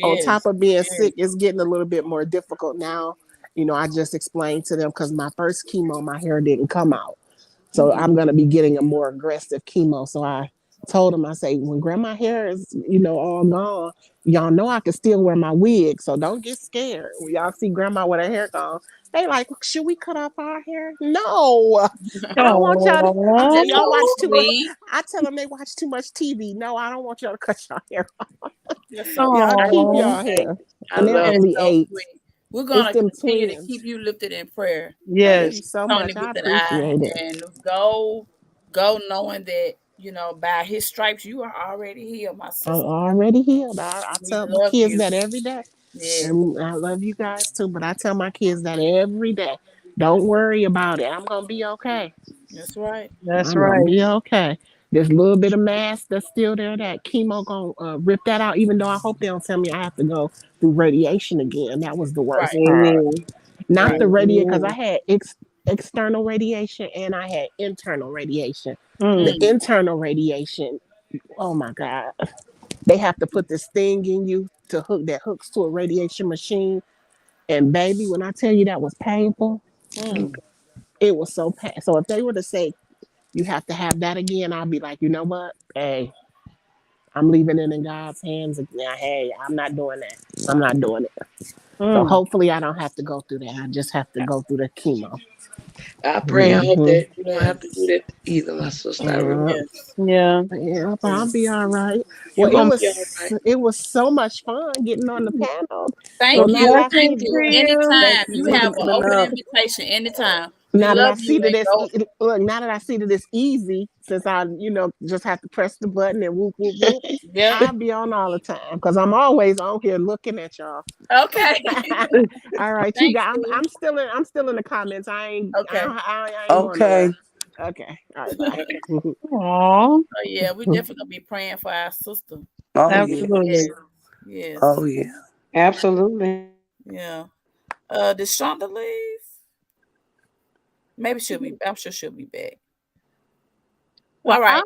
on top Yes. of being Yes. sick, it's getting a little bit more difficult now. I just explained to them because my first chemo, my hair didn't come out. So Mm. I'm going to be getting a more aggressive chemo. So I told him, I say, when grandma hair is, all gone, y'all know I can still wear my wig. So don't get scared. When y'all see grandma with her hair gone, they like, should we cut off our hair? No, I don't want y'all to. I say, That's y'all so Oh, watch too much. sweet. I tell them they watch too much TV. No, I don't want y'all to cut your hair. That's so Y'all I keep sweet. oh, y'all hair. I And they're love That is only so 8. sweet. We're It's gonna them continue to twins. keep you lifted in prayer, Thank yes. you so Tony, much. I with an eye, appreciate it. and go knowing that by His stripes you are already healed, my I'm sister. already healed. I We tell my love kids you. that every day. Yes, And I love you guys too, but I tell my kids that every day. Don't worry about it. I'm gonna be okay. that's right. That's I'm gonna right. be okay. This little bit of mass that's still there, that chemo gonna rip that out. Even though I hope they don't tell me I have to go through radiation again. That was the worst Right, part. Amen. Not right. the radiation, because I Amen. had external radiation and I had internal radiation. The Mm. Mm. internal radiation, oh my God. They have to put this thing in you to hooks to a radiation machine. And baby, when I tell you that was painful, Mm. it was so painful. So if they were to say you have to have that again, I'll be like, you know what? Hey, I'm leaving it in God's hands. Now, hey, I'm not doing that. I'm not doing it. So Mm. hopefully I don't have to go through that. I just have to go through the chemo. I pray and hope that you don't have to do Yes. that either, my sister. I really, Yes. Yeah. Yeah, but I'll be Yes. all right. you Well, gonna be all right. it was so much fun getting on the panel. So Thank now you. that I Thank see Blessings you. to that, you. Thank Anytime. you You for have an coming open up. invitation anytime. We now that love I see you that and it's go. look, now that I see that it's easy, since I, just have to press the button and whoop whoop whoop, Yeah. I'll be on all the time because I'm always on here looking at y'all. Okay. All right, you Thank guys. you. I'm still in the comments. I ain't Okay. I ain't going Okay. nowhere. Okay. All right. Bye. Aw, Oh yeah, we definitely gonna be praying for our sister. Oh yeah. absolutely. Yes. Yes. Oh yeah. Absolutely. Yeah. Did Shonda leave? Maybe she'll be. I'm sure she'll be back. Well, All right.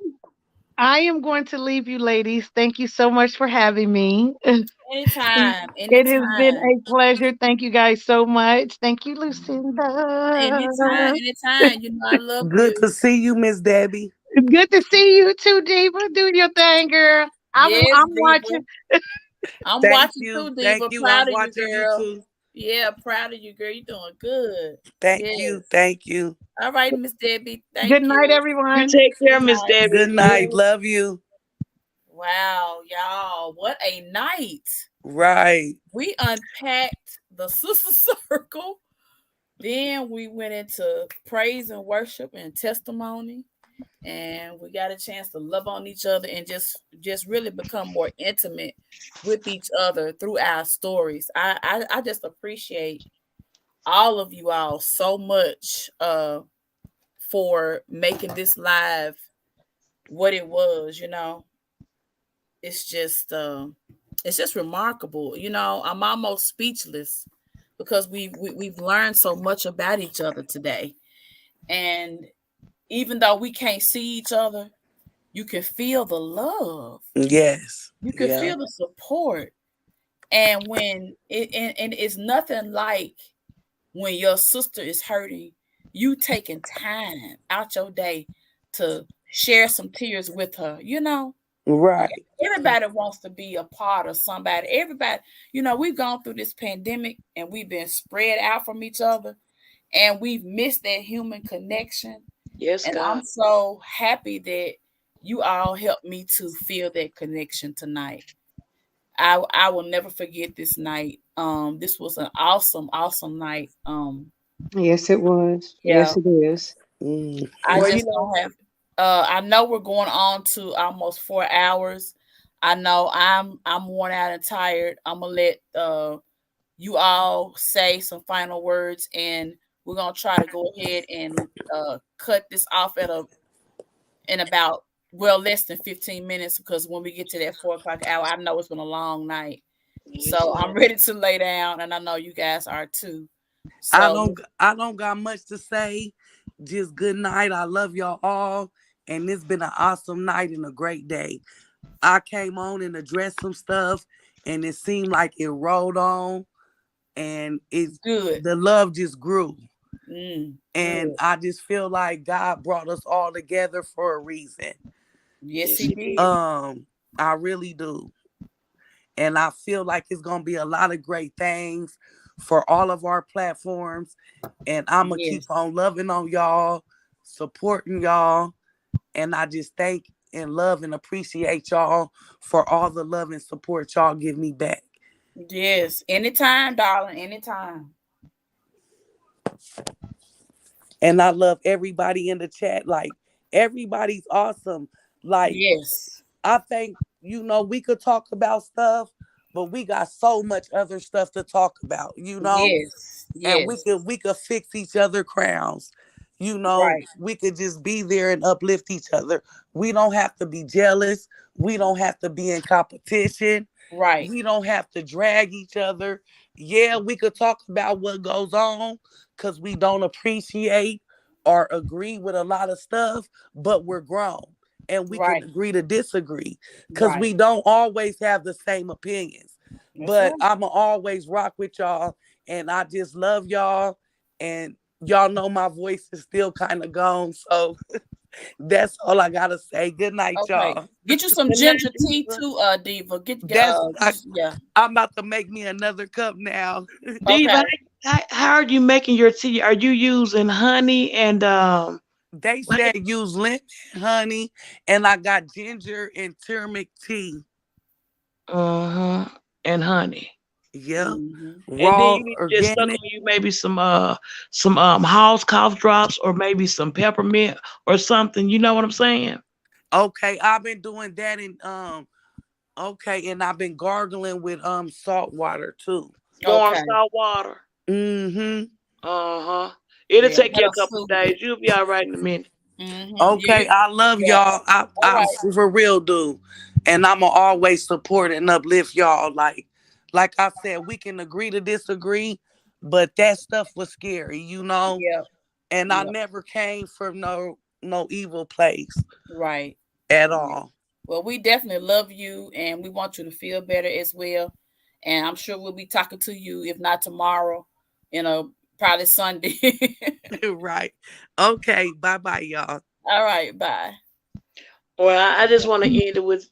I am going to leave you, ladies. Thank you so much for having me. Anytime. It has been Anytime. a pleasure. Thank you guys so much. Thank you, Lucinda. Anytime. Anytime. You know I love Good you. to see you, Miss Debbie. Good to see you too, Diva. Do your thing, girl. Yes, I'm Diva. watching. I'm Thank watching you. too, Thank Diva. you. Proud I'm of you, watching you girl. too. Yeah, proud of you, girl. You're doing good. Thank you. Yes. Thank you. All right, Miss Debbie. Good Thank night, you. You everyone. take care, Good Miss night. Debbie. Good night. Love you. Wow, y'all. What a night. Right. We unpacked the sister circle. Then we went into praise and worship and testimony. And we got a chance to love on each other and just really become more intimate with each other through our stories. I just appreciate all of you all so much for making this live what it was, it's just remarkable. I'm almost speechless because we've learned so much about each other today. And even though we can't see each other, you can feel the love. Yes. You can Yeah. feel the support. And when and it's nothing like when your sister is hurting, you taking time out your day to share some tears with her, Right. Everybody wants to be a part of somebody. Everybody, we've gone through this pandemic and we've been spread out from each other and we've missed that human connection. Yes, And God. I'm so happy that you all helped me to feel that connection tonight. I will never forget this night. This was an awesome night. Yes, it was. Yeah, Yes, it is. I Well, just don't have. I know we're going on to almost 4 hours. I know I'm worn out and tired. I'm gonna let you all say some final words, and we're gonna try to go ahead and cut this off in about less than 15 minutes because when we get to that 4 o'clock hour, I know it's been a long night. So I'm ready to lay down, and I know you guys are too. So I don't got much to say. Just good night. I love y'all all. And it's been an awesome night and a great day. I came on and addressed some stuff and it seemed like it rolled on and it's good. the love just grew. Mm, And good. I just feel like God brought us all together for a reason. Yes, he did. I really do. And I feel like it's gonna be a lot of great things for all of our platforms. And I'm gonna keep on loving on y'all, supporting y'all. And I just thank and love and appreciate y'all for all the love and support y'all give me back. Yes, anytime, darling, anytime. And I love everybody in the chat. Like, everybody's awesome. Like, yes, I think, we could talk about stuff, but we got so much other stuff to talk about, yes, and yes. we could fix each other crowns. Right, We could just be there and uplift each other. We don't have to be jealous. We don't have to be in competition. right, We don't have to drag each other. Yeah, we could talk about what goes on because we don't appreciate or agree with a lot of stuff, but we're grown and we can right, agree to disagree because right. we don't always have the same opinions. That's But right. I'ma always rock with y'all, and I just love y'all. And y'all know my voice is still kind of gone, so that's all I gotta say. Good night, Okay, y'all. get you some Good night, ginger tea Diva. too, Diva. That's Yeah. I'm about to make me another cup now. Diva, Okay. How are you making your tea? Are you using honey and They said use lemon, honey, and I got ginger and turmeric tea. And honey. Yeah. And then Raw you need to just suck organic. on you maybe some Hall's cough drops or maybe some peppermint or something. You know what I'm saying? Okay, I've been doing that okay, and I've been gargling with salt water too. Warm salt water. Mm-hmm. It'll take you a couple of days. You'll be all right in a minute. Okay, I love y'all. I for real do. And I'ma always support and uplift y'all. Like I said, we can agree to disagree, but that stuff was scary, you know? Yeah. And I never came from no evil place. Right. At all. Well, we definitely love you and we want you to feel better as well. And I'm sure we'll be talking to you, if not tomorrow, probably Sunday. Right. Okay. Bye-bye, y'all. All right. Bye. Well, I just want to end it with,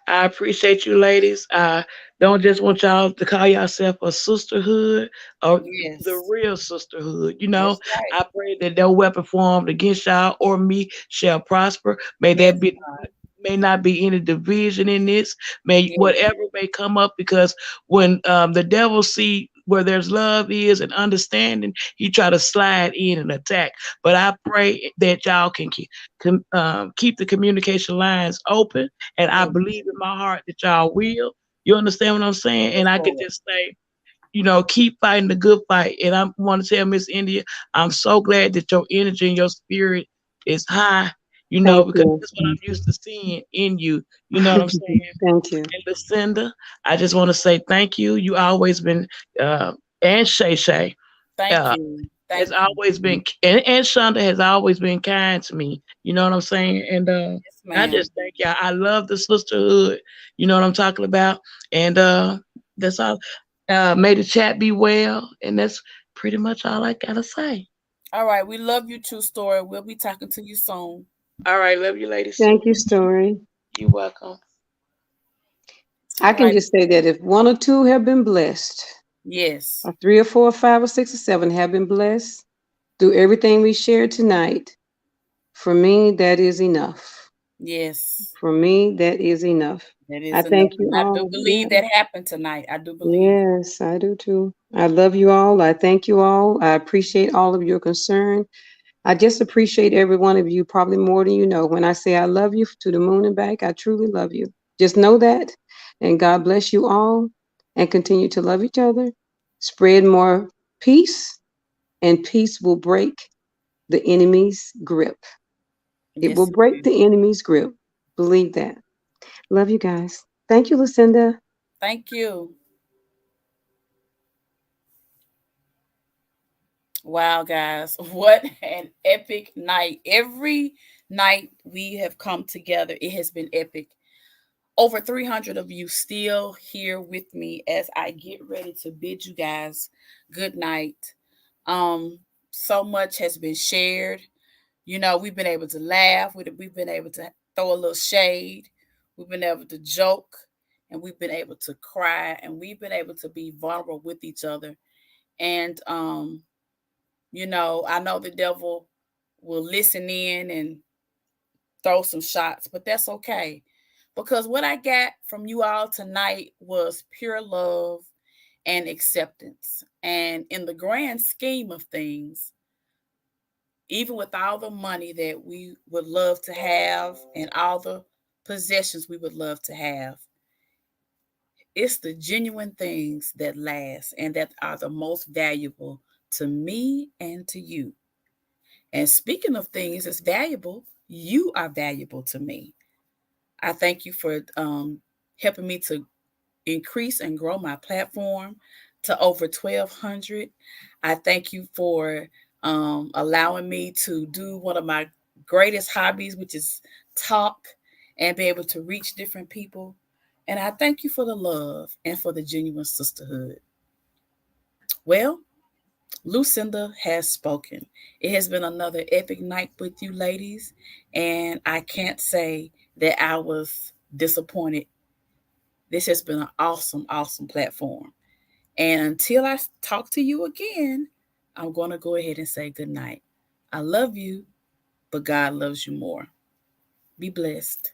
I appreciate you ladies. I don't just want y'all to call yourself a sisterhood or the real sisterhood. That's right. I pray that no weapon formed against y'all or me shall prosper. May not be any division in this. May whatever may come up, because when the devil see where there's love is and understanding, he try to slide in and attack. But I pray that y'all can keep the communication lines open, and I believe in my heart that y'all will. You understand what I'm saying? And I can just say, keep fighting the good fight. And I want to tell Miss India, I'm so glad that your energy and your spirit is high, because that's what I'm used to seeing in you. You know what I'm saying? Thank you. And Lucinda, I just want to say thank you. You always been, and Shay. Thank you. Has always been, and Shonda has always been kind to me. You know what I'm saying? And I just thank y'all. I love the sisterhood. You know what I'm talking about? And that's all. May the chat be well. And that's pretty much all I gotta say. All right. We love you too, Story. We'll be talking to you soon. All right. Love you, ladies. Thank you, Story. You're welcome. I can just say that if one or two have been blessed, yes, or 3 or 4 or 5 or 6 or 7 have been blessed through everything we shared tonight, for me, that is enough. Yes. For me, that is enough. That is I thank you all. I do believe that happened tonight. I do believe. Yes, I do too. I love you all. I thank you all. I appreciate all of your concern. I just appreciate every one of you, probably more than you know. When I say I love you to the moon and back, I truly love you. Just know that. And God bless you all, and continue to love each other. Spread more peace, and peace will break the enemy's grip. It will break the enemy's grip. Believe that. Love you guys. Thank you, Lucinda. Thank you. Wow, guys, what an epic night. Every night we have come together, it has been epic. Over 300 of you still here with me as I get ready to bid you guys good night. So much has been shared. We've been able to laugh. We've been able to throw a little shade. We've been able to joke, and we've been able to cry, and we've been able to be vulnerable with each other. And I know the devil will listen in and throw some shots, but that's okay. Because what I got from you all tonight was pure love and acceptance. And in the grand scheme of things, even with all the money that we would love to have and all the possessions we would love to have, it's the genuine things that last and that are the most valuable to me and to you. And speaking of things that's valuable, you are valuable to me. I thank you for helping me to increase and grow my platform to over 1,200. I thank you for allowing me to do one of my greatest hobbies, which is talk and be able to reach different people. And I thank you for the love and for the genuine sisterhood. Well, Lucinda has spoken. It has been another epic night with you ladies, and I can't say that I was disappointed. This has been an awesome, awesome platform. And until I talk to you again, I'm going to go ahead and say good night. I love you, but God loves you more. Be blessed.